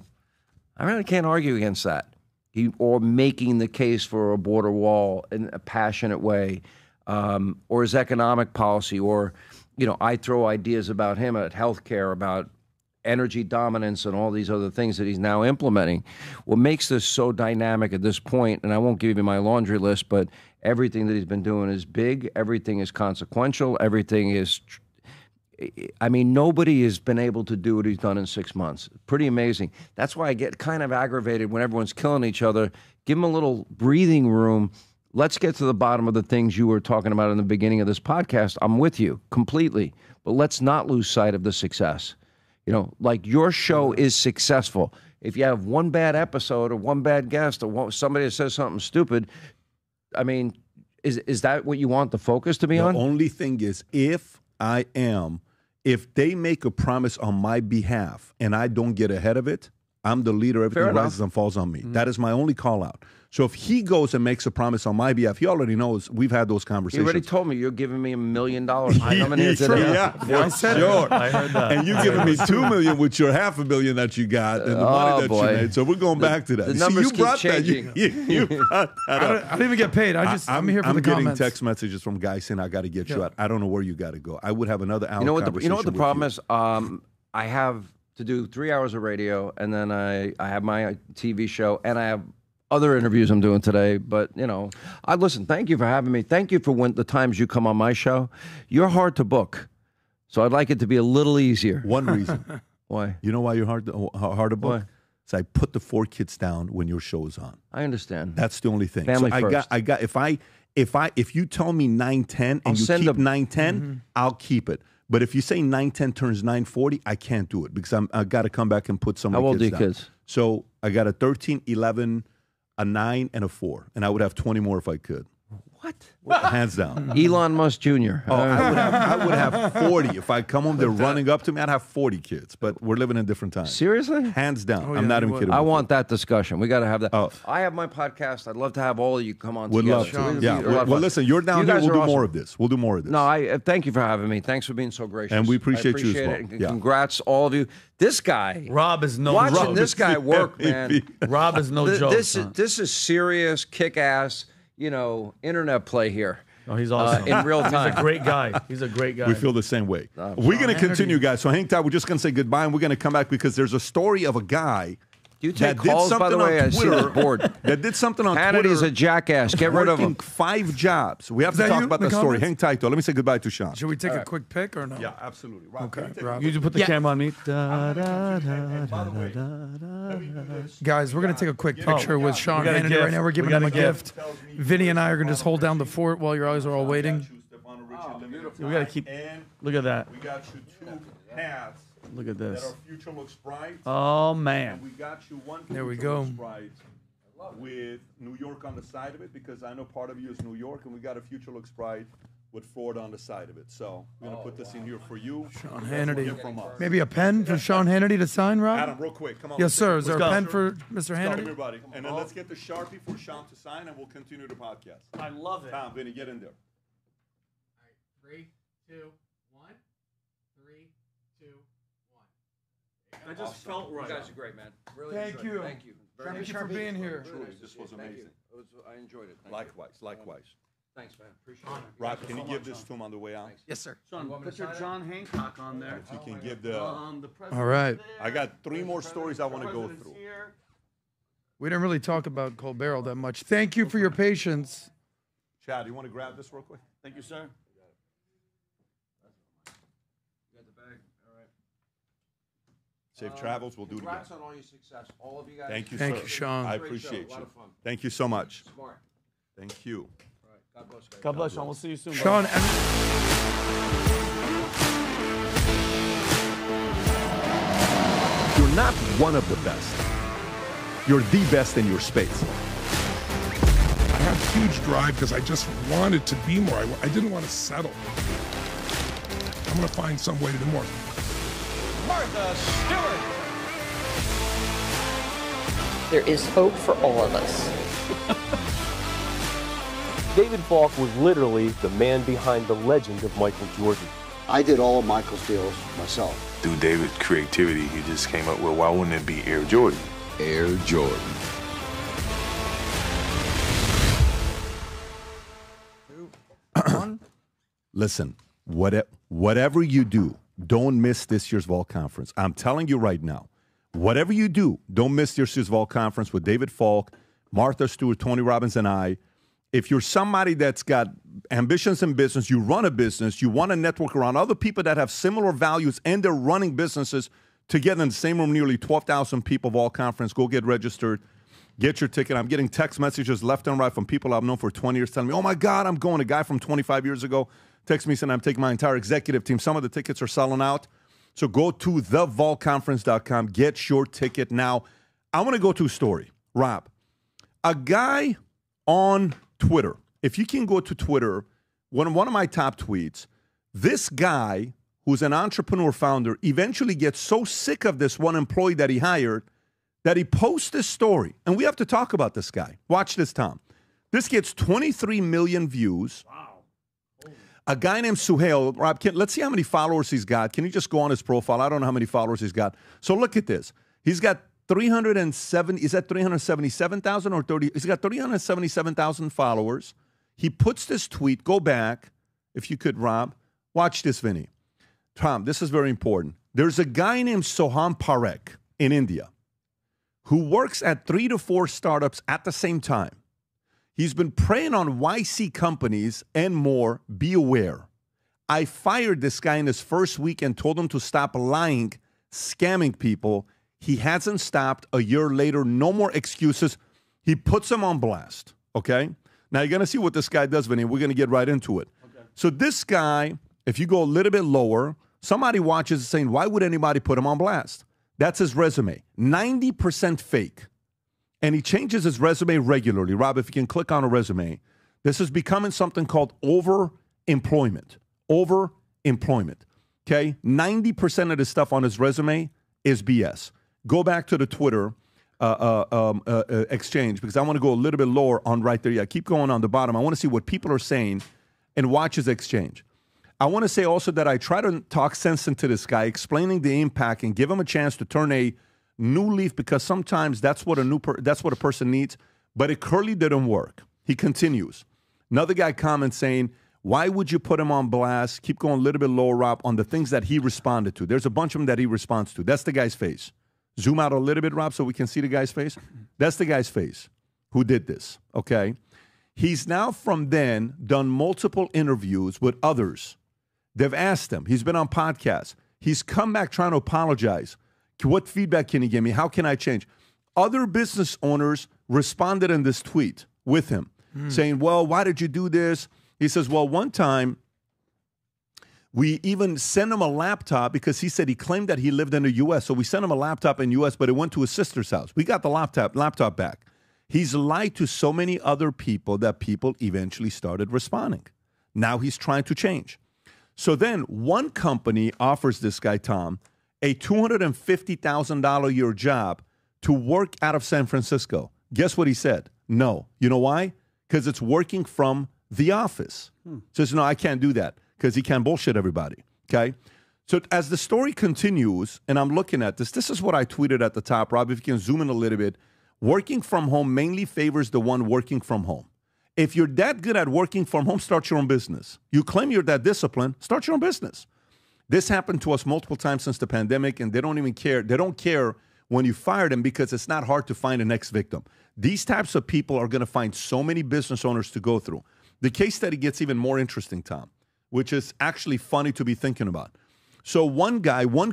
I really can't argue against that. Or making the case for a border wall in a passionate way, or his economic policy, or, you know, I throw ideas about him at healthcare, about energy dominance and all these other things that he's now implementing. What makes this so dynamic at this point, and I won't give you my laundry list, but everything that he's been doing is big. Everything is consequential. Everything is, I mean, nobody has been able to do what he's done in 6 months. Pretty amazing. That's why I get kind of aggravated when everyone's killing each other. Give him a little breathing room. Let's get to the bottom of the things you were talking about in the beginning of this podcast. I'm with you completely, but let's not lose sight of the success. You know, like your show is successful. If you have one bad episode or one bad guest or somebody that says something stupid, I mean, is that what you want the focus to be on? The only thing is, if they make a promise on my behalf and I don't get ahead of it, I'm the leader. Everything rises and falls on me. That is my only call out. So if he goes and makes a promise on my behalf, he already knows. We've had those conversations. He already told me you're giving me $1 million. I come in here today. Yeah, I said sure. I heard that. And you're giving me $2 million with your $500,000 that you got and the money that you made. So we're going back to that. The numbers keep changing. You brought that up. I didn't even get paid. I'm here for the comments. I'm getting text messages from guys saying I got to get you out. I don't know where you got to go. I would have another hour. You know what the problem is? I have to do 3 hours of radio, and then I have my TV show, and I have other interviews I'm doing today. But, you know, listen, thank you for having me. Thank you for the times you come on my show. You're hard to book, so I'd like it to be a little easier. One reason. Why? You know why you're hard to book? Why? So I put the 4 kids down when your show is on. I understand. That's the only thing. Family so first. I got if you tell me 9:10 and you keep 9:10, I'll keep it. But if you say 9:10 turns 9:40, I can't do it because I got to come back and put some of the kids down. How old are your kids? So I got a 13, 11, a 9, and a 4. And I would have 20 more if I could. What? Hands down. Elon Musk Jr. Oh, I would have 40. If I come home, they're running up to me, I'd have 40 kids. But we're living in different times. Seriously? Hands down. I'm not even kidding. I want that discussion. We got to have that. I have my podcast. I'd love to have all of you come on together. Would love to. Yeah. Well, listen, you're down here. We'll do more of this. We'll do more of this. No, I thank you for having me. Thanks for being so gracious. And we appreciate you as well. It. Congrats, all of you. This guy, Rob is no watching joke. This guy work, man. Rob is no joke. This is serious, kick-ass, internet play here. Oh, he's awesome. In real time. He's a great guy. He's a great guy. We feel the same way. We're going to continue, guys. So hang tight. We're just going to say goodbye, and we're going to come back because there's a story of a guy. Do you take calls, by the way? I see that board. That did something on Hannity's Twitter. Hannity's a jackass. Get rid of him. 5 jobs. We have to talk about that story. Hang tight, though. Let me say goodbye to Sean. Should we take a quick pick or no? Yeah, absolutely. Rob, okay, Rob. You just put the camera on me. Guys, we're going to take a quick picture with Sean Hannity right now. We're giving him a gift. Vinny and I are going to just hold down the fort while your eyes are all waiting. We got to keep. Look at that. We got you 2 hats. Look at this. That our future looks bright. Oh, man. And we got you one there we future go. looks bright with New York on the side of it because I know part of you is New York, and we got a future looks bright with Florida on the side of it. So we're going to put this in here for you. Sean Hannity. Maybe a pen for Sean Hannity to sign, Rob? Adam, real quick. Come on. Yes, sir. Is there a pen for Mr. Hannity? Everybody. And then let's get the Sharpie for Sean to sign, and we'll continue the podcast. I love it. Tom, Vinny, get in there. All right, 3, 2, 1. 3, 2, 1. I just felt right. You guys are great, man. Really Thank you. Thank you. Thank you for being here. Truly, this was amazing. I enjoyed it. Likewise. Thanks, man. Appreciate it. Rob, can you give this to him on the way out? Yes, sir. Sean, put your John Hancock on there. If you can give the all right. I got 3 more stories I want to go through. We didn't really talk about Colbert all that much. Thank you for your patience. Chad, you want to grab this real quick? Thank you, sir. Safe travels. We'll do it again. Congrats on all your success. All of you guys. Thank you, Thank sir. you, Sean. I Great appreciate show. A lot you. of fun. Thank you so much. Smart. Thank you. All right. God bless, guys. God bless, Sean. We'll see you soon. Sean, bro. You're not one of the best. You're the best in your space. I had huge drive because I just wanted to be more. I didn't want to settle. I'm going to find some way to do more. Martha Stewart. There is hope for all of us. David Falk was literally the man behind the legend of Michael Jordan. I did all of Michael's deals myself. Through David's creativity, he just came up with, why wouldn't it be Air Jordan? Air Jordan. Listen, whatever you do, don't miss this year's Vol Conference. I'm telling you right now, whatever you do, don't miss this year's Vol Conference with David Falk, Martha Stewart, Tony Robbins, and I. If you're somebody that's got ambitions in business, you run a business, you want to network around other people that have similar values and they're running businesses together in the same room, nearly 12,000 people, Vol Conference, go get registered. Get your ticket. I'm getting text messages left and right from people I've known for 20 years telling me, oh, my God, I'm going. A guy from 25 years ago texted me saying I'm taking my entire executive team. Some of the tickets are selling out. So go to thevolconference.com. Get your ticket now. I want to go to a story. Rob, a guy on Twitter, if you can go to Twitter, one of my top tweets, this guy who's an entrepreneur founder eventually gets so sick of this one employee that he hired that he posts this story. And we have to talk about this guy. Watch this, Tom. This gets 23 million views. Wow. A guy named Suhail. Rob, let's see how many followers he's got. Can you just go on his profile? I don't know how many followers he's got. So look at this. He's got 307. Is that 377,000 or 30? He's got 377,000 followers. He puts this tweet. Go back, if you could, Rob. Watch this, Vinny. Tom, this is very important. There's a guy named Soham Parekh in India who works at 3 to 4 startups at the same time. He's been preying on YC companies and more. Be aware. I fired this guy in his first week and told him to stop lying, scamming people. He hasn't stopped. A year later, no more excuses. He puts them on blast, okay? Now, you're going to see what this guy does, Vinny. We're going to get right into it. Okay. So this guy, if you go a little bit lower, somebody watches saying, why would anybody put him on blast? That's his resume. 90% fake. And he changes his resume regularly. Rob, if you can click on a resume, this is becoming something called overemployment. Overemployment. Okay? 90% of the stuff on his resume is BS. Go back to the Twitter exchange because I want to go a little bit lower on right there. Yeah, keep going on the bottom. I want to see what people are saying and watch his exchange. I want to say also that I try to talk sense into this guy, explaining the impact and give him a chance to turn a new leaf because sometimes that's what a person needs. But it clearly didn't work. He continues. Another guy comments saying, why would you put him on blast? Keep going a little bit lower, Rob, on the things that he responded to. There's a bunch of them that he responds to. That's the guy's face. Zoom out a little bit, Rob, so we can see the guy's face. That's the guy's face who did this, okay? He's now from then done multiple interviews with others. They've asked him. He's been on podcasts. He's come back trying to apologize. What feedback can he give me? How can I change? Other business owners responded in this tweet with him, saying, well, why did you do this? He says, well, one time we even sent him a laptop because he said he claimed that he lived in the U.S. So we sent him a laptop in the U.S., but it went to his sister's house. We got the laptop back. He's lied to so many other people that people eventually started responding. Now he's trying to change. So then one company offers this guy, Tom, a $250,000 a year job to work out of San Francisco. Guess what he said? No. You know why? Because it's working from the office. Says, no, I can't do that because he can't bullshit everybody. Okay? So as the story continues, and I'm looking at this, this is what I tweeted at the top, Rob, if you can zoom in a little bit. Working from home mainly favors the one working from home. If you're that good at working from home, start your own business. You claim you're that disciplined, start your own business. This happened to us multiple times since the pandemic, and they don't even care. They don't care when you fire them because it's not hard to find the next victim. These types of people are going to find so many business owners to go through. The case study gets even more interesting, Tom, which is actually funny to be thinking about. So one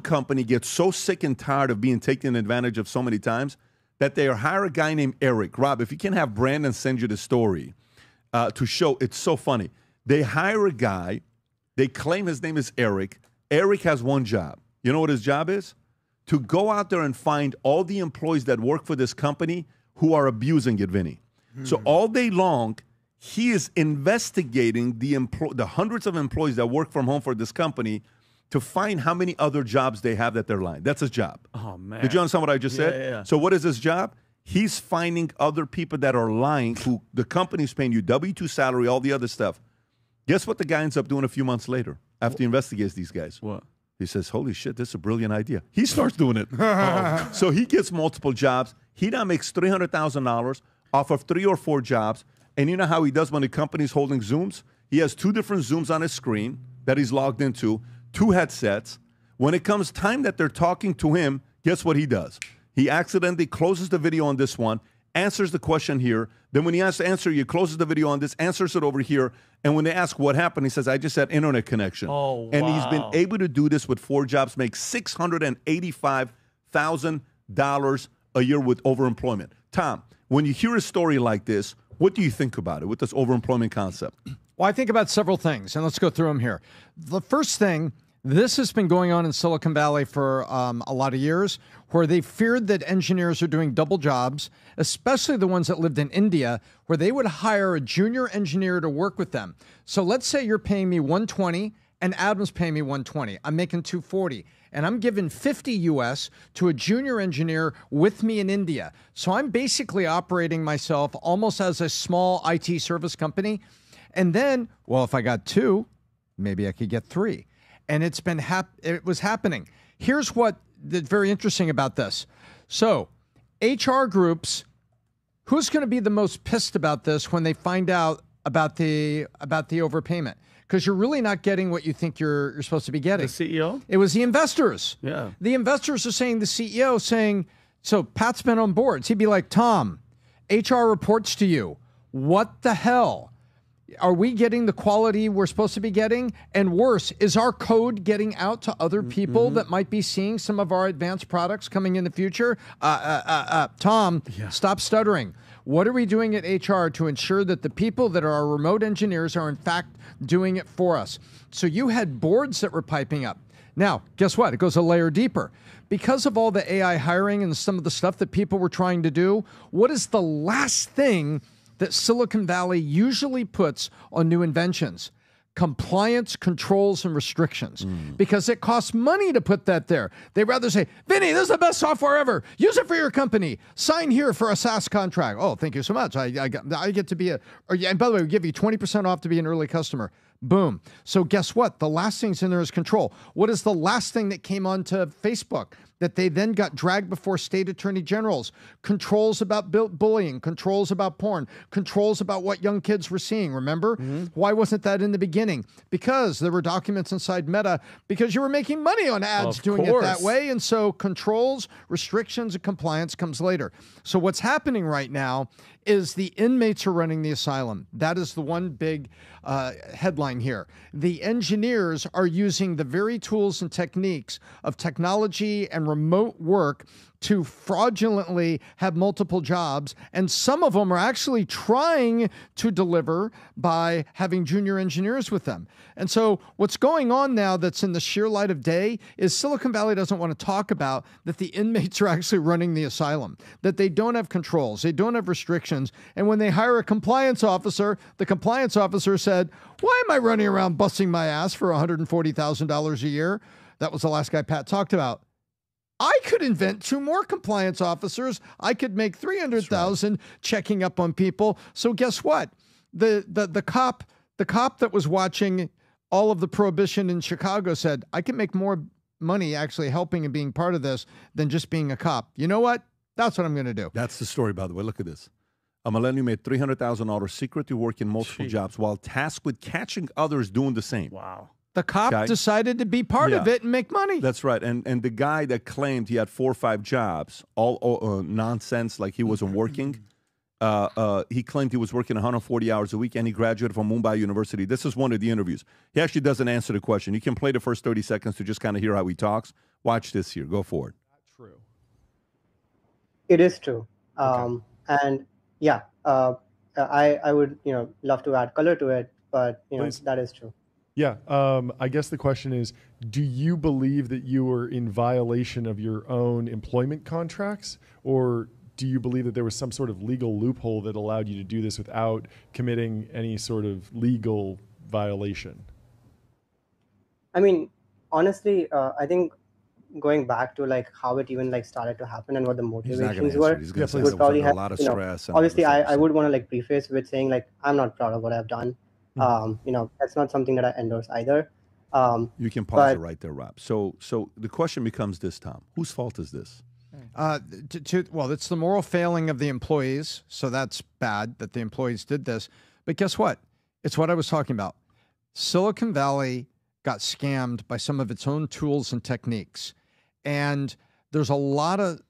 company gets so sick and tired of being taken advantage of so many times that they hire a guy named Eric. Rob, if you can have Brandon send you the story to show, it's so funny. They hire a guy. They claim his name is Eric. Eric has one job. You know what his job is? To go out there and find all the employees that work for this company who are abusing it, Vinny. So all day long, he is investigating the hundreds of employees that work from home for this company to find how many other jobs they have that they're lying. That's his job. Oh, man. Did you understand what I just said? Yeah. So what is his job? He's finding other people that are lying who the company's paying you W-2 salary, all the other stuff. Guess what the guy ends up doing a few months later after he investigates these guys? What? He says, holy shit, this is a brilliant idea. He starts doing it. So he gets multiple jobs. He now makes $300,000 off of 3 or 4 jobs. And you know how he does when the company's holding Zooms? He has 2 different Zooms on his screen that he's logged into, 2 headsets. When it comes time that they're talking to him, guess what he does? He accidentally closes the video on this one, answers the question here. Then when he has to answer, he closes the video on this, answers it over here. And when they ask what happened, he says, I just had internet connection. Oh, wow. And he's been able to do this with 4 jobs, make $685,000 a year with overemployment. Tom, when you hear a story like this, what do you think about it with this overemployment concept? Well, I think about several things, and let's go through them here. The first thing, this has been going on in Silicon Valley for a lot of years, where they feared that engineers are doing double jobs, especially the ones that lived in India, where they would hire a junior engineer to work with them. So let's say you're paying me $120 and Adam's paying me $120. I'm making $240, and I'm giving $50 US to a junior engineer with me in India. So I'm basically operating myself almost as a small IT service company. And then, well, if I got 2, maybe I could get 3. And it was happening. Here's what is very interesting about this. So HR groups, who's going to be the most pissed about this when they find out about the overpayment? Because you're really not getting what you think you're supposed to be getting. The CEO? It was the investors. Yeah. The investors are saying, the CEO saying, so Pat's been on boards. He'd be like, Tom, HR reports to you. What the hell? Are we getting the quality we're supposed to be getting? And worse, is our code getting out to other people that might be seeing some of our advanced products coming in the future? Tom, stop stuttering. What are we doing at HR to ensure that the people that are our remote engineers are in fact doing it for us? So you had boards that were piping up. Now, guess what? It goes a layer deeper. Because of all the AI hiring and some of the stuff that people were trying to do, what is the last thing that Silicon Valley usually puts on new inventions? Compliance, controls, and restrictions. Because it costs money to put that there. They'd rather say, Vinny, this is the best software ever. Use it for your company. Sign here for a SaaS contract. Oh, thank you so much. I get to be and by the way, we give you 20% off to be an early customer. Boom. So guess what? The last thing's in there is control. What is the last thing that came onto Facebook that they then got dragged before state attorney generals? Controls about bullying, controls about porn, controls about what young kids were seeing. Remember? Why wasn't that in the beginning? Because there were documents inside Meta, because you were making money on ads doing it that way. And so controls, restrictions, and compliance comes later. So what's happening right now is the inmates are running the asylum. That is the one big headline here. The engineers are using the very tools and techniques of technology and remote work to fraudulently have multiple jobs, and some of them are actually trying to deliver by having junior engineers with them. And so what's going on now that's in the sheer light of day is Silicon Valley doesn't want to talk about that the inmates are actually running the asylum, that they don't have controls, they don't have restrictions, and when they hire a compliance officer, the compliance officer said, why am I running around busting my ass for $140,000 a year? That was the last guy Pat talked about. I could invent 2 more compliance officers. I could make 300,000 checking up on people. So guess what? The cop that was watching all of the prohibition in Chicago said, I can make more money actually helping and being part of this than just being a cop. You know what? That's what I'm going to do. That's the story, by the way. Look at this. A millennial made $300,000 secretly working multiple jobs while tasked with catching others doing the same. Wow. The cop decided to be part of it and make money. That's right. And the guy that claimed he had 4 or 5 jobs, all nonsense, like he wasn't working, He claimed he was working 140 hours a week, and he graduated from Mumbai University. This is one of the interviews. He actually doesn't answer the question. You can play the first 30 seconds to just kind of hear how he talks. Watch this here. Go for it. True. It is true. And yeah, I would, love to add color to it, but, that is true. Yeah. I guess the question is, do you believe that you were in violation of your own employment contracts, or do you believe that there was some sort of legal loophole that allowed you to do this without committing any sort of legal violation? I mean, honestly, I think going back to like how it even like started to happen and what the motivations were, would probably have a lot of stress. Obviously, I would want to like preface with saying like I'm not proud of what I've done. That's not something that I endorse either. You can pause it right there, Rob. So the question becomes this, Tom: whose fault is this? Well, it's the moral failing of the employees, so that's bad that the employees did this. But guess what? It's what I was talking about. Silicon Valley got scammed by some of its own tools and techniques. And there's a lot of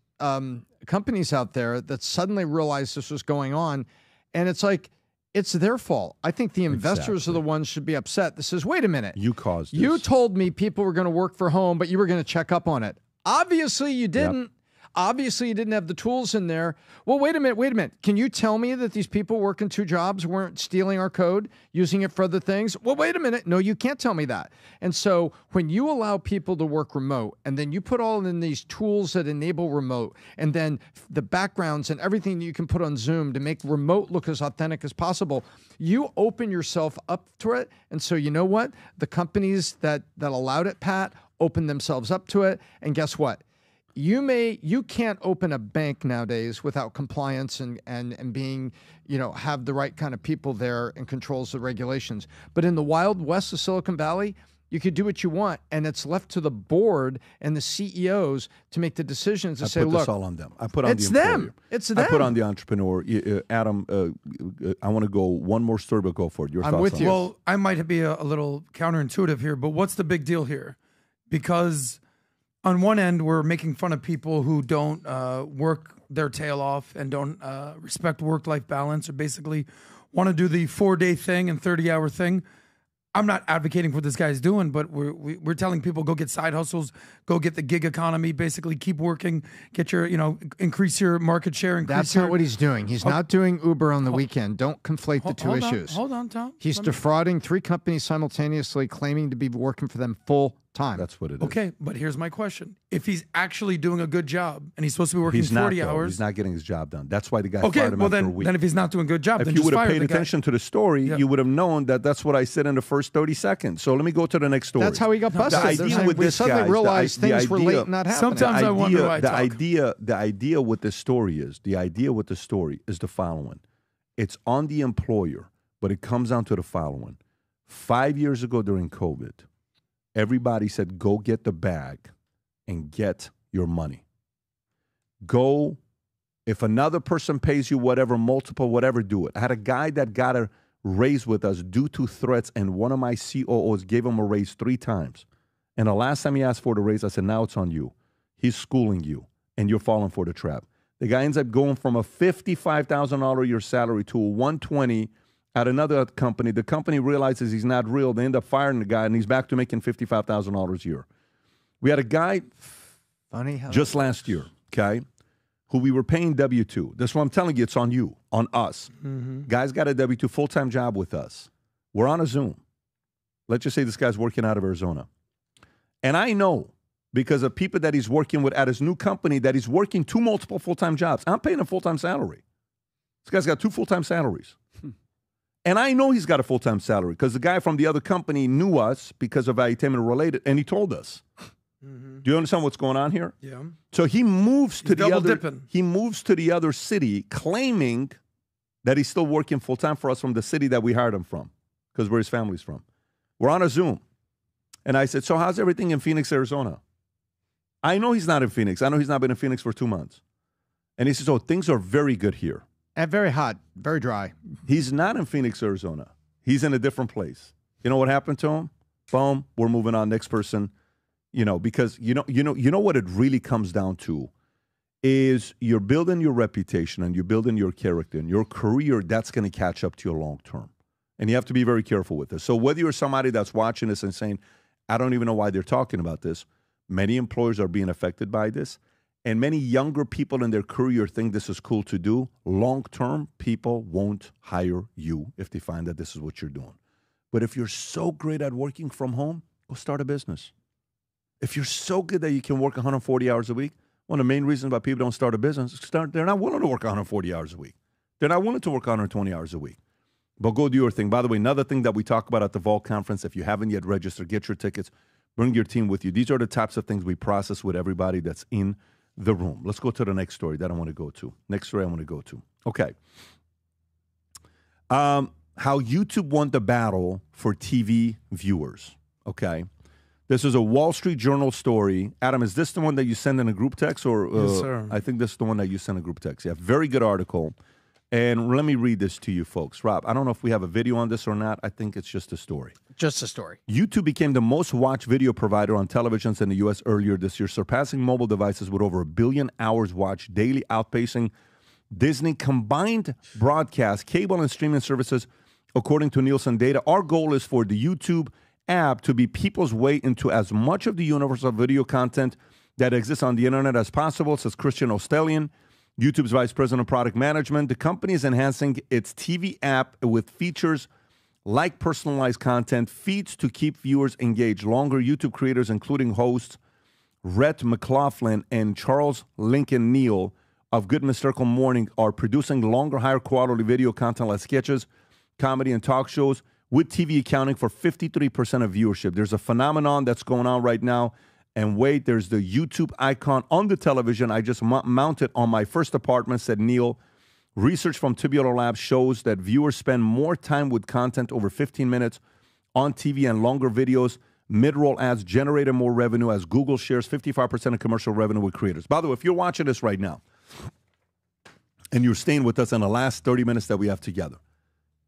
companies out there that suddenly realized this was going on. And it's like, it's their fault. I think the investors are the ones should be upset. This is, wait a minute. You caused this. You told me people were going to work for home, but you were going to check up on it. Obviously, you didn't. Yep. Obviously, you didn't have the tools in there. Well, wait a minute. Can you tell me that these people working 2 jobs weren't stealing our code, using it for other things? Well, wait a minute. No, you can't tell me that. And so when you allow people to work remote, and then you put all in these tools that enable remote, and then the backgrounds and everything that you can put on Zoom to make remote look as authentic as possible, you open yourself up to it. And so you know what? The companies that allowed it, Pat, opened themselves up to it. And guess what? You can't open a bank nowadays without compliance and being, have the right kind of people there and controls the regulations. But in the wild west of Silicon Valley, you could do what you want, and it's left to the board and the CEOs to make the decisions to say, look, this all on them. I put on it's the employer. them. It's them. I put on the entrepreneur. Adam, I want to go one more story, but go for it. Your thoughts with on you. this? Well, I might be a little counterintuitive here, but what's the big deal here? Because on one end, we're making fun of people who don't work their tail off and don't respect work-life balance, or basically want to do the 4-day thing and 30-hour thing. I'm not advocating for what this guy's doing, but we're telling people go get side hustles, go get the gig economy, basically keep working, get your, increase your market share. That's not what he's doing. He's not doing Uber on the weekend. Don't conflate the two issues. Hold on, Tom. He's defrauding 3 companies simultaneously, claiming to be working for them full time. That's what it is. Okay, but here's my question. If he's actually doing a good job and he's supposed to be working 40 hours. He's not getting his job done. That's why the guy fired him after a week. Then if he's not doing a good job, if then you just would have fire paid the guy. attention to the story, you would have known that that's what I said in the first 30 seconds. So let me go to the next story. That's how he got busted. The idea with we this suddenly guy, realized things were late not happening. Sometimes I wonder why I talk. The idea with this story is, the following. It's on the employer, but it comes down to the following. 5 years ago during COVID, everybody said, go get the bag and get your money. Go, if another person pays you whatever, multiple, whatever, do it. I had a guy that got a raise with us due to threats, and one of my COOs gave him a raise 3 times. And the last time he asked for the raise, I said, now it's on you. He's schooling you, and you're falling for the trap. The guy ends up going from a $55,000 a year salary to a $120,000 at another company. The company realizes he's not real. They end up firing the guy, and he's back to making $55,000 a year. We had a guy just last year, okay, who we were paying W-2. That's what I'm telling you. It's on you, on us. Mm-hmm. Guy's got a W-2 full-time job with us. We're on a Zoom. Let's just say this guy's working out of Arizona. And I know, because of people that he's working with at his new company, that he's working 2 multiple full-time jobs. I'm paying a full-time salary. This guy's got 2 full-time salaries. And I know he's got a full-time salary because the guy from the other company knew us because of Valuetainment related, and he told us. Mm-hmm. Do you understand what's going on here? Yeah. So he moves to the other. Dipping. He moves to the other city, claiming that he's still working full-time for us from the city that we hired him from, because where his family's from. We're on a Zoom, and I said, "So how's everything in Phoenix, Arizona?" I know he's not in Phoenix. I know he's not been in Phoenix for 2 months, and he says, "Oh, things are very good here." And very hot, very dry. He's not in Phoenix, Arizona. He's in a different place. You know what happened to him? Boom, we're moving on. Next person. Because you know what it really comes down to is you're building your reputation and you're building your character and your career. That's going to catch up to you long term. And you have to be very careful with this. So whether you're somebody that's watching this and saying, I don't even know why they're talking about this, many employers are being affected by this. And many younger people in their career think this is cool to do. Long term, people won't hire you if they find that this is what you're doing. But if you're so great at working from home, go start a business. If you're so good that you can work 140 hours a week, one of the main reasons why people don't start a business is they're not willing to work 140 hours a week. They're not willing to work 120 hours a week. But go do your thing. By the way, another thing that we talk about at the Vault Conference, if you haven't yet registered, get your tickets, bring your team with you. These are the types of things we process with everybody that's in the room. Let's go to the next story that I want to go to. Next story I want to go to. Okay. How YouTube won the battle for TV viewers. Okay. This is a Wall Street Journal story. Adam, is this the one that you send in a group text? Or yes, sir. I think this is the one that you send a group text. Yeah, very good article. And let me read this to you folks. Rob, I don't know if we have a video on this or not. I think it's just a story. Just a story. YouTube became the most watched video provider on televisions in the U.S. earlier this year, surpassing mobile devices with over 1 billion hours watched daily, outpacing Disney combined broadcast, cable, and streaming services, according to Nielsen data. Our goal is for the YouTube app to be people's way into as much of the universe of video content that exists on the internet as possible, says Christian Ostelian, YouTube's vice president of product management. The company is enhancing its TV app with features like personalized content, feeds to keep viewers engaged. Longer YouTube creators, including hosts Rhett McLaughlin and Charles Lincoln Neal of Good Mystical Morning, are producing longer, higher quality video content like sketches, comedy, and talk shows, with TV accounting for 53% of viewership. There's a phenomenon that's going on right now. And wait, there's the YouTube icon on the television. I just mounted on my first apartment, said Neil. Research from Tubular Labs shows that viewers spend more time with content over 15 minutes on TV, and longer videos, mid-roll ads generated more revenue as Google shares 55% of commercial revenue with creators. By the way, if you're watching this right now and you're staying with us in the last 30 minutes that we have together,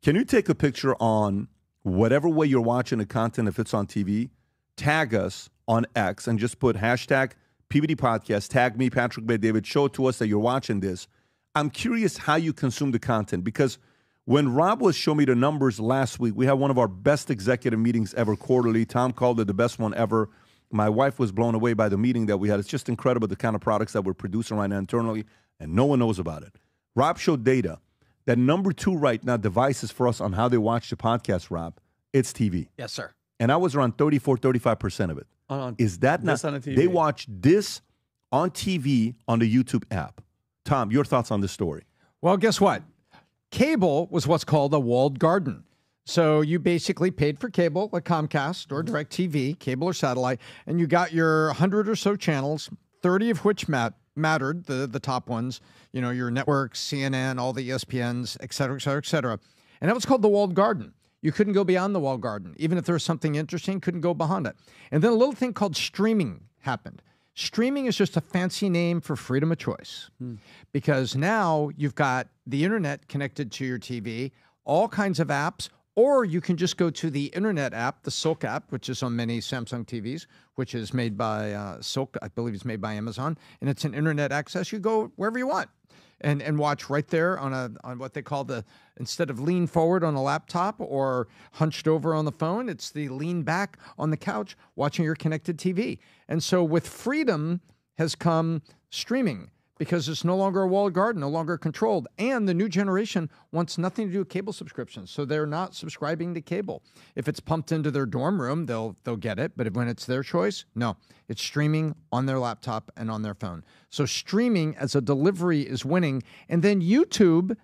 can you take a picture on whatever way you're watching the content, if it's on TV, tag us on X and just put hashtag PBD podcast, tag me, Patrick Bay David, show it to us that you're watching this. I'm curious how you consume the content, because when Rob was showing me the numbers last week, we had one of our best executive meetings ever quarterly. Tom called it the best one ever. My wife was blown away by the meeting that we had. It's just incredible, the kind of products that we're producing right now internally, and no one knows about it. Rob showed data that number 2 right now devices for us on how they watch the podcast, Rob, it's TV. Yes, sir. And I was around 35% of it. Is that not? On TV. They watch this on TV on the YouTube app. Tom, your thoughts on this story? Well, guess what? Cable was what's called a walled garden. So you basically paid for cable, like Comcast or DirecTV, cable or satellite, and you got your 100 or so channels, 30 of which mattered, the top ones, you know, your networks, CNN, all the ESPNs, et cetera, et cetera, et cetera. And that was called the walled garden. You couldn't go beyond the walled garden. Even if there was something interesting, couldn't go beyond it. And then a little thing called streaming happened. Streaming is just a fancy name for freedom of choice, because now you've got the internet connected to your TV, all kinds of apps, or you can just go to the internet app, the Silk app, which is on many Samsung TVs, which is made by Silk. I believe it's made by Amazon, and it's an internet access. You go wherever you want and watch right there on what they call the, instead of lean forward on a laptop or hunched over on the phone, it's the lean back on the couch watching your connected TV. And so with freedom has come streaming, because it's no longer a walled garden, no longer controlled. And the new generation wants nothing to do with cable subscriptions, so they're not subscribing to cable. If it's pumped into their dorm room, they'll get it. But when it's their choice, no. It's streaming on their laptop and on their phone. So streaming as a delivery is winning. And then YouTube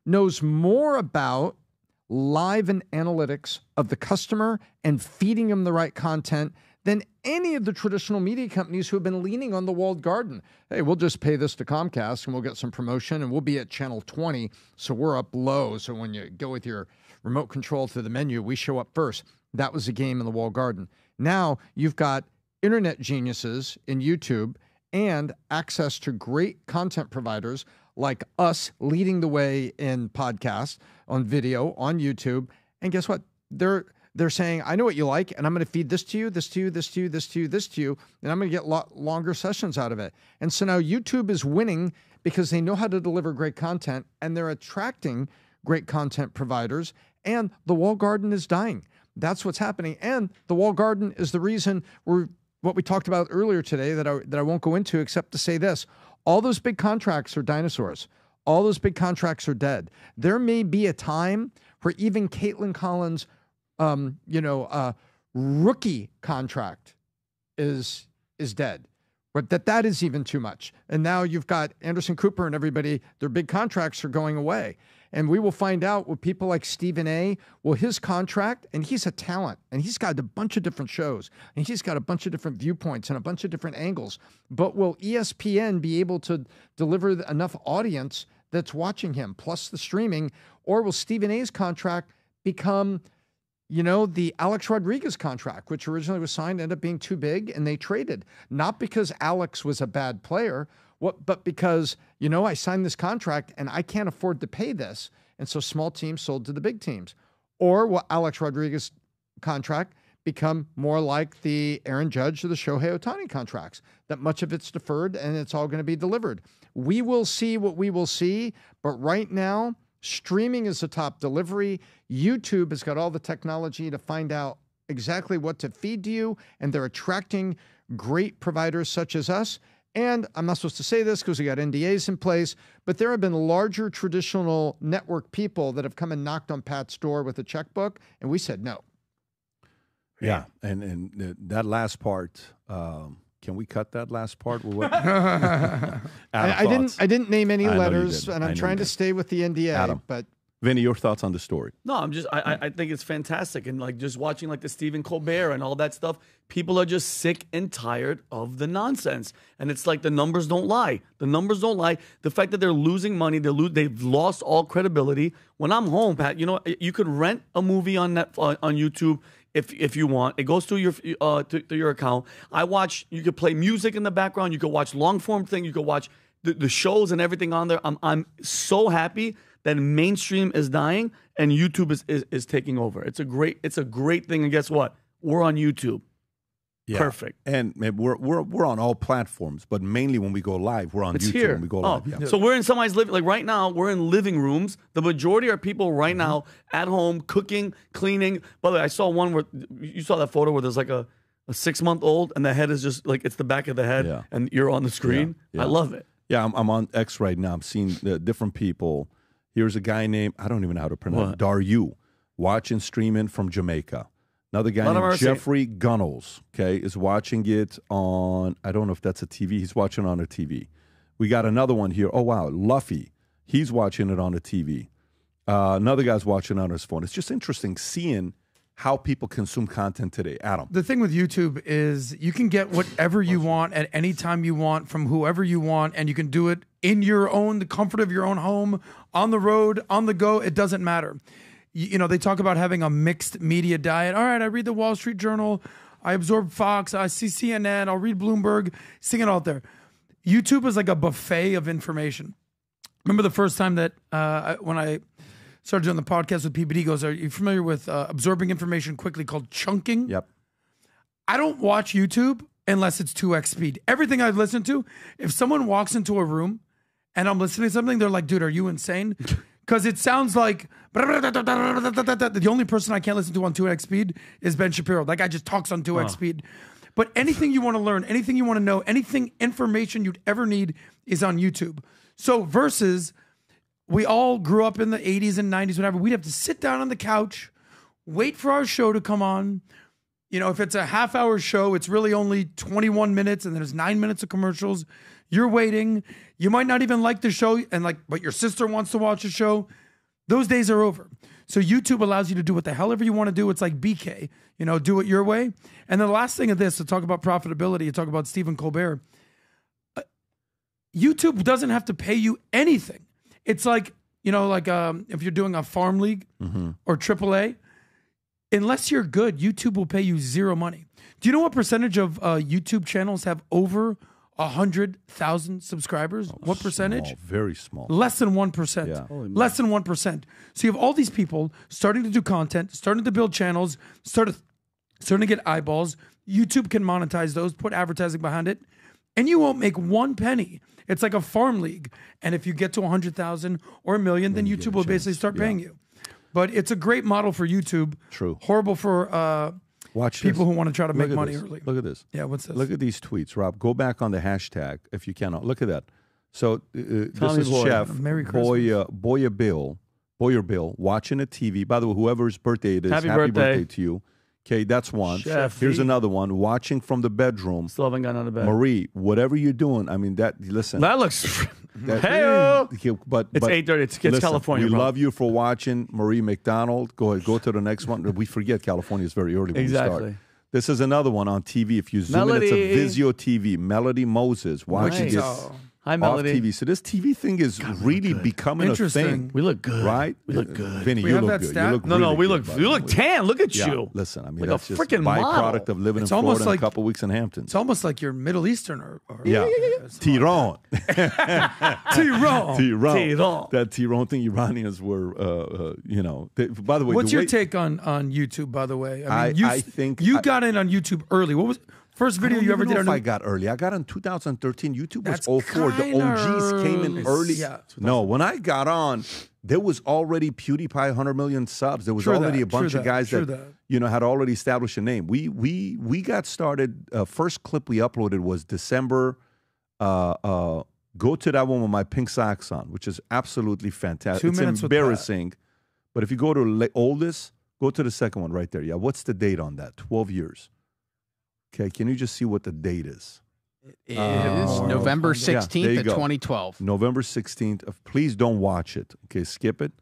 knows more about live and analytics of the customer and feeding them the right content than any of the traditional media companies who have been leaning on the walled garden. Hey, we'll just pay this to Comcast and we'll get some promotion and we'll be at channel 20, so we're up low. So when you go with your remote control to the menu, we show up first. That was a game in the walled garden. Now you've got internet geniuses in YouTube and access to great content providers like us leading the way in podcasts, on video, on YouTube. And guess what? they're saying, I know what you like, and I'm going to feed this to you, this to you, this to you, this to you, this to you, and I'm going to get longer sessions out of it. And so now YouTube is winning because they know how to deliver great content, and they're attracting great content providers, and the walled garden is dying. That's what's happening. And the walled garden is the reason what we talked about earlier today that I won't go into except to say this. All those big contracts are dinosaurs. All those big contracts are dead. There may be a time where even Caitlin Collins' rookie contract is dead. But that is even too much. And now you've got Anderson Cooper and everybody, their big contracts are going away. And we will find out with people like Stephen A. Well, his contract, and he's a talent, and he's got a bunch of different shows, and he's got a bunch of different viewpoints and a bunch of different angles. But will ESPN be able to deliver enough audience that's watching him, plus the streaming, or will Stephen A.'s contract become, the Alex Rodriguez contract, which originally was signed, ended up being too big, and they traded. Not because Alex was a bad player, but because, I signed this contract and I can't afford to pay this. And so small teams sold to the big teams. Or will Alex Rodriguez contract become more like the Aaron Judge or the Shohei Ohtani contracts, that much of it's deferred and it's all going to be delivered. We will see what we will see, but right now, streaming is the top delivery. YouTube has got all the technology to find out exactly what to feed to you, and they're attracting great providers such as us. And I'm not supposed to say this because we got NDAs in place, but there have been larger traditional network people that have come and knocked on Pat's door with a checkbook, and we said no. Yeah, and that last part, can we cut that last part? I didn't name any letters, and I'm trying to stay with the NDA. Adam, but Vinny, your thoughts on the story? No, I think it's fantastic. And like just watching like the Stephen Colbert and all that stuff, people are just sick and tired of the nonsense. And it's like the numbers don't lie. The numbers don't lie. The fact that they're losing money, they've lost all credibility. When I'm home, Pat, you could rent a movie on YouTube if you want. It goes through your to your account. You could play music in the background. You could watch long form thing. You could watch the shows and everything on there. I'm so happy that mainstream is dying and YouTube is taking over. It's a great thing. And guess what? We're on YouTube. Yeah. Perfect. And we're on all platforms, but mainly when we go live, we're on YouTube. Here. When we go live. Yeah. So we're in somebody's living. Like right now, we're in living rooms. The majority are people right now at home cooking, cleaning. By the way, I saw one where you saw that photo where there's like a 6-month-old and the head is just like it's the back of the head and you're on the screen. Yeah. I love it. Yeah, I'm on X right now. I'm seeing the different people. Here's a guy named, I don't even know how to pronounce it, Daryu, watching streaming from Jamaica. Another guy named Jeffrey Gunnels, is watching it on, I don't know if that's a TV. He's watching on a TV. We got another one here. Oh, wow, Luffy. He's watching it on a TV. Another guy's watching on his phone. It's just interesting seeing how people consume content today. Adam. The thing with YouTube is you can get whatever you want at any time you want from whoever you want, and you can do it in the comfort of your own home, on the road, on the go. It doesn't matter. They talk about having a mixed media diet. All right, I read the Wall Street Journal. I absorb Fox. I see CNN. I'll read Bloomberg. Seeing it out there. YouTube is like a buffet of information. Remember the first time that when I started doing the podcast with PBD, goes, are you familiar with absorbing information quickly called chunking? Yep. I don't watch YouTube unless it's 2x speed. Everything I've listened to, if someone walks into a room and I'm listening to something, they're like, dude, are you insane? Because it sounds like the only person I can't listen to on 2x speed is Ben Shapiro. That guy just talks on 2x speed. But anything you want to learn, anything you want to know, information you'd ever need is on YouTube. So versus we all grew up in the 80s and 90s, whatever. We'd have to sit down on the couch, wait for our show to come on. If it's a half-hour show, it's really only 21 minutes, and there's 9 minutes of commercials. You're waiting. You might not even like the show, but your sister wants to watch the show. Those days are over. So YouTube allows you to do what the hell ever you want to do. It's like BK, do it your way. And then the last thing of this, to talk about profitability, to talk about Stephen Colbert, YouTube doesn't have to pay you anything. It's like, if you're doing a farm league or AAA, unless you're good, YouTube will pay you zero money. Do you know what percentage of YouTube channels have over 100,000 subscribers. What percentage? Small, very small. Less than 1%. Yeah. Less than 1%. So you have all these people starting to do content, starting to build channels, starting to get eyeballs. YouTube can monetize those, put advertising behind it, and you won't make one penny. It's like a farm league. And if you get to 100,000 or 1 million, then YouTube will basically start paying you. But it's a great model for YouTube. True. Horrible for Watch people this. who want to try to make Look at money this. early. Look at this. Yeah, what's this? Look at these tweets, Rob. Go back on the hashtag if you cannot. Look at that. So this Tommy is Boy. Chef Merry Christmas. Boyer Bill, watching a TV. By the way, whoever's birthday it is, Happy happy birthday. to you. Okay, that's one. Chef Here's V. another one. Watching from the bedroom. Still haven't gotten out of bed. Marie, whatever you're doing, I mean that. Listen, That looks. Hey, but It's 8:30. It's California, We bro. love you for watching, Marie McDonald. Go ahead, go to the next one. We forget California is very early when we Exactly. start. This is another one on TV. If you zoom in, it's a Vizio TV. Melody Moses watching Nice. it Hi, off Melody. TV. So this TV thing is really becoming a Interesting. thing. We look good. Right? We look good. Vinny, We you have look that good. stat? You look No, really we good, look by you the look way. tan. Look at Yeah, you. listen, I mean Like that's a just freaking byproduct model. of living It's in almost Florida and like- a couple weeks in Hamptons. It's almost like you're Middle Eastern or Yeah, Tehran. Tehran. Tehran. That Tehran thing, Iranians were, by the way, What's the your way- take on YouTube, by the way? I you, think you I- got in on YouTube early. What was first video you ever did? If On I got early. I got in 2013. YouTube was That's 04. The kinda OGs came in early. early. Yeah. No, when I got on, there was already PewDiePie 100 million subs. There was True already that, a bunch true of that, guys true that had already established a name. We got started. First clip we uploaded was December. Go to that one with my pink socks on, which is absolutely fantastic. 2 It's minutes with Pat. embarrassing, but if you go to oldest, go to the second one right there. Yeah, what's the date on that? 12 years. Okay, can you just see what the date is? It is November 16th there you of go. 2012. November 16th. Please don't watch it. Okay, skip it.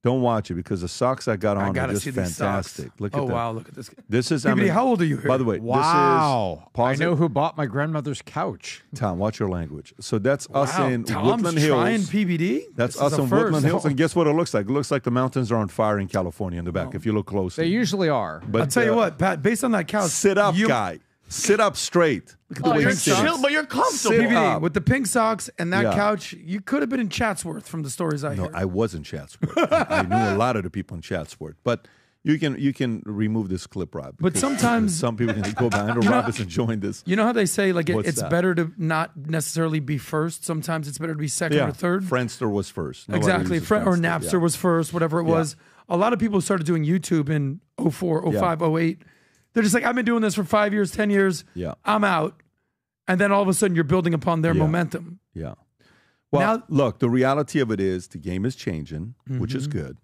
Don't watch it because the socks I got on are gotta just see these socks. fantastic. Look Oh at that. wow, look at this. This is PBD, how old are you here? By the way, Wow. this is pause I know it. who bought my grandmother's couch. Tom, watch your language. So that's us Wow, in Tom's Woodland trying Hills. PBD. That's This us is a in first. Woodland Hills. And guess what it looks like? It looks like the mountains are on fire in California in the back, if you look closely. They usually are. But I'll tell you what, Pat. Based on that couch, sit up, guy. Sit up straight. Look at the way You're he's sitting. chill, but you're comfortable. Sit PBD, up. with the pink socks and that Yeah. couch, you could have been in Chatsworth from the stories I No, hear. I was in Chatsworth. I knew a lot of the people in Chatsworth. But you can remove this clip, Rob. But because sometimes- some people can go behind. I know Rob is enjoying this. You know how they say like What's it's that? better to not necessarily be first. Sometimes it's better to be second Yeah, or third. Friendster was first. Nobody Exactly. uses Or Friendster, Napster yeah. was first, whatever it was. A lot of people started doing YouTube in 04, 05, 08. They're just like, I've been doing this for 5 years, 10 years. Yeah. I'm out. And then all of a sudden you're building upon their Yeah. momentum. Yeah. Well, look, the reality of it is the game is changing, which is Mhm. good.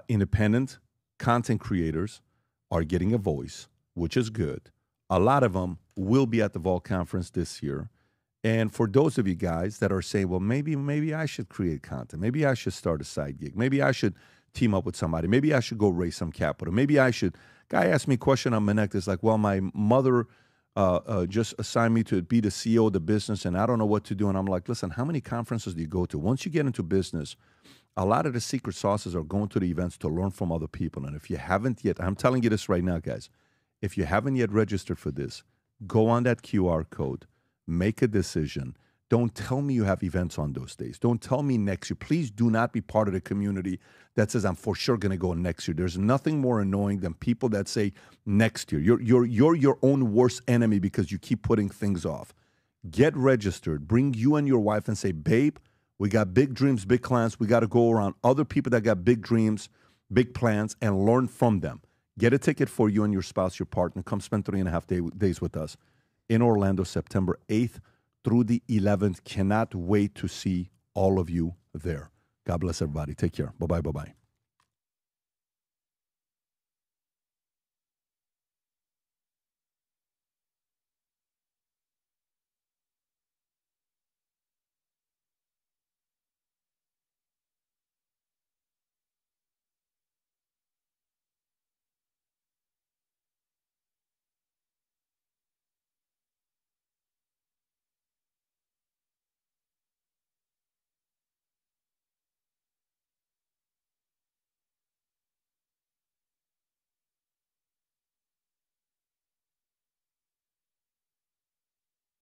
Independent content creators are getting a voice, which is good. A lot of them will be at the Vault Conference this year. And for those of you guys that are saying, well, maybe I should create content. Maybe I should start a side gig. Maybe I should team up with somebody. Maybe I should go raise some capital. Maybe I should. Guy asked me a question on Connect. It's like, well, my mother just assigned me to be the CEO of the business, and I don't know what to do. And I'm like, listen, how many conferences do you go to? Once you get into business, a lot of the secret sauces are going to the events to learn from other people. And if you haven't yet, I'm telling you this right now, guys, if you haven't yet registered for this, go on that QR code, make a decision. Don't tell me you have events on those days. Don't tell me next year. Please do not be part of the community that says, I'm for sure going to go next year. There's nothing more annoying than people that say next year. You're your own worst enemy because you keep putting things off. Get registered. Bring you and your wife and say, babe, we got big dreams, big plans. We got to go around other people that got big dreams, big plans, and learn from them. Get a ticket for you and your spouse, your partner. Come spend 3.5 days with us in Orlando, September 8th through the 11th. Cannot wait to see all of you there. God bless everybody. Take care. Bye-bye, bye-bye.